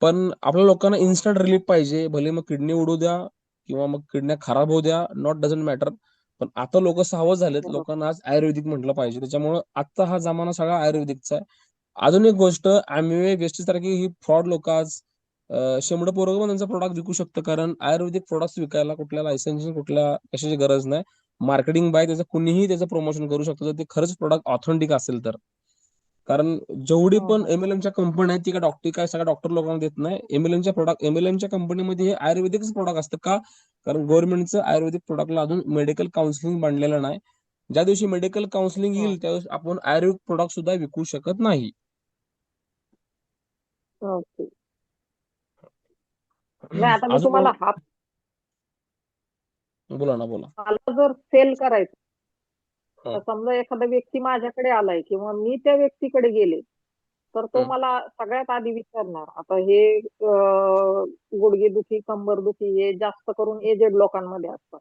पण आपल्या लोकांना हं. इन्स्टंट रिलीफ पाहिजे. भले मग किडनी उडू द्या किंवा मग किडन्या खराब होऊ द्या, नॉट डझंट मॅटर. पण आता लोक सावध झालेत. बरोबर. लोकांना आज आयुर्वेदिक म्हटलं पाहिजे. त्याच्यामुळं आजचा हा जमाना सगळा आयुर्वेदिकचा आहे. अजून एक गोष्ट, Amway, वेस्टी सारखी ही फ्रॉड लोक आज शेंबडं पोरं पण त्यांचा प्रोडक्ट विकू शकतं. कारण आयुर्वेदिक प्रोडक्ट्स विकायला कुठल्या लायसन्सची कुठल्या कशाची गरज नाही. मार्केटिंग बाय त्याचं कुणीही त्याचं प्रमोशन करू शकतो, जर ते खरंच प्रोडक्ट ऑथेंटिक असेल तर. कारण जेवढी हं, पण हं. MLMच्या कंपन्या आहेत, ती काय डॉक्टर काय सगळ्या डॉक्टर लोकांना देत नाही. MLMच्या कंपनीमध्ये हे आयुर्वेदिकच प्रोडक्ट असतं का? कारण गव्हर्नमेंटचं आयुर्वेदिक प्रोडक्टला अजून मेडिकल काउन्सिलिंग बनलेलं नाही. ज्या दिवशी मेडिकल काउन्सिलिंग हं. येईल त्यावेळेस आपण आयुर्वेदिक प्रोडक्ट सुद्धा विकू शकत नाही. ओके. नाही, आता मी अजून तुम्हाला बोला ना, बोला. मला जर सेल करायचं, हं, तर समजा एखादा व्यक्ती माझ्याकडे आलाय किंवा मी त्या व्यक्तीकडे गेले, तर तो हं. मला सगळ्यात आधी विचारणार, आता हे गुडघेदुखी, कंबरदुखी हे जास्त करून एजेड लोकांमध्ये असतं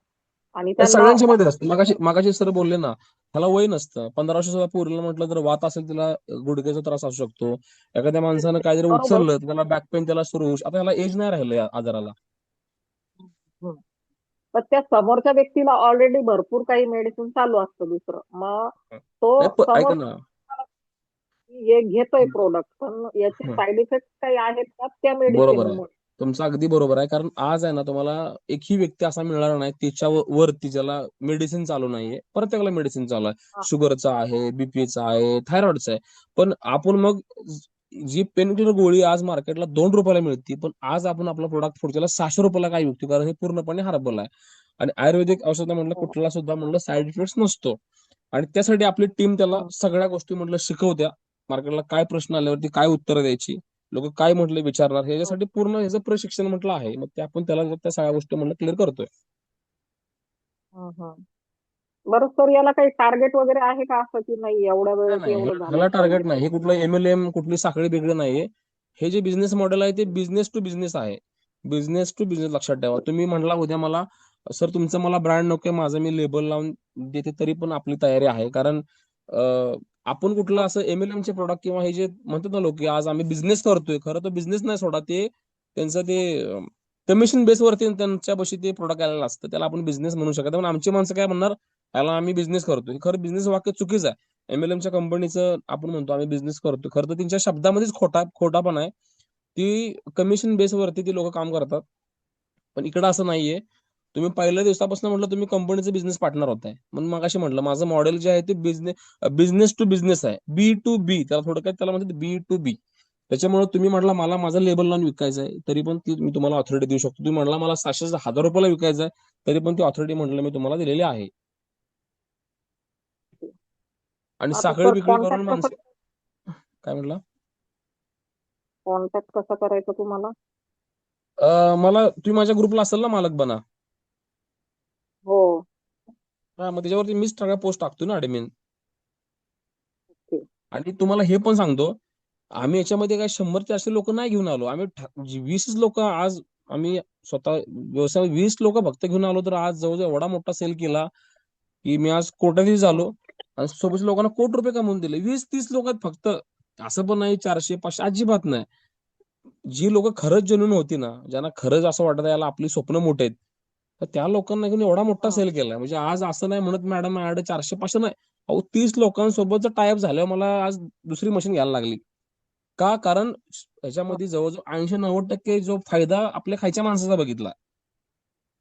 आणि हे त्यांना सगळ्यांच्या मध्ये असतं. मगाशी सर बोलले ना, ह्याला वय नसतं. 15 वर्षाचा पोरीला म्हटलं तर वात असेल, तिला गुडघ्याचा त्रास असू शकतो. एखाद्या माणसानं काय जरी बरोबर. उचललं तर त्याला बॅक पेन त्याला सुरू होऊ आता ह्याला एज नाही राहिलं या आजाराला. हं. पण त्या समोरच्या व्यक्तीला ऑलरेडी भरपूर काही मेडिसिन चालू असतं दुसरं. मग तो ऐका समोर ना. हे घेतोय प्रोडक्ट, पण याचे हं. साइड इफेक्ट काही आहेत का त्या बरोबर आहे. मेडिसिनमुळे? तुमचं अगदी बरोबर आहे. कारण आज आहे ना, तुम्हाला एकही व्यक्ती असा मिळणार नाही तिच्या वरती ज्याला मेडिसिन चालू नाहीये. प्रत्येकाला मेडिसिन चालू आहे. हां, शुगरचा आहे, बीपीचा आहे, थायरॉइडचा आहे. पण आपण मग जी पेन किलर गोळी आज मार्केटला ₹2 मिळते, पण आज आपण आपला प्रोडक्ट पुढच्याला ₹600 काय विकतो? कारण हे पूर्णपणे हर्बल आहे. आणि आयुर्वेदिक औषध म्हटलं हो. कुठला सुद्धा म्हटलं साईड इफेक्ट नसतो. आणि त्यासाठी आपली टीम त्याला हं, सगळ्या गोष्टी म्हटलं शिकवत्या. मार्केटला काय प्रश्न आल्यावरती काय उत्तरं द्यायची, लोक काय म्हटले विचारणार, हं, ह्याच्यासाठी पूर्ण ह्याचं प्रशिक्षण म्हटलं आहे. मग ते आपण त्याला त्या सगळ्या गोष्टी म्हटलं क्लिअर करतोय. हं, हं. बरं सर, याला काही टार्गेट वगैरे आहे का, असं की नाही एवढ्या नाही वेळेत नाही, एवढं ह्याला झालंच टार्गेट पाहिजे? नाही. हे कुठलं MLM कुठली साखळी बिगडी नाहीये. हे जे बिझनेस मॉडेल आहे ते हं, बिझनेस टू बिझनेस आहे. बिझनेस टू बिझनेस लक्षात ठेवा. तुम्ही म्हणला उद्या मला, सर तुमचं मला ब्रँड नकोय, माझं मी लेबल लावून देते, तरी पण आपली तयारी आहे. कारण आपण कुठलं हं, असं MLMचे प्रोडक्ट किंवा हे जे म्हणतात ना लोक, की आज आम्ही बिझनेस करतोय, खरं तर बिझनेस नाही सोडा, ते त्यांचं ते कमिशन बेसवरती त्यांच्यापाशी ते प्रोडक्ट आलेलं असतं. त्याला आपण बिझनेस म्हणू शकत नाही. पण आमची माणसं काय म्हणणार, याला आम्ही बिझनेस करतोय. खरं बिझनेस वाक्य चुकीचं आहे. MLMच्या कंपनीचं आपण म्हणतो आम्ही बिझनेस करतो, खरं तर त्यांच्या शब्दामध्येच खोटापणा आहे. ती कमिशन बेसवरती ती लोक काम करतात. पण इकडं असं नाहीये. तुम्ही पहिल्या दिवसापासून म्हटलं तुम्ही कंपनीचं बिझनेस पार्टनर होताय. म्हणून मगाशी म्हटलं माझं मॉडेल जे आहे ते बिझनेस टू बिझनेस आहे, B2B. त्याला थोडक्यात त्याला म्हणतात B2B. त्याच्यामुळे तुम्ही म्हटला मला माझं लेबल लावून विकायचं आहे, तरी पण ती मी तुम्हाला ऑथॉरिटी देऊ शकतो. तुम्ही म्हटला मला 700,000 विकायचं आहे, तरी पण ती ऑथॉरिटी म्हटलं मी तुम्हाला दिलेली आहे. आणि आता साखळी सर विक्री करून कॉन्टॅक्ट माणसं काय म्हटलं? कसा करायचा तुम्हाला? मला तुम्ही माझ्या ग्रुपला असेल ना, मालक बना. हो. हा, मग त्याच्यावरती मीच सगळ्या पोस्ट टाकतो ना ऍडमिन. ओके. आणि तुम्हाला हे पण सांगतो, आम्ही याच्यामध्ये काय 100 ते असे लोक नाही घेऊन आलो. आम्ही 20 लोक आज आम्ही स्वतः व्यवसाय 20 लोक फक्त घेऊन आलो, तर आज जवळजवळ एवढा मोठा सेल केला की मी आज कोट्याधीश झालो. आणि सोबत लोकांना ₹1,00,00,000 कमवून दिले. 20-30 लोक आहेत फक्त. असं पण नाही 400-500, अजिबात नाही. जी लोक खरंच जेन्युइन होती ना, ज्यांना खरंच असं वाटत याला आपली स्वप्न मोठे आहेत, तर त्या लोकांना घेऊन एवढा मोठा हं. सेल केलाय. म्हणजे आज असं नाही म्हणत मॅडम माझ्याकडे 400-500 नाही. अहो 30 लोकांसोबत टायअप झाल्यावर मला आज दुसरी मशीन घ्यायला लागली. का? कारण ह्याच्यामध्ये जवळजवळ 80-90% जो फायदा आपल्या खायच्या माणसाचा बघितला.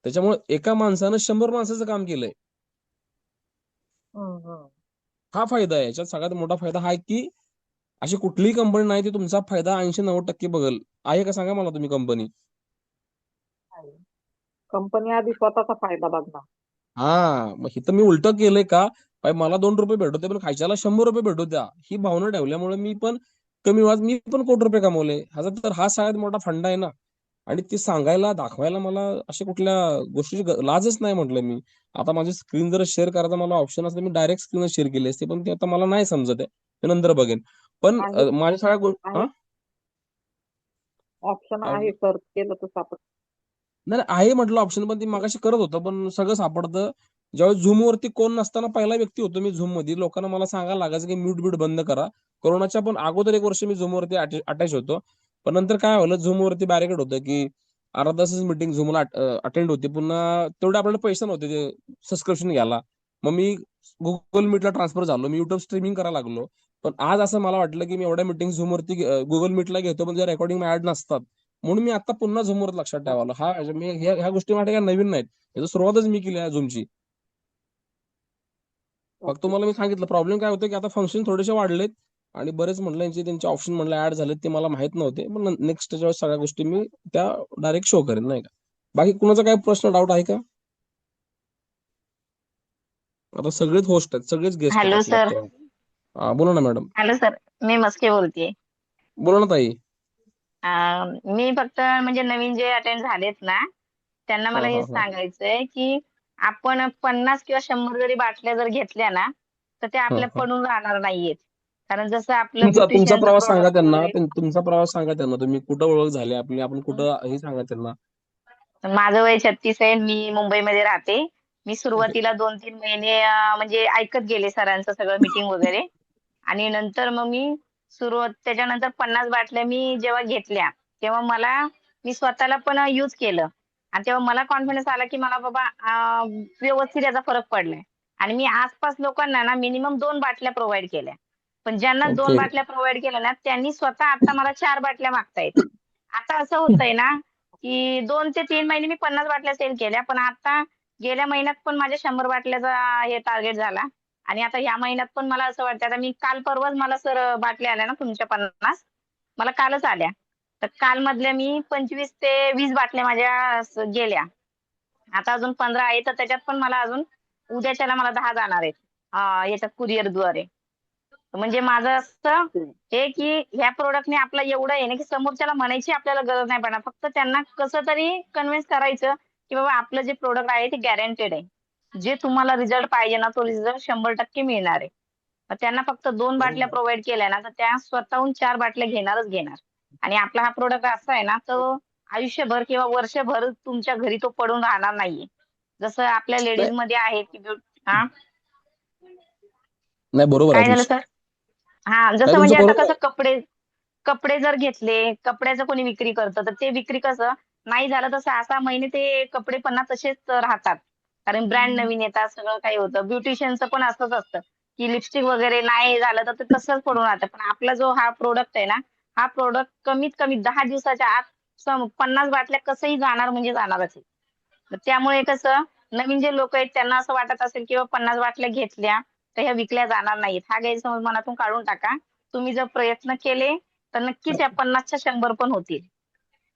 त्याच्यामुळे एका माणसानं 100 माणसाचं काम केलंय. हं, हं. हा फायदा आहे. याच्यात सगळ्यात मोठा फायदा हा आहे की अशी कुठलीही कंपनी नाही ती तुमचा फायदा 80-90% बघल. आहे का सांगा मला तुम्ही कंपनी? कंपनी आधी स्वतःचा फायदा बघणार. हा, मग इथं मी उलट केलंय का? भाई मला ₹2 भेटत होते पण खायच्याला ₹100 भेटत होत्या. ही भावना ठेवल्यामुळे मी पण कमी वेळात मी पण ₹1,00,00,000 कमवले. ह्याचा तर हा सगळ्यात मोठा फंडा आहे ना. आणि ते सांगायला, दाखवायला मला अशा कुठल्या गोष्टीची लाजच नाही म्हटलं मी. आता माझी स्क्रीन जर शेअर करायचा मला ऑप्शन असतं, मी डायरेक्ट स्क्रीन शेअर केली असते. पण ते आता मला नाही समजत आहे. ते नंतर बघेन. पण आहे माझ्या सगळ्या आहे ऑप्शन हा? आहे, सर्च केलं तर सापडतं. नाही नाही, आहे म्हटलं ऑप्शन, पण ती मागाशी करत होतं पण सगळं सापडतं. ज्यावेळेस झूम वरती कोण नसताना पहिला व्यक्ती होतो मी झूम मध्ये. लोकांना मला सांगायला लागायचं की म्यूट बीट बंद करा. कोरोनाच्या पण अगोदर 1 वर्ष मी झूम वरती अटॅच होतो. पण नंतर काय झालं, झूम वरती बॅरिकेड होतं की अर्धा तासच मीटिंग झूमला अटेंड होती. पुन्हा तेवढे आपल्याला पैसे नव्हते ते सबस्क्रिप्शन घ्यायला. मग मी गुगल मीटला ट्रान्सफर झालो. मी युट्यूब स्ट्रीमिंग करायला लागलो. पण आज असं मला वाटलं की मी एवढ्या मीटिंग झूम वरती गुगल मीटला घेतो, पण रेकॉर्डिंग ऍड नसतात. म्हणून मी आता पुन्हा झूमवर लक्षात ठेवायला. हा मी ह्या गोष्टी माझ्या काय नवीन नाहीत. याची सुरुवातच मी केली आहे झूमची. फक्त ओके. तुम्हाला मी सांगितलं प्रॉब्लेम काय होतं की आता फंक्शन थोडेसे वाढलेत आणि बरेच म्हटलं यांचे त्यांचे ऑप्शन म्हटलं ऍड झालेत, ते मला माहित नव्हते. पण नेक्स्ट त्याच्यावर सगळ्या गोष्टी मी त्या डायरेक्ट शो करेन, नाही का. बाकी कुणाचा काय प्रश्न डाऊट आहे का? आता सगळेच होस्ट आहेत, सगळेच गेस्ट आहेत हॅलो आपल्या सर. आजच्या. बोला ना मॅडम. हॅलो सर, मी मस्के बोलतेय. बोला ना ताई. मी फक्त म्हणजे नवीन जे अटेंड झालेत ना, त्यांना हा मला हा हेच हा सांगायचंय की आपण 50 किंवा 100 जरी बाटल्या जर घेतल्या ना, तर त्या हा आपल्या हा पडून राहणार नाहीयेत. कारण जसं आपलं तुमचा ब्युटिशियनचं प्रवास सांगा प्रोडक्ट त्यांना. वगैरे. तुमचा प्रवास सांगा त्यांना. तुम्ही कुठं ओळख झाली आपली, आपण कुठं हे सांगा त्यांना. माझं वय 36 आहे. मी मुंबईमध्ये राहते. मी ओके. सुरुवातीला 2-3 महिने म्हणजे ऐकत गेले सरांचं सगळं मीटिंग वगैरे. आणि नंतर मग मी त्याच्यानंतर 50 बाटल्या मी जेव्हा घेतल्या, तेव्हा मी स्वतःला पण यूज केलं. आणि तेव्हा मला कॉन्फिडन्स आला की मला बाबा व्यवस्थित याचा फरक पडलाय. आणि मी आसपास लोकांना ना मिनिमम 2 बाटल्या प्रोव्हाइड केल्या. पण ज्यांना 2 ओके. बाटल्या प्रोव्हाइड केल्या ना, त्यांनी स्वतः आता मला 4 बाटल्या मागतायत. आता असं होतंय ना, की 2 ते 3 महिने मी 50 बाटल्या सेल केल्या. पण आता गेल्या महिन्यात पण माझ्या 100 बाटल्याचा हे टार्गेट झाला. आणि आता ह्या महिन्यात पण मला असं वाटतं, आता मी काल परवाच मला सर बाटल्या आल्या ना तुमच्या 50, मला कालच आल्या. तर काल मधल्या मी 25 ते 20 बाटल्या माझ्या गेल्या. आता अजून 15 आहे, तर त्याच्यात पण मला अजून उद्याच्याला मला 10 जाणार आहेत. याच्यात कुरिअरद्वारे. म्हणजे माझं असं हे की ह्या प्रोडक्टने आपलं एवढं आहे ना, की समोरच्याला म्हणायची आपल्याला गरज नाही पडणार. फक्त त्यांना कसं तरी कन्व्हिन्स करायचं, की बाबा आपलं जे प्रोडक्ट आहे ते गॅरंटेड आहे. जे तुम्हाला रिझल्ट पाहिजे ना, तो रिझल्ट 100% मिळणार आहे. मग त्यांना फक्त 2 बाटल्या बरोबर. प्रोव्हाइड केल्या ना, तर त्या स्वतःहून 4 बाटल्या घेणारच घेणार. आणि आपला हा प्रोडक्ट असा आहे ना, तो आयुष्यभर किंवा वर्षभर तुमच्या घरी तो पडून राहणार नाहीये. जसं आपल्या नाही लेडीजमध्ये आहे की हां, नाही, बरोबर आहे काय झालं तुमचं. सर? हां, नाही, जसं तुमचं म्हणजे आता बरोबर कसं आहे. कपडे कपडे जर घेतले, कपड्याचं कोणी विक्री करतं, तर ते विक्री कसं नाही झालं तर 6-6 महिने ते कपडे पुन्हा तसेच राहतात. कारण ब्रँड नवीन येतात, सगळं काही होतं. ब्युटिशियनचं पण असंच असतं. की लिपस्टिक वगैरे नाही झालं तर ते तसंच पडून राहतं. पण आपला जो हा प्रोडक्ट आहे ना, हा प्रोडक्ट कमीत कमी 10 दिवसाच्या आत 50 बाटल्या कसंही जाणार म्हणजे जाणारच आहे. मग त्यामुळे कसं नवीन जे लोक आहेत त्यांना असं वाटत असेल की 50 बाटल्या घेतल्या तर ह्या विकल्या जाणार नाहीत. हा गैरसमज मनातून काढून टाका. तुम्ही जर प्रयत्न केले तर नक्कीच या 50च्या 100 पण होतील.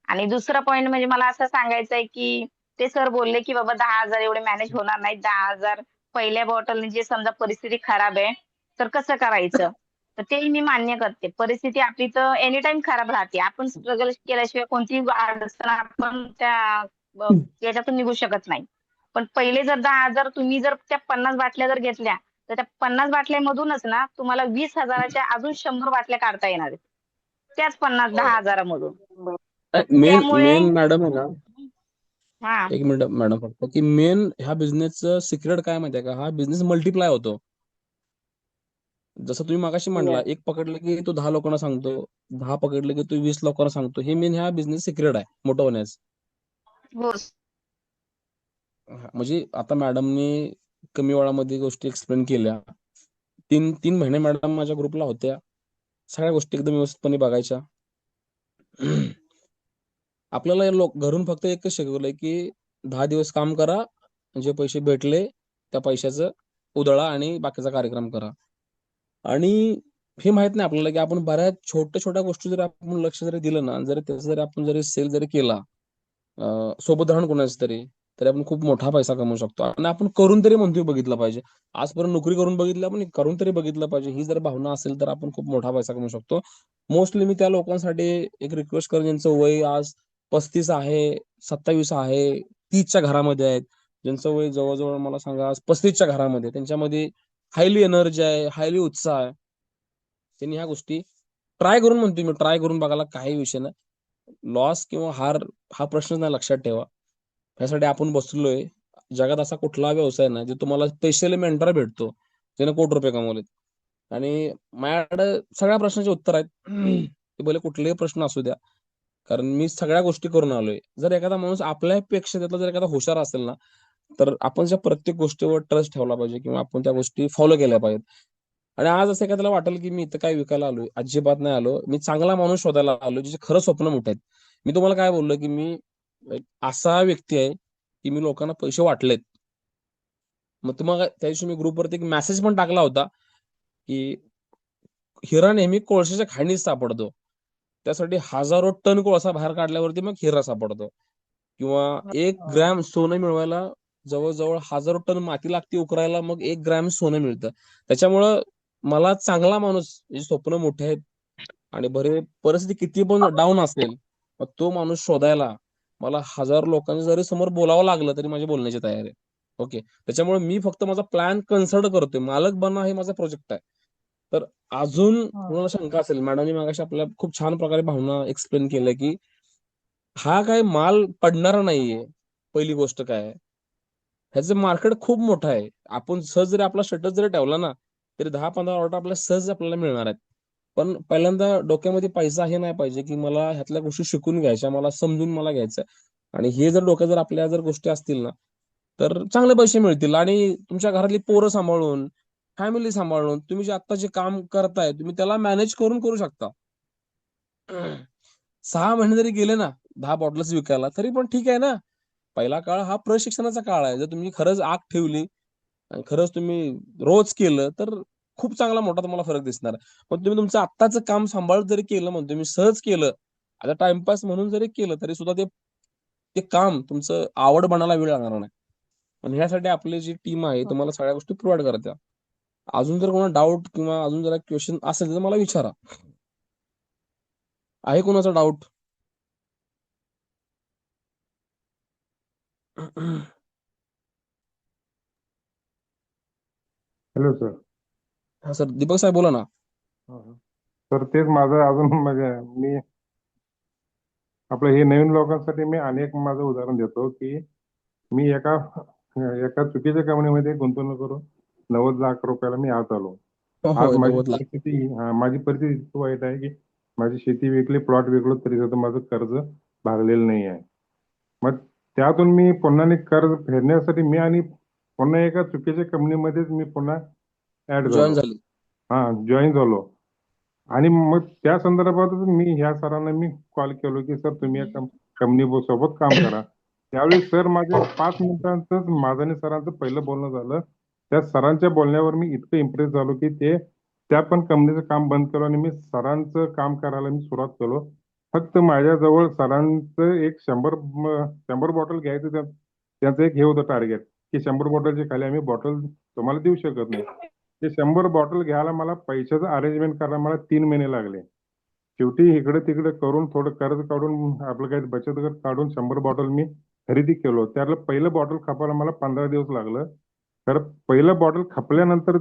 आणि दुसरा पॉइंट म्हणजे मला असं सांगायचं आहे की ते सर बोलले की बाबा 10,000 एवढे मॅनेज होणार नाहीत. 10,000 पहिल्या बॉटलने जे समजा परिस्थिती खराब आहे तर कसं करायचं? तर तेही मी मान्य करते. परिस्थिती आपली तर एनी टाइम खराब राहते. आपण स्ट्रगल केल्याशिवाय कोणतीही अडचण आपण याच्यातून निघू शकत नाही. पण पहिले जर 10,000 तुम्ही जर त्या 50 बाटल्या जर घेतल्या तर त्या 50 बाटल्यामधूनच ना तुम्हाला 20,000च्या अजून 100 बाटल्या काढता येणार आहेत. त्याच 10,000मधून. तर मेन त्यामुळे मेन मॅडम आहे ना, हा एक मिनिट मॅडम, फक्त की मेन ह्या बिझनेसचं सिक्रेट काय माहितीये का, हा बिझनेस मल्टिप्लाय होतो. जसं तुम्ही मागाशी म्हणला, Yes. एक पकडलं की तो 10 लोकांना सांगतो, 10 पकडलं की तो 20 लोकांना सांगतो. हे मेन ह्या बिझनेस सिक्रेट आहे मोठं होण्याचं. हो म्हणजे आता मॅडमनी कमी वेळामध्ये गोष्टी एक्सप्लेन केल्या. 3 महिने मॅडम माझ्या ग्रुपला होत्या. सगळ्या गोष्टी एकदम व्यवस्थितपणे बघायच्या. आपल्याला या घरून फक्त एकच शिकवलंय की 10 दिवस काम करा, जे पैसे भेटले त्या पैशाचं उधळा आणि बाकीचा कार्यक्रम करा. आणि हे माहित नाही आपल्याला की आपण बऱ्याच छोट्या छोट्या गोष्टी जर आपण लक्ष जरी दिलं ना, जरी त्याचा जरी आपण जरी सेल जरी केला, सोबत राहून कोणाचं तरी आपण खूप मोठा पैसा कमवू शकतो. आणि आपण करून तरी म्हणतोय बघितलं पाहिजे. आजपर्यंत नोकरी करून बघितलं, आपण करून तरी बघितलं पाहिजे. ही जर भावना असेल तर आपण खूप मोठा पैसा कमवू शकतो. मोस्टली मी त्या लोकांसाठी एक रिक्वेस्ट करेन ज्यांचं वय आज 35 आहे, 27 आहे, 30च्या घरामध्ये आहेत, ज्यांचं वय जवळजवळ मला सांगा आज 35च्या घरामध्ये, त्यांच्यामध्ये हायली एनर्जी आहे, हायली उत्साह आहे. त्यांनी ह्या गोष्टी ट्राय करून म्हणतोय मी, ट्राय करून बघायला काही विषय नाही. लॉस किंवा हार हा प्रश्नच नाही, लक्षात ठेवा. ह्यासाठी आपण बसलोय. जगात असा कुठला व्यवसाय नाही जे तुम्हाला स्पेशली मेंटर भेटतो ज्याने कोटी रुपये कमवलेत. आणि माझ्याकडे सगळ्या प्रश्नाचे उत्तर आहेत. ते भले कुठलेही प्रश्न असू द्या, कारण मी सगळ्या गोष्टी करून आलोय. जर एखादा माणूस आपल्यापेक्षा त्यातला जर एखादा हुशार असेल ना, तर आपण त्या प्रत्येक गोष्टीवर ट्रस्ट ठेवला पाहिजे किंवा आपण त्या गोष्टी फॉलो केल्या पाहिजेत. आणि आज असं एखाद्याला वाटेल की मी इथं काय विकायला आलोय, अजिबात नाही आलो. मी चांगला माणूस शोधायला आलो ज्याचे खरं स्वप्न मोठे आहेत. मी तुम्हाला काय बोललो की मी एक असा व्यक्ती आहे की मी लोकांना पैसे वाटलेत. मग तुम्हाला त्या दिवशी मी ग्रुपवरती एक मेसेज पण टाकला होता की हिरा नेहमी कोळशाच्या खाणीत सापडतो. त्यासाठी हजारो टन कोळसा बाहेर काढल्यावरती मग हिरा सापडतो. किंवा 1 ग्रॅम सोनं मिळवायला जवळजवळ हजारो टन माती लागते उकरायला, मग 1 ग्रॅम सोनं मिळतं. त्याच्यामुळं मला चांगला माणूस ज्याचे स्वप्न मोठे आहेत आणि बरे परिस्थिती किती पण डाऊन असेल, मग तो माणूस शोधायला मला हजारो लोकांच्या जरी समोर बोलावं लागलं तरी माझी बोलण्याची तयारी आहे. ओके. त्याच्यामुळे मी फक्त माझा प्लॅन कन्सल्ट करतोय. मालक बनणं हे माझा प्रोजेक्ट आहे. तर अजून कोणाला शंका असेल, मॅडमनी मागाशी आपल्याला खूप छान प्रकारे भावना एक्सप्लेन केल्या की हा काय माल पडणारा नाहीये. पहिली गोष्ट काय आहे, ह्याचं मार्केट खूप मोठं आहे. आपण सहज जरी आपला स्टेटस जरी ठेवला ना, तरी 10-15 ऑर्डर आपल्याला सहज आपल्याला मिळणार आहेत. पण पहिल्यांदा डोक्यामध्ये पैसा हे नाही पाहिजे की मला ह्यातल्या गोष्टी शिकून घ्यायच्या, मला समजून मला घ्यायचं. आणि हे जर डोक्यात जर आपल्या जर गोष्टी असतील ना, तर चांगले पैसे मिळतील. आणि तुमच्या घरातली पोरं सांभाळून, फॅमिली सांभाळून तुम्ही जे आता जे काम करताय तुम्ही त्याला मॅनेज करून करू शकता. 6 महिने जरी गेले ना 10 बॉटल्स विकायला, तरी पण ठीक आहे ना. पहिला काळ हा प्रशिक्षणाचा काळ आहे. जर तुम्ही खरंच आग ठेवली आणि खरंच तुम्ही रोज केलं, तर खूप चांगला मोठा तुम्हाला फरक दिसणार आहे. पण तुम्ही तुमचं आत्ताचं काम सांभाळत जरी केलं, म्हणतो मी सहज केलं, आता टाइमपास म्हणून जरी केलं, तरी सुद्धा ते ते काम तुमचं आवड बनायला वेळ लागणार नाही. पण ह्यासाठी आपली जी टीम आहे तुम्हाला सगळ्या गोष्टी प्रोव्हाइड करते. अजून जर कोणाला डाऊट किंवा अजून जरा क्वेश्चन असेल तर मला विचारा. आहे कोणाचा डाऊट? Hello sir. हा सर, दीपक साहेब बोला ना. तर तेच माझं अजून म्हणजे मी आपलं हे नवीन लोकांसाठी मी अनेक माझं उदाहरण देतो की मी एका एका चुकीच्या कंपनीमध्ये गुंतवणूक करून 90 लाख रुपयाला मी आत आलो. आज होय, माझी 90 लाख. परिस्थिती माझी परिस्थिती इतकी वाईट आहे की माझी शेती विकली, प्लॉट विकलो तरी सुद्धा माझं कर्ज भागलेलं नाही आहे. मग त्यातून मी पुन्हा कर्ज फेडण्यासाठी मी आणि पुन्हा एका चुकीच्या कंपनीमध्येच मी पुन्हा ऍड जॉईन झालो. झाले. जॉईन झालो. आणि मग त्या संदर्भातच मी ह्या सरांना मी कॉल केलो की सर तुम्ही या कंपनी सोबत काम करा. त्यावेळी सर माझे 5 मिनिटांचंच माझं आणि सरांचं पहिलं बोलणं झालं. त्या सरांच्या बोलण्यावर मी इतकं इम्प्रेस झालो की त्या पण कंपनीचं काम बंद केलं आणि मी सरांचं काम करायला मी सुरुवात केलो. फक्त माझ्याजवळ सरांचं एक 100 बॉटल घ्यायचं त्यांचं एक हे होतं टार्गेट की 100 बॉटलच्या खाली आम्ही बॉटल तुम्हाला देऊ शकत नाही. ते 100 बॉटल घ्यायला मला पैशाचं अरेंजमेंट करायला मला 3 महिने लागले. शेवटी इकडे तिकडे करून थोडं कर्ज काढून आपलं काही बचत गट काढून 100 बॉटल मी खरेदी केलो. त्यातलं पहिलं बॉटल खपायला मला 15 दिवस लागलं. तर पहिलं बॉटल खपल्यानंतर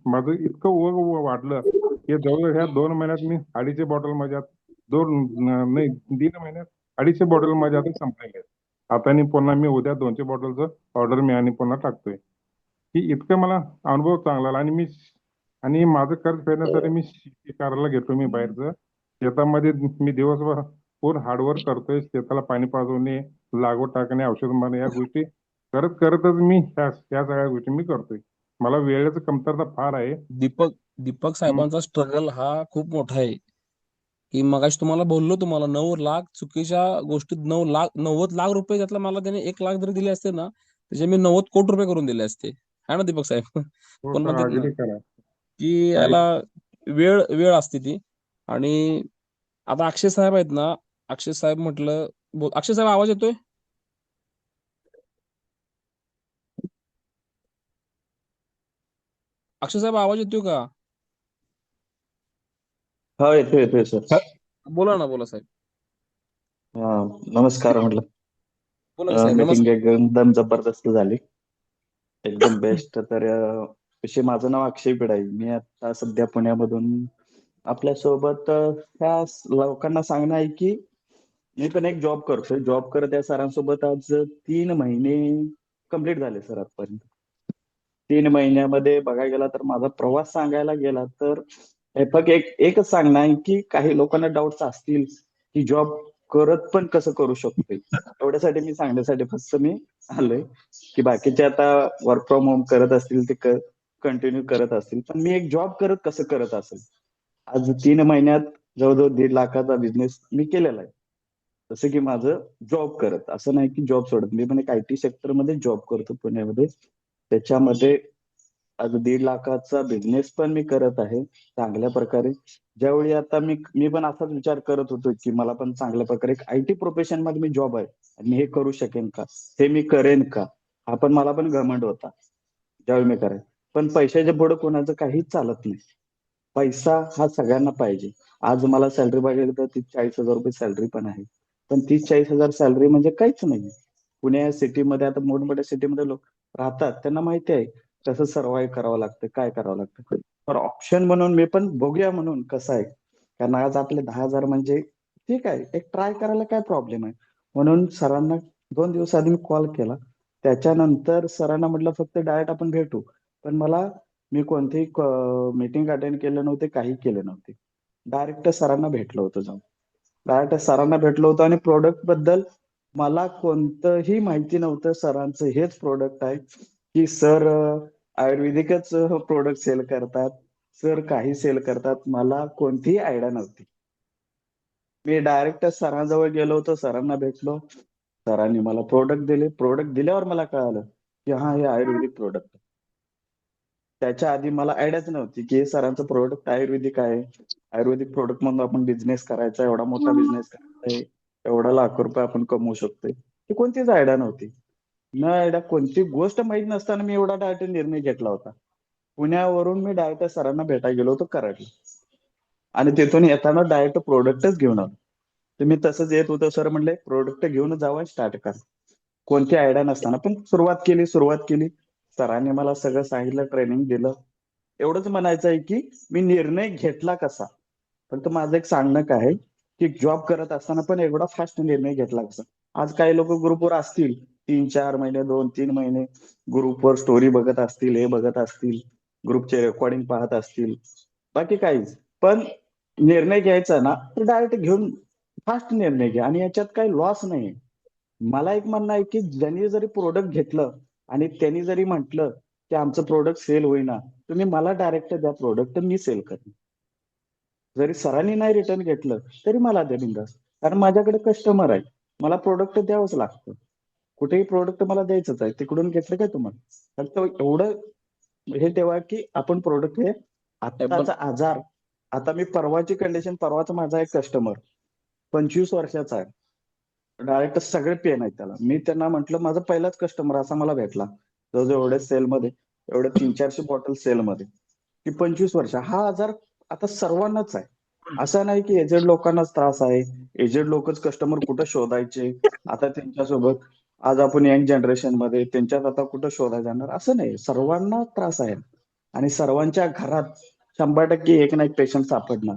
माझं इतकं वाढलं की जवळजवळ ह्या 2 महिन्यात मी 250 बॉटल माझ्यात नाही 1.5 महिन्यात 250 बॉटल माझ्या आता संपलेल्या आहेत. आता आणि पुन्हा मी उद्या 200 बॉटलचं ऑर्डर मी आणि पुन्हा टाकतोय. की इतकं मला अनुभव चांगला आला. आणि माझं कर्ज फेडण्यासाठी मी शेती करायला घेतो मी बाहेरचं. शेतामध्ये मी दिवसभर पूर्ण हार्डवर्क करतोय. शेताला पाणी पाजवणे, लागवड टाकणे, औषध मारणे या गोष्टी करत करतच मी ह्या सगळ्या गोष्टी मी करतोय. मला वेळेचं कमतरता फार आहे. दीपक दीपक साहेबांचा स्ट्रगल हा खूप मोठा आहे. की मगाशी तुम्हाला बोललो, तुम्हाला 9 लाख चुकीच्या गोष्टीत 90 लाख रुपये, त्यातला मला त्याने 1 लाख जरी दिले असते ना, त्याचे मी 90 कोटी रुपये करून दिले असते. है ना दीपक साहेब? हो पण सर, म्हणतात ना अगदी करा. की याला वेळ वेळ असते ती. आणि आता अक्षय साहेब आहेत ना, अक्षय साहेब म्हटलं, अक्षय साहेब आवाज येतोय? अक्षय साहेब आवाज येतोय का? हा, येतोय येतोय सर. बोला ना, बोला साहेब. हा, नमस्कार म्हटलं. बोला की साहेब, मीटिंग नमस्कार. एकदम जबरदस्त झाली, एकदम बेस्ट. तर विषय, माझं नाव अक्षय पिडाई. मी आता सध्या पुण्यामधून आपल्यासोबत ह्या लोकांना सांगणं आहे की मी पण एक जॉब करतोय. जॉब करत या सरांसोबत आज 3 महिने कंप्लीट झाले सर. आजपर्यंत 3 महिन्यामध्ये बघायला गेला तर माझा प्रवास सांगायला गेला तर फक्त एकच सांगणं आहे की काही लोकांना डाऊट्स असतील की जॉब करत पण कसं करू शकतोय. एवढ्यासाठी मी सांगण्यासाठी फक्त मी आलोय की बाकीचे आता वर्क फ्रॉम होम करत असतील ते कंटिन्यू करत असतील, पण मी एक जॉब करत कसं करत असेल. आज 3 महिन्यात जवळजवळ 1.5 लाखाचा बिझनेस मी केलेला आहे. जसं की माझं जॉब करत, असं नाही की जॉब सोडत, मी पण एक IT सेक्टरमध्ये जॉब करतो पुण्यामध्ये. त्याच्यामध्ये आज 1.5 लाखाचा बिझनेस पण मी करत आहे चांगल्या प्रकारे. ज्यावेळी आता मी पण असाच विचार करत होतो की मला पण चांगल्या प्रकारे एक IT प्रोफेशन मध्ये मी जॉब आहे आणि मी हे करू शकेन का, हे मी करेन का, हा पण मला पण घमंड होता ज्यावेळी मी करेन. पण पैशाच्या पुढे कोणाचं काहीच चालत नाही. पैसा हा सगळ्यांना पाहिजे. आज मला सॅलरी बघायला तर 30-40 हजार रुपये सॅलरी पण आहे, पण 30-40 हजार सॅलरी म्हणजे काहीच नाही. पुणे सिटीमध्ये, आता मोठमोठ्या सिटीमध्ये लोक राहतात, त्यांना माहिती आहे कसं सर्व्हाइव्ह करावं लागतं, काय करावं लागतं. तर ऑप्शन म्हणून मी पण बघूया म्हणून कसं आहे, कारण आज आपले 10 हजार म्हणजे ठीक आहे, एक ट्राय करायला काय प्रॉब्लेम आहे. म्हणून सरांना 2 दिवस आधी मी कॉल केला. त्याच्यानंतर सरांना म्हटलं फक्त डायरेक्ट आपण भेटू. पण मी कोणतेही मीटिंग अटेंड केले नव्हते, काही केले नव्हते. डायरेक्ट सरांना भेटलो होतो जाऊन. डायरेक्ट सरांना भेटलो होतो आणि प्रोडक्ट बद्दल मला कोणतंही माहिती नव्हतं. सरांचं हेच प्रोडक्ट आहे की सर आयुर्वेदिकच प्रोडक्ट सेल करतात, सर काही सेल करतात. मला कोणतीही आयडिया नव्हती. मी डायरेक्ट सरांजवळ गेलो होतो, सरांना भेटलो. सरांनी मला प्रोडक्ट दिले. प्रोडक्ट दिल्यावर मला कळालं की हा, हे आयुर्वेदिक प्रोडक्ट. त्याच्या आधी मला आयडियाच नव्हती की हे सरांचं प्रोडक्ट आयुर्वेदिक आहे. आयुर्वेदिक प्रोडक्ट म्हणून आपण बिझनेस करायचा, एवढा मोठा बिझनेस करायचा आहे, एवढा लाख रुपये आपण कमवू शकतोय, ही कोणतीच आयडिया नव्हती. न आयडिया, कोणती गोष्ट माहित नसताना मी एवढा डायरेक्ट निर्णय घेतला होता. पुण्यावरून मी डायरेक्ट सरांना भेटायला गेलो होतो कराडला, आणि तिथून येताना डायरेक्ट प्रोडक्टच घेऊन आलो. तर मी तसंच येत होतो, सर म्हणले प्रोडक्ट घेऊन जावं, स्टार्ट करा. कोणती आयडिया नसताना पण सुरुवात केली. सरांनी मला सगळं सांगितलं, ट्रेनिंग दिलं. एवढंच म्हणायचं आहे की मी निर्णय घेतला कसा. फक्त माझं एक सांगणं काय आहे की जॉब करत असताना पण एवढा फास्ट निर्णय घेतला कसा. आज काही लोक ग्रुपवर असतील, 3-4 महिने, 2-3 महिने ग्रुपवर स्टोरी बघत असतील, हे बघत असतील, ग्रुपचे रेकॉर्डिंग पाहत असतील, बाकी काहीच. पण निर्णय घ्यायचा ना, तर डायरेक्ट घेऊन फास्ट निर्णय घ्या, आणि याच्यात काही लॉस नाही. मला एक म्हणणं आहे की ज्यांनी जरी प्रोडक्ट घेतलं आणि त्यांनी जरी म्हटलं की आमचं प्रोडक्ट सेल होईना, तुम्ही मला डायरेक्ट द्या प्रोडक्ट, मी सेल करेन. जरी सरांनी नाही रिटर्न घेतलं तरी मला द्या बिंदास, कारण माझ्याकडे कस्टमर आहे, मला प्रोडक्ट द्यावंच लागतं. कुठेही प्रोडक्ट मला द्यायचंच आहे, तिकडून घेतलं काय तुम्हाला. फक्त एवढं हे तेव्हा की आपण प्रोडक्ट हे पण आत्ताचा आजार. आता मी परवाची कंडिशन, परवाचा माझा एक कस्टमर 25 वर्षाचा आहे, डायरेक्ट सगळे पेन आहेत त्याला. मी त्यांना म्हटलं, माझा पहिलाच कस्टमर असा मला भेटला जवळजवळ एवढ्या सेलमध्ये, एवढ्या 300-400 बॉटल सेलमध्ये, की 25 वर्ष. हा आजार आता सर्वांनाच आहे. असं नाही की एजेड लोकांनाच त्रास आहे, एजेड लोकच कस्टमर कुठं शोधायचे आता त्यांच्यासोबत. आज आपण यंग जनरेशन मध्ये त्यांच्यात आता कुठं शोधायला जाणार, असं नाही, सर्वांना त्रास आहे. आणि सर्वांच्या घरात 100% एक ना एक पेशंट सापडणार.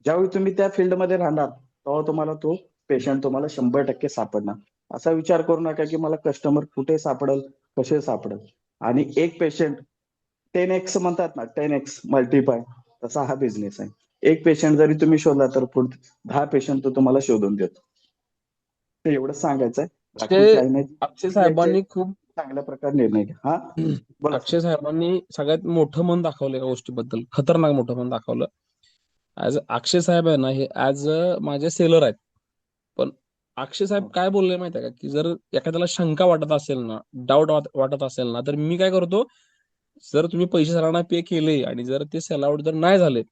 ज्यावेळी तुम्ही त्या फील्डमध्ये राहणार तेव्हा तुम्हाला तो पेशंट तुम्हाला 100% सापडणार. असा विचार करू नका की मला कस्टमर कुठे सापडेल, कसे सापडेल. आणि एक पेशंट 10x म्हणतात ना, 10x मल्टिपाय, तसा हा बिझनेस आहे. एक पेशंट जरी तुम्ही शोधला तर पुढे 10 पेशंट तो तुम्हाला शोधून देतो. ते एवढं सांगायचं आहे. बाकी अक्षय काही नाही. अक्षय घ्यायचे साहेबांनी खूप चांगल्या प्रकारे निर्णय घ्या. हा, बोला सर. अक्षय साहेबांनी सगळ्यात मोठं मन दाखवलं या गोष्टीबद्दल, खतरनाक मोठं मन दाखवलं. अक्षय साहेब आहे ना, हे माझे सेलर आहेत. पण अक्षय साहेब काय बोलले माहिती आहे का, की जर एखाद्याला शंका वाटत असेल ना, डाऊट वाटत असेल ना, तर मी काय करतो, जर तुम्ही पैसे सरांना पे केले आणि जर ते सेल आउट जर नाही झाले,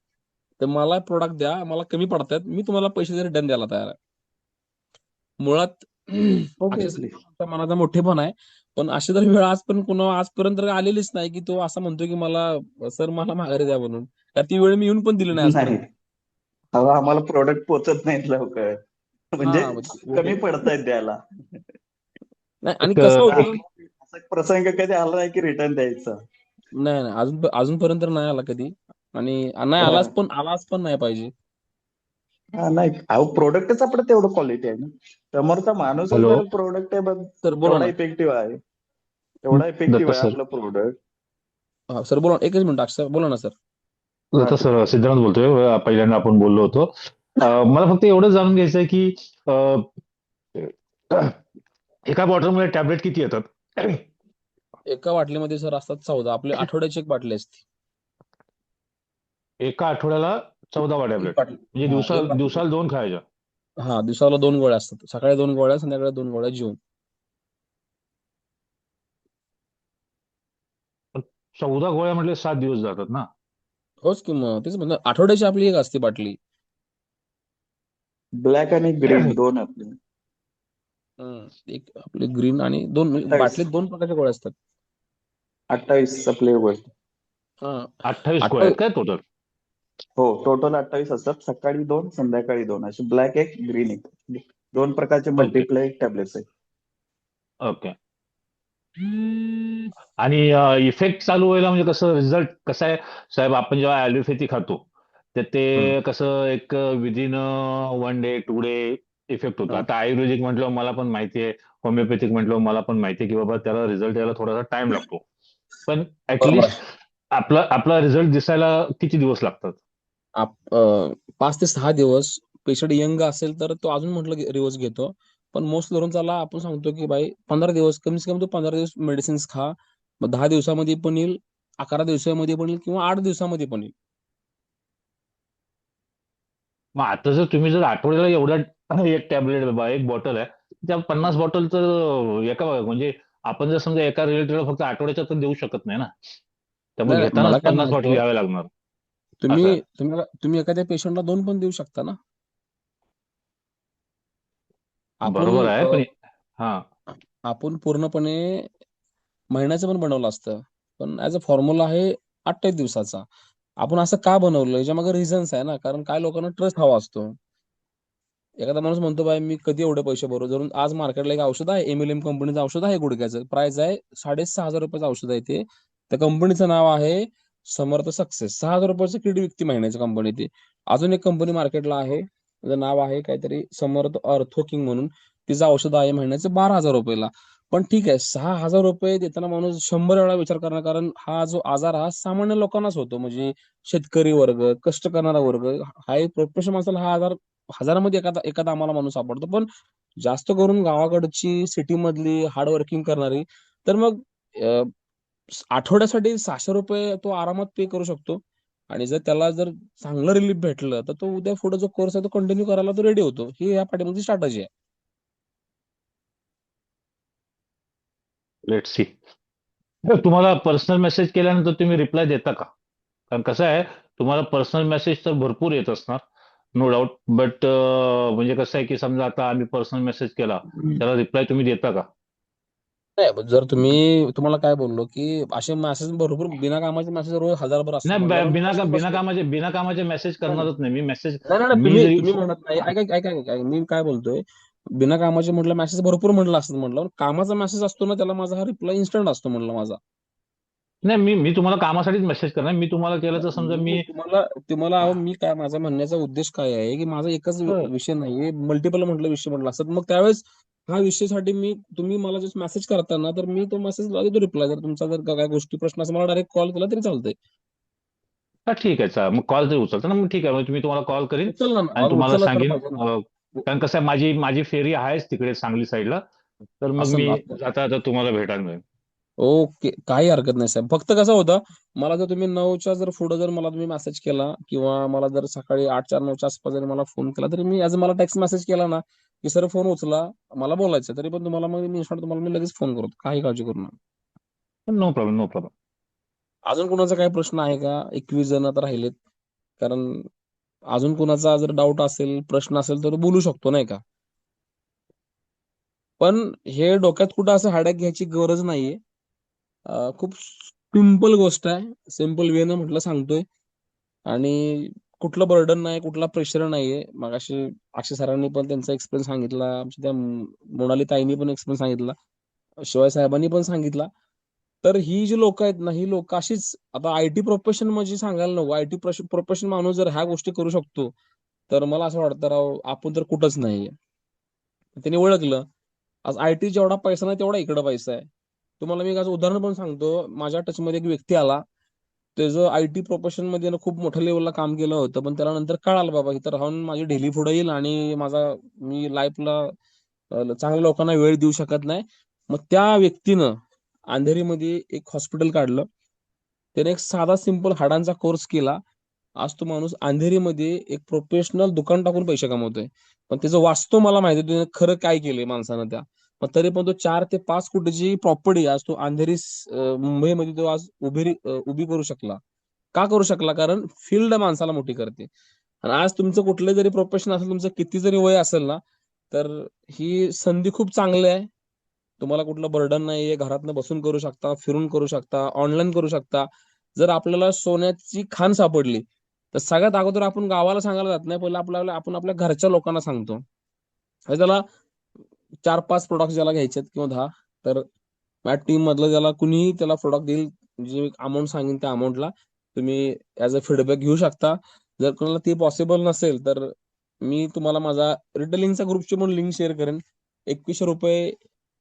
तर मला प्रोडक्ट द्या, मला कमी पडतात, मी तुम्हाला पैसे रिटर्न द्यायला तयार आहे. मुळात अक्षय ऑब्विसली. साहेबांचा मनाचा मोठेपण आहे. पण अशी तर वेळ आजपर्यंत आलेलीच नाही की तो असा म्हणतो की मला माघारी द्या म्हणून. का ती वेळ मी येऊन पण दिली नाही नाही, आजपर्यंत. अहो, आम्हाला प्रोडक्ट पोहोचत नाहीत लवकर, म्हणजे हा कमी पडतायत द्यायला. नाही, आणि एक कसं होतं, असा प्रसंग कधी आला नाही की रिटर्न द्यायचा. नाही नाही, अजूनपर्यंत तर नाही आला कधी. आणि नाही आलाच पण नाही पाहिजे. हा, नाही, अहो प्रोडक्टच आपलं तेवढं क्वालिटी आहे ना, समोरचा माणूसच हॅलो जर प्रोडक्ट आहे बघ, सर बोला एवढा ना. इफेक्टिव्ह आहे, एवढा दत्ता इफेक्टिव्ह आहे सर आपलं प्रोडक्ट. हा सर बोला, एकच मिनिट अक्षय बोला ना सर. हा, ठीक. सिद्धांत बोलतोय. पहिल्यांदा आपण बोललो होतो. मला फक्त एवढं जाणून घ्यायचंय की अं, एका बॉटलमध्ये टॅबलेट किती येतात? एका बाटलीमध्ये सर असतात 14. आपली आठवड्याची एक बाटली असते. एका आठवड्याला 14 एक टॅबलेट, बाटली. म्हणजे हा, एक बाटली. दिवसाला 2 खायच्या. हा, दिवसाला 2 गोळ्या असतात, सकाळी 2 गोळ्या, संध्याकाळी 2 गोळ्या जेवून. 14 गोळ्या म्हटले 7 दिवस जातात ना. होच की, मग तेच म्हणलं, आठवड्याची आपली एक असते बाटली. ब्लॅक आणि ग्रीन दोन आपले. एक आपली ग्रीन आणि 2, म्हणजे 28 बाटलीत 2 प्रकारच्या गोळ्या असतात. 28 आपले गोष्ट. हा, 28 गोळ्या आता आहेत काय टोटल? हो, टोटल 28 असतात. सकाळी 2, संध्याकाळी 2, असे ब्लॅक एक, ग्रीन एक, 2 प्रकारचे ओके, मल्टिप्लाय टॅब्लेट्स आहेत. ओके. आणि इफेक्ट चालू व्हायला म्हणजे कसं, रिझल्ट कसा आहे साहेब? आपण जेव्हा ॲलोपॅथी खातो तर हम्म, ते कसं एक विदिन 1 डे 2 डे इफेक्ट होतो. हा, आता आयुर्वेदिक म्हटलं मला पण माहिती आहे, होमिओपॅथिक म्हटलं मला पण माहिती आहे की बाबा त्याला रिझल्ट यायला थोडासा टाइम लागतो. पण बरोबर ऍटलिस्ट आहे. आपला रिझल्ट दिसायला किती दिवस लागतात? 5 ते 6 दिवस. पेशंट यंग असेल तर तो अजून म्हटलं रिवर्स घेतो. पण मोस्ट धरून त्याला आपण सांगतो की बाई 15 दिवस, कमीत कमी तो 15 दिवस मेडिसिन्स खा. मग 10 दिवसामध्ये पण येईल, 11 दिवसामध्ये पण येईल, किंवा 8 दिवसामध्ये पण येईल. मग आता जर आठवड्याला एवढा एक टॅबलेट बाबा, एक बॉटल आहे, त्या 50 बॉटल तर एका म्हणजे आपण जर समजा एका रिलेटेड फक्त आठवड्याच्या तर देऊ शकत नाही ना. त्यामुळे नाही नाही, मला घेतानाच काय 50 बॉटल म्हणायचं, घ्याव्या लागणार. असं आहे. तुम्ही तुम्ही तुम्ही एखाद्या पेशंटला 2 पण देऊ शकता ना. आपण बरोबर आहे, अ, पण हा, आपण पूर्णपणे महिन्याचं पण बनवलं असतं, पण ऍज अ फॉर्म्युला आहे 28 दिवसाचा. आपण असं का बनवलं, याच्या मागे रिझन्स आहे ना, कारण काय लोकांना ट्रस्ट हवा असतो. एखादा माणूस म्हणतो बाय मी कधी एवढे पैसे भरू, जरून आज मार्केटला एक औषध आहे, एमएलएम कंपनीचं औषध आहे, गुडघ्याचं प्राइस आहे 6,500 रुपयाचं औषध आहे ते. त्या कंपनीचं नाव आहे समर्थ सक्सेस. 6,000 रुपयाचं किट विकती महिन्याची कंपनी ती. अजून एक कंपनी मार्केटला आहे, त्याचं नाव आहे काहीतरी समर्थ अर्थो किंग म्हणून. तिचं औषध आहे महिन्याचं 12,000 रुपयाला. पण ठीक आहे, 6,000 रुपये देताना माणूस 100 वेळा विचार करणार, कारण हा जो आजार हा सामान्य लोकांनाच होतो. म्हणजे शेतकरी वर्ग, कष्ट करणारा वर्ग, हा एक प्रोफेशन माणसाला हा आजार हजारामध्ये एखादा आम्हाला माणूस सापडतो. पण जास्त करून गावाकडची, सिटी मधली हार्ड वर्किंग करणारी, तर मग आठवड्यासाठी 600 रुपये तो आरामात पे करू शकतो. आणि जर त्याला जर चांगलं रिलीफ भेटलं तर तो उद्या पुढे जो कोर्स आहे तो कंटिन्यू करायला तो रेडी होतो. ही या पाठीमागची स्ट्रॅटजी आहे. Let's see. तुम्हाला पर्सनल मेसेज केल्यानंतर तुम्ही रिप्लाय देता का? कारण कसं आहे, तुम्हाला पर्सनल मेसेज तर भरपूर येत असणार, नो डाऊट. बट म्हणजे कसं आहे की समजा आता आम्ही पर्सनल मेसेज केला, त्याला रिप्लाय तुम्ही देता का? नाही, जर तुम्हाला काय बोललो की असे मेसेज भरपूर बिना कामाचे मेसेज रोज हजारभर असतात नाही, म्हणल्यावर प्रश्न बसतो. बिना कामाचे मेसेज नाही नाही करणारच नाही मी. मेसेज नाही नाही, मी जरी तुम्ही म्हणत नाही. ऐका ऐका ऐका ऐका. मी काय बोलतोय, बिना कामाचे म्हटलं मेसेज भरपूर म्हटलं असतं म्हटलं, कामाचा मेसेज असतो ना त्याला माझा हा रिप्लाय इन्स्टंट असतो म्हणलं माझा. नाही, मी तुम्हाला कामासाठीच मेसेज करणार. मी तुम्हाला केलं तर समजा मी मी तुम्हाला तुम्हाला अहो, मी काय माझा म्हणण्याचा उद्देश काय आहे की माझा एकच विषय नाहीये, मल्टिपल म्हटलं विषय म्हटलं असतात. मग त्यावेळेस हा विषयासाठी तुम्ही मला जस्ट मेसेज करताना तर मी तो मेसेज देतो रिप्लाय. जर तुमचा जर काय गोष्टी प्रश्न असेल मला डायरेक्ट कॉल केला तरी चालतंय. हा, ठीक आहे. मग कॉल तरी उचलता ना? मग ठीक आहे, मग मी तुम्हाला कॉल करीन उचलला ना, आणि तुम्हाला उचलला तर सांगेन. पाहिजे ना. कारण कसं आहे, माझी फेरी आहेच तिकडे सांगली साईडला, तर मग असं मी ना. जाता जाता तुम्हाला भेटायला मिळेल. ओके, काही हरकत नाही साहेब. फक्त कसं होतं, मला जर तुम्ही 9च्या जर पुढे जर मला तुम्ही मेसेज केला किंवा मला जर सकाळी 8 9च्या आसपास जरी मला फोन केला तरी मी मला टेक्स्ट मेसेज केला ना की सर फोन उचला, मला बोलायचं, तरी पण तुम्हाला मग मी इन्स्टंट तुम्हाला मी लगेच फोन करतो. काही काळजी करू नका. No problem, no problem. अजून कोणाचा काही प्रश्न आहे का? 21 जण आता राहिलेत. कारण अजून कोणाचा जर डाऊट असेल, प्रश्न असेल तर बोलू शकतो नाही का? पण हे डोक्यात कुठं असं हाडॅक घ्यायची गरज नाहीये. खूप सिंपल गोष्ट आहे. सिंपल वेनं म्हटलं सांगतोय. आणि कुठलं बर्डन नाही, कुठला प्रेशर नाहीये. मगाशी अक्षय सरांनी पण त्यांचा एक्सपिरियन्स सांगितला, आमच्या त्या मोनाली ताईंनी पण एक्सपिरियन्स सांगितला, शिवाय साहेबांनी पण सांगितला. तर ही जी लोक आहेत ना, ही लोक अशीच आता आयटी प्रोफेशन म्हणजे सांगायला नको. आयटी प्रोफेशन माणूस जर ह्या गोष्टी करू शकतो तर मला असं वाटतं राव आपण तर कुठंच नाहीये. त्यांनी ओळखलं. आज आयटी जेवढा पैसा नाही तेवढा इकडं पैसा आहे. तुम्हाला मी एक असं उदाहरण पण सांगतो. माझ्या टचमध्ये एक व्यक्ती आला, त्याचं आयटी प्रोफेशन मध्ये ना खूप मोठ्या लेवलला काम केलं होतं, पण त्याला नंतर कळालं बाबा इथं राहून माझी ढिली पुढे येईल आणि मी लाईफला चांगल्या लोकांना वेळ देऊ शकत नाही. मग त्या व्यक्तीनं अंधेरीमध्ये एक हॉस्पिटल काढलं. त्याने एक साधा सिंपल हाडांचा कोर्स केला. आज तो माणूस अंधेरीमध्ये एक प्रोफेशनल दुकान टाकून पैसे कमवतोय. पण त्याचं वास्तव मला माहिती आहे, त्याने खरं काय केलंय माणसानं त्या. पण तरी पण तो 4 ते 5 कोटीची प्रॉपर्टी आज तो अंधेरी मुंबईमध्ये तो आज उभी करू शकला. का करू शकला? कारण फील्ड माणसाला मोठी करते. आणि आज तुमचं कुठलं जरी प्रोफेशन असेल, तुमचं किती जरी वय असेल ना, तर ही संधी खूप चांगली आहे. तुम्हाला कुठलं बर्डन नाहीये. घरातनं बसून करू शकता, फिरून करू शकता, ऑनलाईन करू शकता. जर आपल्याला सोन्याची खाण सापडली तर सगळ्यात अगोदर आपण गावाला सांगायला जात नाही. पहिलं आपण आपल्या घरच्या लोकांना सांगतो. आणि त्याला 4-5 प्रोडक्ट ज्याला घ्यायचे किंवा 10, तर माझ्या टीम मधलं ज्याला कुणीही त्याला प्रोडक्ट देईल, जे अमाऊंट सांगेन त्या अमाऊंटला तुम्ही ऍज अ फीडबॅक घेऊ शकता. जर कोणाला ते पॉसिबल नसेल तर मी तुम्हाला माझा रिटेलिंगचा ग्रुपची पण लिंक शेअर करेन. 2100 रुपये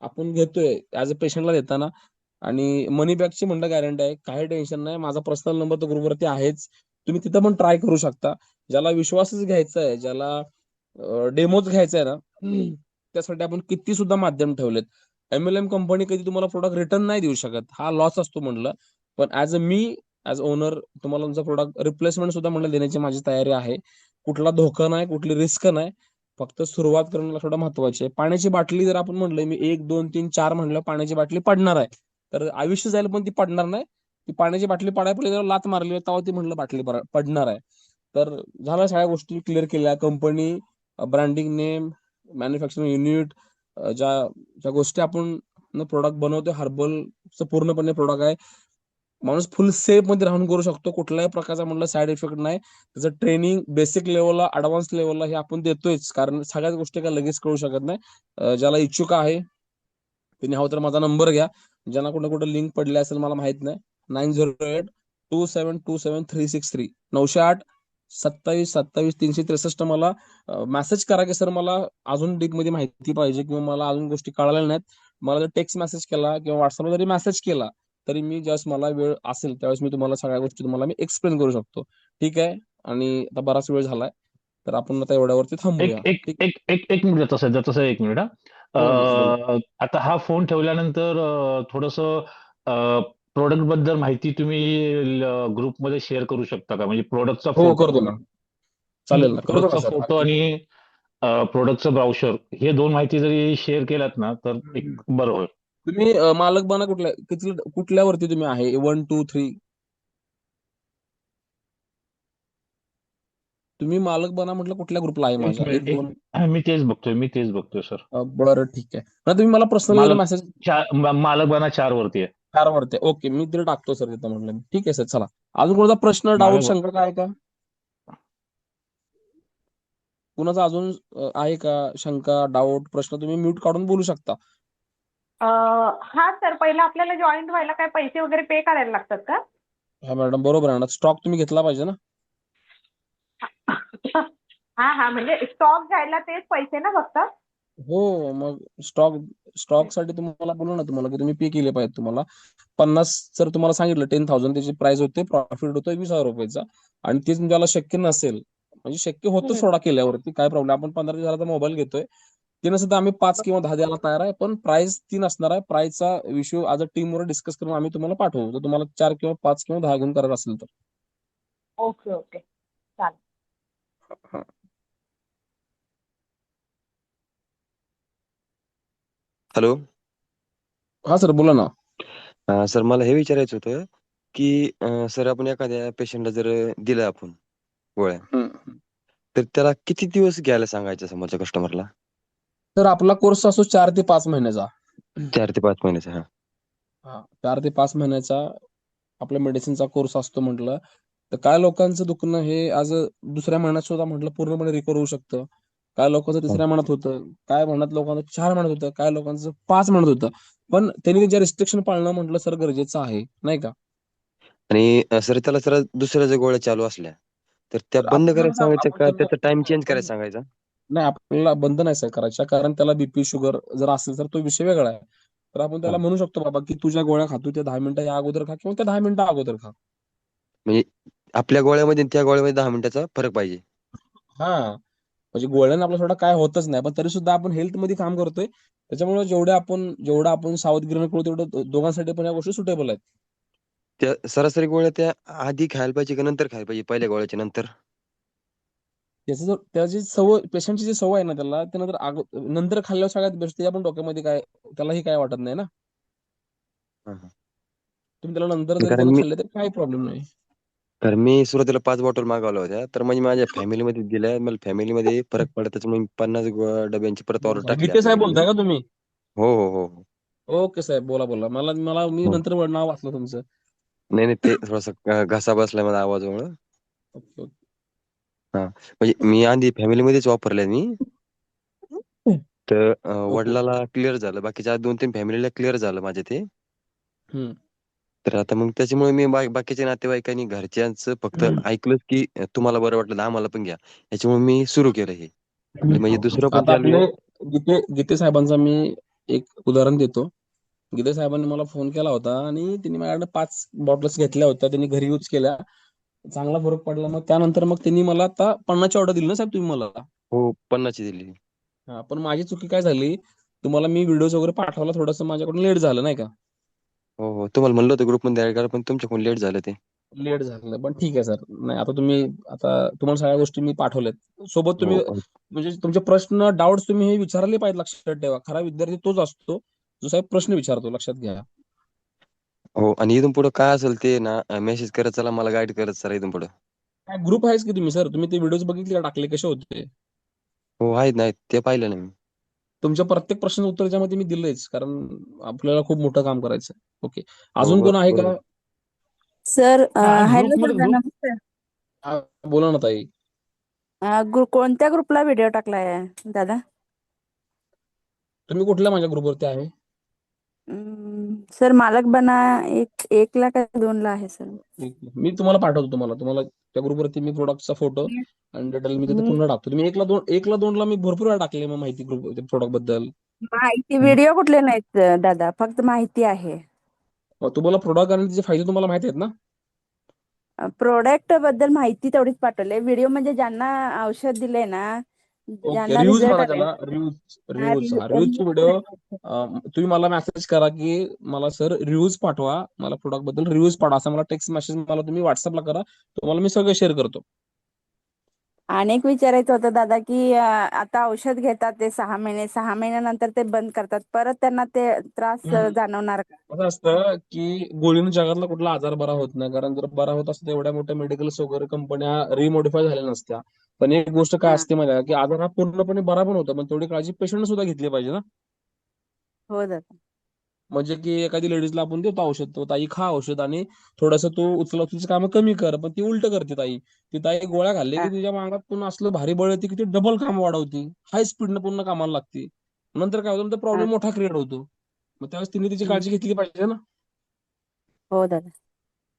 आपण घेतोय ऍज अ पेशंटला देताना. आणि मनी बॅकची म्हणलं गॅरंटी आहे. काही टेन्शन नाही. माझा पर्सनल नंबर तर ग्रुपवरती आहेच. तुम्ही तिथं पण ट्राय करू शकता. ज्याला विश्वासच घ्यायचा आहे, ज्याला डेमोच घ्यायचा आहे ना, त्यासाठी आपण किती सुद्धा माध्यम ठेवलेत. MLM कंपनी कधी तुम्हाला प्रोडक्ट रिटर्न नाही देऊ शकत, हा लॉस असतो म्हणलं. पण ऍज ओनर तुम्हाला तुमचा प्रोडक्ट रिप्लेसमेंट सुद्धा म्हणलं देण्याची माझी तयारी आहे. कुठला धोका नाही, कुठली रिस्क नाही. फक्त सुरुवात करणं थोडं महत्वाची आहे. पाण्याची बाटली जर आपण म्हणलं मी 1 2 3 4 म्हणलं पाण्याची बाटली पडणार आहे, तर आयुष्य जाईल पण ती पडणार नाही. ती पाण्याची बाटली पडायला पहिले जेव्हा लात मारली तेव्हा ती म्हणलं बाटली पडणार आहे. तर झाल्या सगळ्या गोष्टी क्लिअर केल्या. Company, branding name, manufacturing unit, ज्या ज्या गोष्टी आपण प्रोडक्ट बनवतो, हर्बलचं पूर्णपणे प्रोडक्ट आहे. माणूस फुल सेफ मध्ये राहून करू शकतो. कुठल्याही प्रकारचा म्हणलं साईड इफेक्ट नाही. त्याचं ट्रेनिंग बेसिक लेवलला, ऍडव्हान्स लेवलला हे आपण देतोयच, कारण सगळ्याच गोष्टी काय लगेच कळू शकत नाही. ज्याला इच्छुक आहे त्यांनी हवं तर माझा नंबर घ्या. ज्यांना कुठे कुठे लिंक पडली असेल मला माहित नाही. 9082727363 908 27 27 363 मला मेसेज करा की सर मला अजून डीप मध्ये माहिती पाहिजे किंवा मला अजून गोष्टी कळाल्या नाहीत. मला जर टेक्स्ट मेसेज केला किंवा व्हॉट्सअपला जरी मेसेज केला तरी मी जस्ट मला वेळ असेल त्यावेळेस मी तुम्हाला सगळ्या गोष्टी तुम्हाला मी एक्सप्लेन करू शकतो. ठीक आहे. आणि आता बराच वेळ झालाय तर आपण आता एवढ्यावरती एक थांबूया. एक ठीक. एक एक एक मिनिट तसं 1 मिनिट हा. बोला ना, बोला. आता हा फोन ठेवल्यानंतर थोडस प्रोडक्ट बद्दल माहिती तुम्ही ग्रुपमध्ये शेअर करू शकता का? म्हणजे प्रोडक्टचा हो फोटो करतो ना, चालेल ना, करतो ना प्रोडक्टचा सर, फोटो अगदी. आणि प्रोडक्टचं ब्राउचर हे दोन माहिती जरी शेअर केल्यात ना तर एक हम्म. बरं होईल. तुम्ही मालक बना कुठल्यावरती तुम्ही आहे, 1 2 3? तुम्ही मालक बना म्हटलं कुठल्या ग्रुपला आहे एक माझ्या, मिनिट, एक दोन? मी तेच बघतोय सर. बरं ठीक आहे ना, तुम्ही मला पर्सनली जर मालक मेसेज मालक बना 4 वरती आहे. वरती, ओके, मी तरी टाकतो सर तिथं, म्हटलं मी. ठीक आहे सर, चला. अजून कोणता प्रश्न, डाऊट, मालक शंका काय आहे का? कुणाचा अजून आहे का शंका, डाऊट, प्रश्न? तुम्ही म्यूट काढून बोलू शकता. हा सर, पहिला आपल्याला जॉईन व्हायला काय पैसे वगैरे पे करायला लागतात का? हा मॅडम, बरोबर आहे ना, स्टॉक तुम्ही घेतला पाहिजे ना. हा हा, म्हणजे स्टॉक घ्यायला तेच पैसे ना फक्त? हो, मग स्टॉक साठी तुम्हाला बोलू ना, तुम्हाला की तुम्ही पे केले पाहिजे. तुम्हाला 50 जर तुम्हाला सांगितलं, 10,000 त्याची प्राइस होते, प्रॉफिट होतोय 20,000 रुपयाचा, आणि तेच तुम्हाला शक्य नसेल, म्हणजे शक्य होतं सोडा केल्यावरती काय प्रॉब्लेम, आपण 15,000चा मोबाईल घेतोय, ते नसेल तर आम्ही 5 किंवा 10 द्यायला तयार आहे, पण प्राइस 3 असणार आहे. प्राइसचा विषय आज टीमवर डिस्कस करून आम्ही तुम्हाला पाठवू, तर तुम्हाला 4 किंवा 5 किंवा 10 घेऊन करायचं असेल तर. ओके ओके, चालेल. हा. हॅलो. हा सर, बोला ना. सर मला हे विचारायचं होतं की सर आपण एखाद्या पेशंटला जर दिलं आपण गोळ्या, हम्म. तर त्याला किती दिवस घ्यायला सांगायचं समोरच्या कस्टमरला? तर आपला कोर्स असतो 4 ते 5 महिन्याचा. 4 ते 5 महिन्याचा. हा. हा, 4 ते 5 महिन्याचा आपल्या मेडिसिनचा कोर्स असतो म्हटलं तर काय लोकांचं दुखणं हे आज दुसऱ्या महिन्यात सुद्धा म्हटलं पूर्णपणे रिकवर होऊ शकतं. काय लोकांचं हा. तिसऱ्या महिन्यात होतं, काय महिन्यात लोकांचं 4 महिन्यात होतं, काय लोकांचं 5 महिन्यात होतं. पण त्यांनी त्यांच्या रिस्ट्रिक्शन पाळणं म्हटलं सर गरजेचं आहे, नाही का? आणि सर त्याला जर दुसऱ्या जर गोळ्या चालू असल्या तर त्या तर बंद आपण करायला त्याला सांगायचं आपण का त्याला त्याचा टाइम चेंज करायला आपण सांगायचा? नाही, आपल्याला बंद नाही सर करायचा, कारण त्याला बीपी शुगर जर असेल तर तो विषय वेगळा आहे. तर आपण हा. त्याला म्हणू शकतो बाबा की तुझ्या गोळ्या खातो त्या 10 मिनिटं या अगोदर खा किंवा त्या 10 मिनिटं अगोदर खा. म्हणजे आपल्या गोळ्यामध्ये आणि त्या गोळ्यामध्ये 10 मिनिटाचा फरक पाहिजे. हा, म्हणजे गोळ्याने आपल्या थोडा काय होतच नाही, पण तरी सुद्धा आपण हेल्थ मध्ये काम करतोय, त्याच्यामुळे जेवढं आपण सावधगिरीने करू तेवढं दोघांसाठी पण या गोष्टी सुटेबल आहेत. त्या सरासरी गोळ्या त्या आधी खायला पाहिजे का नंतर खायला पाहिजे, पहिल्या गोळ्याच्या नंतर? त्याची सवय, पेशंटची जी सवय आहे ना त्याला, ते नंतर खाल्ल्यावर सगळ्यात बेस्ट, ते आपण डोक्यामध्ये काय, त्यालाही काय वाटत नाही ना. हा, हा. तुम्ही त्याला नंतर जरी कारण त्यानं मी खाल्ले तरी काही प्रॉब्लेम नाही. कारण मी सुरुवातीला 5 बॉटल मागवल्या होत्या, तर म्हणजे माझ्या फॅमिलीमध्ये दिल्या, मला फॅमिलीमध्ये फरक पडला, त्याच्यामुळे मी 50 डब्यांची परत ऑर्डर टाकली गीते साहेब आपल्याकडे. बोलताय का तुम्ही? हो, हो, हो, हो. ओके साहेब, बोला बोला. मी हो. नंतर नाव वाचलं तुमचं. नाही, नाही, ते थोडासा घसा बसलाय माझा आवाजामुळं. Okay okay. हा, म्हणजे मी आधी फॅमिलीमध्येच वापरल्या मी. तर ओके ओके. वडिलाला क्लिअर झालं, बाकीच्या 2-3 फॅमिलीला क्लिअर झालं माझे ते. हम्म. तर आता मग त्याच्यामुळे मी बाकीच्या नातेवाईकांनी घरच्यांचं फक्त ऐकलंच की तुम्हाला बरं वाटलं तर आम्हाला पण घ्या. याच्यामुळे मी सुरू केलं हे. आपलं म्हणजे दुसरं पण आता चालू आपले आहे. गीते साहेबांचा मी एक उदाहरण देतो. गीते साहेबांनी मला फोन केला होता आणि त्यांनी माझ्याकडे 5 बॉटल्स घेतल्या होत्या, त्यांनी घरी यूज केल्या, चांगला फरक पडला. मग त्यानंतर मग त्यांनी मला आता 50ची ऑर्डर दिली ना साहेब तुम्ही मला. हो, 50 दिली. हा, पण माझी चुकी काय झाली, तुम्हाला मी व्हिडिओज वगैरे पाठवला, थोडंसं माझ्याकडून लेट झालं, नाही का? हो, हो. तुम्हाला म्हणलं होतं ग्रुपमध्ये ऍड करा, पण तुमच्याकडून लेट झालं ते. लेट झालं, पण ठीक आहे सर. नाही, आता तुम्हाला सगळ्या गोष्टी मी पाठवल्यात सोबत. हो, तुम्ही हो. म्हणजे तुमचे प्रश्न, डाऊट्स तुम्ही हे विचारले पाहिजे, लक्षात ठेवा. खरा विद्यार्थी तोच असतो जो साहेब प्रश्न विचारतो, लक्षात घ्या. हो, आणि इथून पुढे काय असेल ते ना मेसेज करत चला, मला गाईड करत चला इथून पुढे. काय ग्रुप आहेच की तुम्ही सर? तुम्ही ते व्हिडिओज बघितले का, टाकले कसे होते? हो, आहेत नाहीत ते पाहिलं ना मी. तुमच्या प्रत्येक प्रश्नाचं उत्तर त्याच्यामध्ये मी दिलंयच, कारण आपल्याला खूप मोठं काम करायचं. ओके, हो, अजून कोण आहे बरोबर. का? सर आणि हॅलो ग्रुपमध्ये दादा, नमस्ते. हा, बोला ना ताई. कोणत्या ग्रुपला व्हिडिओ टाकलाय दादा? तुम्ही कुठल्या माझ्या ग्रुपवरती आहे? सर मालक बना 1 ला का 2 ला आहे सर? मी तुम्हाला पाठवतो, तुम्हाला त्या ग्रुपवरती मी प्रोडक्टचा फोटो मी आणि डिटेल मी तिथे मी पुन्हा टाकतो. तुम्ही 1 ला 2 ला मी भरपूर वेळा टाकले मग माहिती ग्रुप प्रोडक्ट बद्दल. माहिती व्हिडिओ कुठले नाहीत दादा, फक्त माहिती आहे. मग तुम्हाला प्रोडक्ट आणि त्याचे फायदे तुम्हाला माहिती आहेत ना? प्रोडक्ट बद्दल माहिती तेवढीच पाठवले. व्हिडिओ म्हणजे ज्यांना औषध दिले ना ओके, ज्यांना रिव्ह्यूज रिझल्ट म्हणा आले त्याला, रिव्ह्यूज. हा रिव्ह्यूज, हा रिव्ह्यूजचे व्हिडिओ तुम्ही मला मेसेज करा की मला सर रिव्ह्यूज पाठवा, मला प्रोडक्ट बद्दल रिव्ह्यूज पाठवा, असं मला टेक्स्ट मेसेज मला तुम्ही व्हॉट्सअपला करा, तुम्हाला मी सगळं शेअर करतो. आणि एक विचारायचं होतं दादा की आता औषध घेतात ते 6 महिने, 6 महिन्यानंतर ते बंद करतात, परत त्यांना ते त्रास जाणवणार का? असं असतं की गोळीनं जगातला कुठला आजार बरा होत नाही, कारण जर बरा होत असतं तर एवढ्या मोठ्या मेडिकल्स वगैरे कंपन्या रिमोडिफाय झाल्या नसत्या. पण एक गोष्ट काय हा असते माहिती आहे का, की आजार हा पूर्णपणे बरा पण होतो, पण तेवढी काळजी पेशंट सुद्धा घेतली पाहिजे ना. हो दादा. म्हणजे की एखादी लेडीजला आपण देतो औषध, तो ताई खा औषध आणि थोडंसं तू उचलाउचलीची कामं कमी कर, पण ती उलट करते ताई. ती ताई गोळ्या खाल्ली हा. की तिच्या मागात पुन्हा असलं भारी बळ येते की ती डबल काम वाढवती, हाय स्पीडनं पुन्हा कामाला लागते. नंतर काय होतं, हा. प्रॉब्लेम मोठा क्रिएट होतो. मग त्यावेळेस तिने तिची हम्म. काळजी घेतली पाहिजे ना. हो दादा.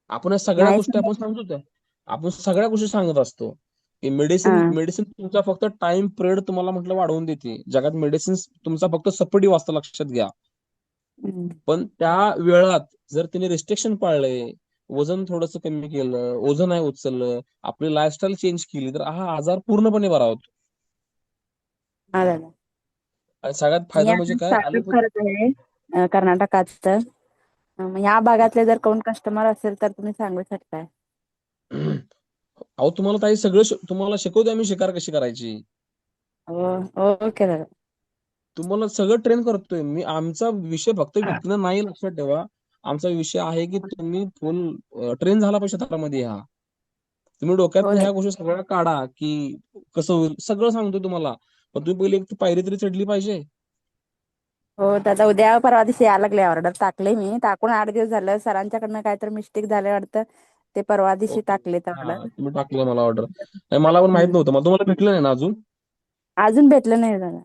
आपण या सगळ्या नाही गोष्टी समज. आपण सांगतो त्या, आपण सगळ्या गोष्टी सांगत असतो की मेडिसिन हा. मेडिसिन तुमचा फक्त टाइम पिरियड तुम्हाला म्हटलं वाढवून देते. जगात मेडिसिन तुमचा फक्त सप्पडी वाचता, लक्षात घ्या. हम्म. पण त्या वेळात जर तिने रिस्ट्रिक्शन पाळले, वजन थोडंसं कमी केलं, ओझं नाही उचललं, आपली लाईफस्टाईल चेंज केली, तर हा आजार पूर्णपणे बरा होतो. हा दादा. आणि सगळ्यात मी फायदा म्हणजे आता काय, स्टार्टअप ॲलोपॅथी. करत आहे कर्नाटकात. तर ह्या भागातले जर कोण कस्टमर असेल तर तुम्ही सांगू शकताय. अहो तुम्हाला ताई सगळं तुम्हाला शिकवतो आम्ही शिकार कशी करायची. हो. ओके दादा. तुम्हाला सगळं ट्रेन करतोय मी. आमचा विषय फक्त विकणं नाही, लक्षात ठेवा. आमचा विषय आहे की तुम्ही फुल ट्रेन झाला पाहिजे क्षेत्रामध्ये. हा तुम्ही हो डोक्यात ह्या दादा. गोष्टी सगळ्या काढा की कसं होईल, सगळं सांगतो तुम्हाला. पण तुम्ही पहिले एक पायरी तरी चढली पाहिजे. हो दादा, उद्या परवा दिवशी यायला लागले. ऑर्डर टाकले मी, टाकून 8 दिवस झालं. सरांच्याकडनं काय तर मिस्टेक झालं वाटतं, ते परवा दिवशी ओके. टाकलेत हा ऑर्डर. तुम्ही टाकलं मला ऑर्डर. नाही मला पण माहित हम्म. नव्हतं, मला तुम्हाला भेटलं नाही ना अजून. अजून भेटलं नाही दादा.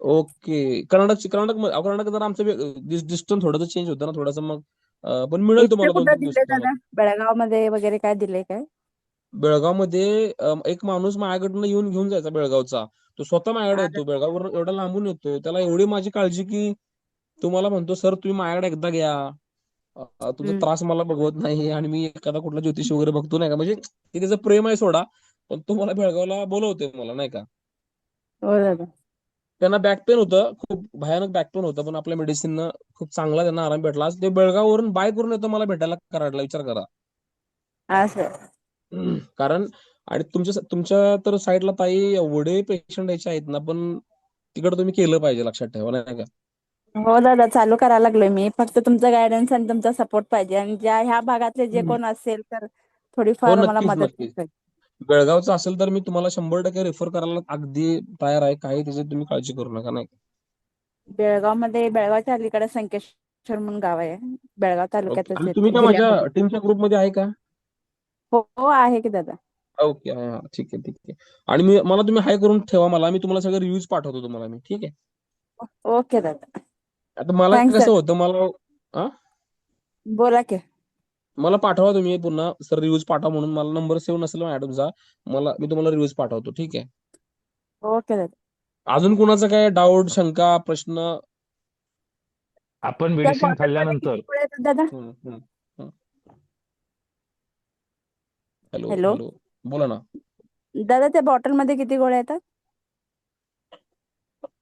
ओके. कर्नाटक जर आमचं डिस्टन्स थोडंसं चेंज होतं ना थोडंसं, मग पण मिळेल इथे तुम्हाला कुठं 2-3 दिले दिवसात. दादा? बेळगाव मध्ये वगैरे काय दिले काय? बेळगावमध्ये एक माणूस माझ्याकडनं येऊन घेऊन जायचा बेळगावचा. तो स्वतः माझ्याकडे हा येतो, बेळगाववरून एवढा लांबून येतो. त्याला एवढी माझी काळजी की तुम्हाला म्हणतो, सर तुम्ही माझ्याकडे एकदा घ्या. तुमचा हम्म. त्रास मला बघवत नाही आणि मी एखादा कुठला ज्योतिषी वगैरे बघतो नाही का, म्हणजे ते त्याचं प्रेम आहे सोडा. पण तो मला बेळगावला बोलवतोय मला, नाही का. हो दादा. त्यांना बॅक पेन होतं, खूप भयानक बॅक पेन होतं, पण आपल्या मेडिसिननं खूप चांगला त्यांना आराम भेटला. आज ते बेळगाववरून बाय करून येतो मला भेटायला कराडला, विचार करा. असं. कारण आणि तुमच्या तुमच्या तर साईडला ताई एवढे पेशंट यायचे आहेत ना, पण तिकडे तुम्ही केलं पाहिजे, लक्षात ठेवा, नाही का. हो दादा, चालू करायला लागलोय मी. फक्त तुमचा गायडन्स आणि तुमचा सपोर्ट पाहिजे. आणि ज्या ह्या भागातले जे कोण असेल तर हो, थोडीफार मला नक्कीच मदत नक्कीच. करेल. बेळगावचं असेल तर मी तुम्हाला 100% रेफर करायला अगदी तयार आहे. काही त्याची तुम्ही काळजी करू नका, नाही का. बेळगाव मध्ये, बेळगावच्या अलीकडे संकेश्वर म्हणून गाव आहे. बेळगाव ओके. तालुक्यातच आणि तुम्ही येते, काय माझ्या जिल्ह्यामध्ये. टीमच्या ग्रुपमध्ये आहे का? हो हो, आहे की दादा. ओके. हा हा, ठीक आहे ठीक आहे. आणि मला तुम्ही हाय करून ठेवा मला, मी तुम्हाला सगळे रिव्ह्यूज पाठवतो तुम्हाला मी, ठीक आहे. ओके दादा. आता मला थँक्स कसं दादा. होतं, हा बोला की. मला पाठवा तुम्ही पुन्हा सर रिव्ह्यूज पाठवा म्हणून. मला नंबर सेव्ह नसेल मॅडमचा, मी तुम्हाला रिव्ह्यूज पाठवतो, ठीक आहे. ओके दादा. अजून कुणाचा काय डाऊट, शंका, प्रश्न? आपण त्या मेडिसिन बॉटल मध्ये खाल्ल्यानंतर किती गोळ्या येतात दादा? हम्म, हम्म, हम्म. हॅलो हॅलो हॅलो, बोला ना. दादा, त्या बॉटल मध्ये किती गोळ्या येतात?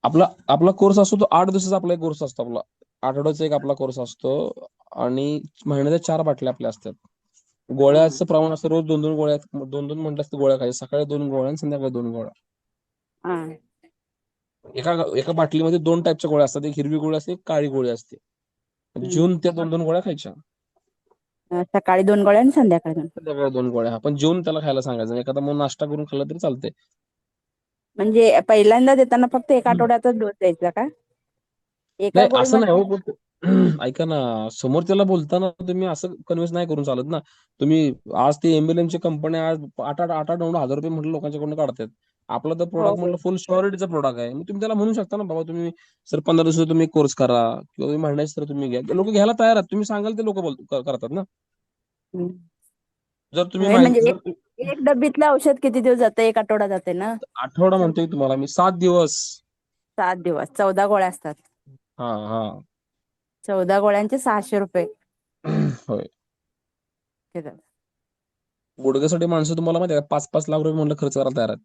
आपला आपला कोर्स असतो तो 8 दिवसाचा. आपला एक कोर्स असतो, आपला आठवड्याचा एक आपला कोर्स असतो. आणि महिन्याच्या 4 बाटल्या आपल्या असतात. हा. गोळ्याचं प्रमाण असतं, रोज 2-2 गोळ्या, 2-2 म्हटलं असतं गोळ्या खायच्या. सकाळी 2 गोळ्या आणि संध्याकाळी 2 गोळ्या. हा. एका एका बाटलीमध्ये 2 टाईपच्या गोळ्या असतात, एक हिरवी गोळी असते, एक काळी गोळी असते. हम्म. जून त्या 2-2 गोळ्या खायच्या. सकाळी 2 गोळ्या आणि संध्याकाळी 2. संध्याकाळी 2 गोळ्या. हा पण जेवून त्याला खायला सांगायचं. एखादा मग नाश्ता करून खाल्ला तरी चालते. म्हणजे पहिल्यांदा देताना फक्त 1 आठवड्यातच डोस द्यायचा का? एका नाही असं नाही गोळीमध्ये? हो, पण ऐका ना, समोरच्याला बोलताना तुम्ही असं कन्व्हिन्स नाही करून चालत ना. तुम्ही आज ते एम्ब्युलन्सची कंपन्या आज 8-9 हजार रुपये म्हटलं लोकांच्याकडून काढतात. आपलं तर हो प्रोडक्ट हो. म्हटलं फुल श्युरिटीचं प्रोडक्ट आहे. मग तुम्ही त्याला म्हणू शकता ना, बाबा तुम्ही सर 15 दिवसाचा तुम्ही कोर्स करा किंवा तुम्ही महिन्याचा तर तुम्ही घ्या. लोक घ्यायला तयार आहेत. तुम्ही सांगाल ते लोक करतात ना. हम्म. जर तुम्ही होय, म्हणजे जर एक डब्बीतलं औषध किती दिवस जाते? 1 आठवडा जाते ना? आठवडा म्हणतोय तुम्हाला मी, 7 दिवस. 7 दिवस, 14 गोळ्या असतात. हा हा. 14 गोळ्यांचे 600 रुपये. होय. हे दादा. गुडघ्यासाठी माणसं तुम्हाला माहिती आहे का, 5-5 लाख रुपये म्हणलं खर्च करायला तयार आहेत.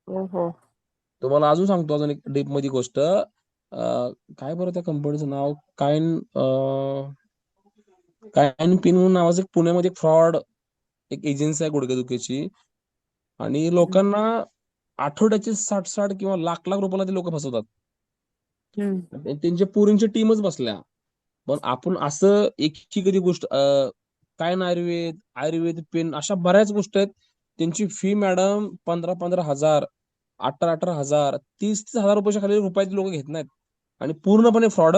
हो हो. तुम्हाला अजून सांगतो, अजून एक डीप मध्ये गोष्ट. काय बरं त्या कंपनीचं नाव, कायन पिन म्हणून नावाचं एक पुण्यामध्ये फ्रॉड एक एजन्सी आहे गुडघेदुखीची. आणि लोकांना आठवड्याचे 60 किंवा लाख लाख रुपयाला ते लोक फसवतात. त्यांच्या पुरींची टीमच बसल्या. पण आपण असं एकही कधी गोष्ट काय ना, आयुर्वेद पेन अशा बऱ्याच गोष्टी आहेत. त्यांची फी मॅडम 15,000 18,000 30,000 रुपयाच्या खाली रुपयाचे लोक घेत नाहीत. आणि पूर्णपणे फ्रॉड.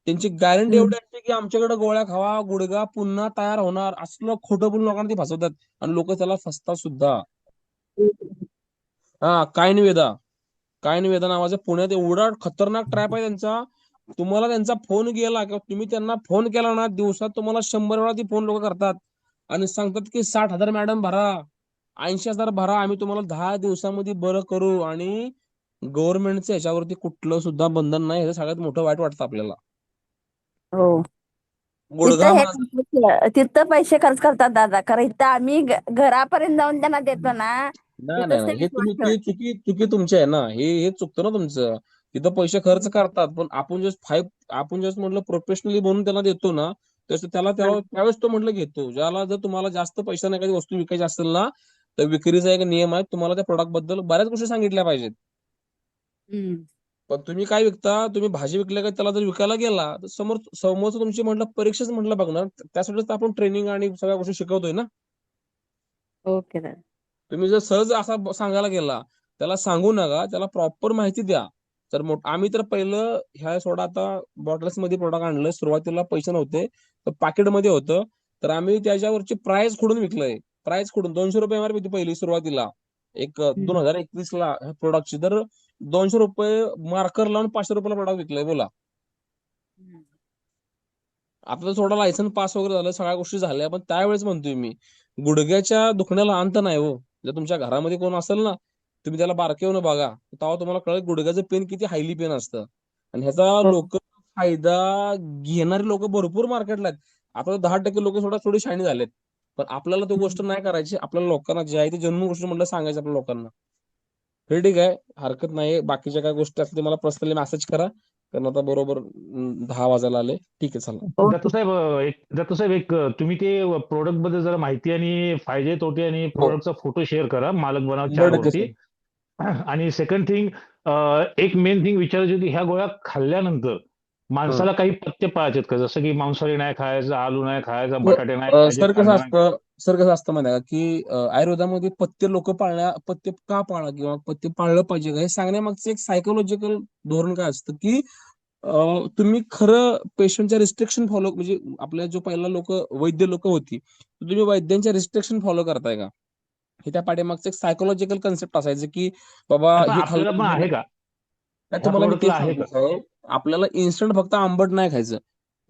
त्यांची गॅरंटी एवढी असते की आमच्याकडे गोळ्या खावा, गुडघा पुन्हा तयार होणार, असलं खोटं बोलून लोकांना ते फसवतात. आणि लोक त्याला फसतात सुद्धा. कायनवेदा नावाचा पुण्यात एवढा खतरनाक ट्रॅप आहे त्यांचा. तुम्हाला त्यांचा फोन गेला किंवा तुम्ही त्यांना फोन केला ना, दिवसात तुम्हाला 100 वेळा ती फोन लोक करतात आणि सांगतात की 60,000 मॅडम भरा, 80,000 भरा, आम्ही तुम्हाला 10 दिवसामध्ये बरं करू. आणि गव्हर्नमेंटचं ह्याच्यावरती कुठलं सुद्धा बंधन नाही. हे सगळ्यात मोठं वाईट वाटतं आपल्याला. हो. गुडघा तिथं पैसे खर्च करतात दादा, कारण इथं आम्ही घरापर्यंत जाऊन त्यांना देतो ना, नाही तिथंच नाही ते नाही, हे विश्वास तुम्ही ठेवतात. चुकी तुमची आहे ना. हे चुकतं ना तुमचं. तिथं पैसे खर्च करतात, पण आपण जस्ट म्हटलं प्रोफेशनली बनवून त्याला देतो ना, तसं त्यावेळेस तो म्हटलं घेतो. ज्याला जर तुम्हाला जास्त पैशाने एखादी वस्तू विकायची असेल ना, तर विक्रीचा एक नियम आहे. तुम्हाला त्या प्रोडक्ट बद्दल बऱ्याच गोष्टी सांगितल्या पाहिजेत. पण तुम्ही काय विकता, तुम्ही भाजी विकल्या का त्याला जर विकायला गेला तर समोरचं तुमची म्हटलं परीक्षाच म्हटलं बघणार. त्यासाठीच आपण ट्रेनिंग आणि सगळ्या गोष्टी शिकवतोय ना. ओके दादा. तुम्ही जर सहज असा सांगायला गेला, त्याला सांगू नका, त्याला प्रॉपर माहिती द्या. तर आम्ही तर पहिलं ह्या सोडा आता बॉटल्स मध्ये प्रोडक्ट आणलं. सुरुवातीला पैसे नव्हते, तर पाकिटमध्ये होतं. तर आम्ही त्याच्यावरची प्राइस खोडून विकलंय. प्राइस खोडून 200 रुपये MRP होती पहिली सुरुवातीला, 2021 ला ह्या प्रोडक्टची. तर 200 रुपये मार्कर लावून 500 रुपयाला प्रोडक्ट विकलंय. बोला. आता तर थोडा लायसन पास वगैरे झालं, सगळ्या गोष्टी झाल्या, पण त्यावेळेस म्हणतोय मी, गुडघ्याच्या दुखण्याला अंत नाही हो. जर तुमच्या घरामध्ये कोण असेल ना, तुम्ही त्याला बारकेवून बघा, तेव्हा तुम्हाला कळेल गुडघ्याचं पेन किती हायली पेन असतं. आणि ह्याचा लोक फायदा घेणारे लोक भरपूर मार्केटला आहेत. आता 10% लोक थोडी शाणी झालेत. पण आपल्याला तो गोष्ट नाही करायची. आपल्याला लोकांना जे आहे ते जन्म गोष्ट म्हटलं सांगायचं आपल्या लोकांना. हे ठीक आहे, हरकत नाही. बाकीच्या काय गोष्टी असतील मला पर्सनली मेसेज करा, कारण आता बरोबर 10 वाजायला आले. ठीक आहे, चला. दत्तूसाहेब, तुम्ही ते प्रोडक्ट बद्दल जरा माहिती आणि फायदे तोटे आणि प्रोडक्टचा फोटो शेअर करा मालक बनाव 4 बरं, वरती. आणि सेकंड थिंग, एक मेन थिंग विचारायची होती, ह्या गोळ्या खाल्ल्यानंतर माणसाला काही पथ्य पाळायचे का? जसं की मांसाहारी नाही खायचं, आलू नाही खायचा, बटाटे नाही खायचे, सर कसं कांदा नाही. असतं सर कसं असतं माहिती आहे का, की आयुर्वेदामध्ये पथ्य का पाळा किंवा पथ्य पाळलं पाहिजे का, हे सांगण्यामागचं एक सायकोलॉजिकल धोरण काय असतं, की तुम्ही खरं पेशंटच्या रिस्ट्रिक्शन फॉलो, म्हणजे आपल्या जो पहिला वैद्य लोक होती, तर तुम्ही वैद्यांच्या रिस्ट्रिक्शन फॉलो करताय का, हे त्या पाठीमागचं एक सायकोलॉजिकल कन्सेप्ट असायचं, की बाबा पण हे आपल्याला पण आहे का? काय ह्या तुम्हाला मी प्रोडक्टला तेच आहे सांगतो का? साहेब. आपल्याला इन्स्टंट फक्त आंबट नाही खायचं.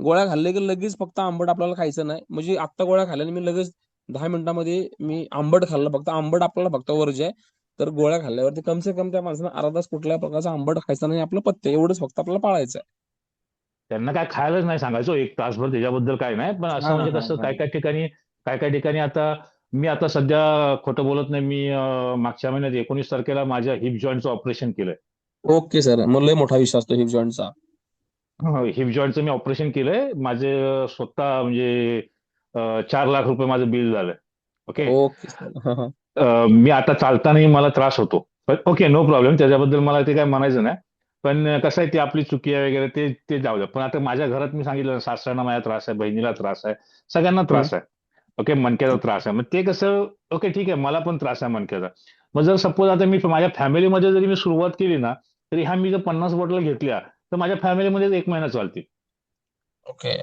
गोळ्या खाल्ले की लगेच फक्त आंबट आपल्याला खायचं नाही. म्हणजे आत्ता गोळ्या खाल्ल्याने मी लगेच 10 मिनिटांमध्ये मी आंबट खाल्लं, फक्त आंबट आपल्याला फक्त वर्ज आहे. तर गोळ्या खाल्ल्यावरती कम से कम त्या माणसानं अर्धा तास कुठल्याही प्रकारचा आंबट खायचा नाही. आपलं पथ्य एवढंच फक्त आपल्याला पाळायचं आहे. त्यांना काय खायलाच नाही सांगायचो 1 तासभर, त्याच्याबद्दल काय नाही. पण असं म्हणजे कसं काय काय ठिकाणी मी आता सध्या खोटं बोलत नाही, मी मागच्या महिन्यात 19 तारखेला माझ्या हिप जॉईंटचं ऑपरेशन केलंय. ओके सर, मला लय मोठा विश्वास तो हिप जॉईंटचा. हिप जॉईंटचं मी ऑपरेशन केलंय. माझे स्वतः म्हणजे 4 लाख रुपये माझं बिल झालंय. ओके. Okay sir. मी आता चालतानाही मला त्रास होतो. ओके, नो प्रॉब्लेम, त्याच्याबद्दल मला ते काय म्हणायचं नाही. पण कसं आहे, ती आपली चुकी आहे वगैरे, ते जाऊ द्या. पण आता माझ्या घरात मी सांगितलं, सासऱ्यांना माझ्या त्रास आहे, बहिणीला त्रास आहे, सगळ्यांना त्रास आहे. ओके, मणक्याचा त्रास आहे. मग ते कसं, ओके ठीक आहे, मला पण त्रास आहे मणक्याचा. मग जर सपोज आता मी माझ्या फॅमिलीमध्ये जरी मी सुरुवात केली ना, तरी मी जर 50 बॉटल घेतल्या तर माझ्या फॅमिलीमध्ये 1 महिना चालतील. ओके.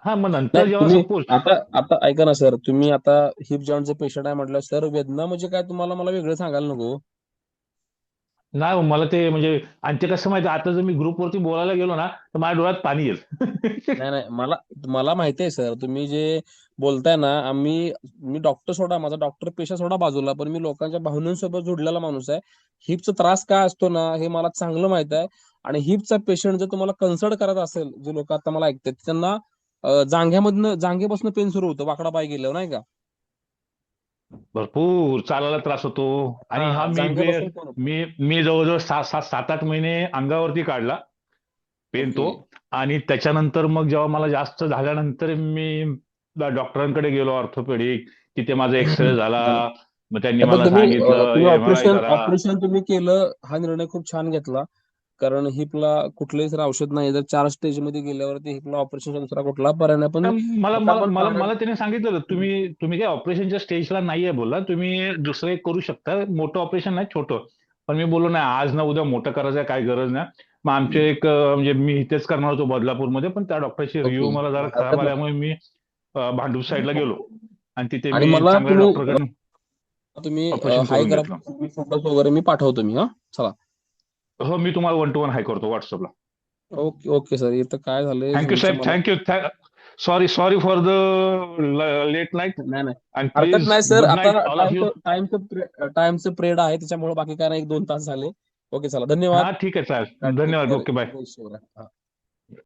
हा, मग नंतर नाही, जेव्हा तुम्ही सपोज आता ऐका ना सर, तुम्ही आता हिप जॉईंटचे पेशंट आहे म्हटलं, सर वेदना म्हणजे काय तुम्हाला मला वेगळं सांगायला नको. नाही हो, मला ते म्हणजे, आणि ते कसं माहिती, आता जर मी ग्रुपवरती बोलायला गेलो ना, तर माझ्या डोळ्यात पाणी येईल. नाही नाही, मला माहिती आहे सर, तुम्ही जे बोलताय ना, मी डॉक्टर सोडा, माझा डॉक्टर पेशा सोडा बाजूला, पण मी लोकांच्या भावनांसोबत जोडलेला माणूस आहे. हिपचा त्रास काय असतो ना, हे मला चांगलं माहित आहे. आणि हिपचा पेशंट जर तुम्हाला कन्सल्ट करत असेल, जे लोक आता मला ऐकतात, त्यांना जांघेपासून पेन सुरू होतं वाकडा पाय गेल्यावर, नाही का. भरपूर चालायला त्रास होतो. आणि हा हा, मी जांघेपासून पण होतो. मी मी जवळजवळ 7-8 महिने अंगावरती काढला पेन ओके. तो. आणि त्याच्यानंतर मग जेव्हा मला जास्त झाल्यानंतर मी डॉक्टरांकडे गेलो ऑर्थोपेडिक. तिथे माझा एक्सरे झाला. मग त्यांनी पण मला तुम्ही सांगितलं तुम्ही MRI ऑपरेशन करा. ऑपरेशन तुम्ही केलं, हा निर्णय खूप छान घेतला. कारण हिपला कुठलंही जर औषध नाही, जर 4 स्टेज मध्ये गेल्यावरती हिपला ऑपरेशनचा दुसरा कुठला पर्याय नाही. पण मला आता मला आपण मला मला त्याने सांगितलं तुम्ही तुम्ही काही ऑपरेशनच्या स्टेजला नाहीये बोलला, तुम्ही दुसरं एक करू शकता, मोठं ऑपरेशन नाही छोटं. पण मी बोललो नाही, आज ना उद्या मोठं करायचं आहे, काय गरज नाही. मग आमचे एक म्हणजे मी इथेच करणार होतो बदलापूरमध्ये, पण त्या डॉक्टरची रिव्ह्यू मला जरा खराब आल्यामुळे मी भांडूप साईडला गेलो आणि तिथे आणि मी मला चांगल्या डॉक्टरकडून तुम्ही ऑपरेशन हाय करून करा, घेतलं. फोटोज वगैरे मी पाठवतो मी. हा, चला. हो, मी तुम्हाला 1 to 1 हाय करतो व्हॉट्सअपला. Okay okay sir. इथं काय झालंय, थँक्यू ह्यांचं साहेब, मला thank you. Sorry sorry for the late night. नाही नाही अँड हरकत प्लीज नाही सर. गुड आता नाईट ऑल ऑफ यू. टाइमचं प्रेड आहे, त्याच्यामुळे बाकी काय नाही. 1-2 तास झाले. ओके, चला, धन्यवाद. हा ठीक आहे, चालेल. काय धन्यवाद. take care. Okay, bye. जय शिवराय. हा.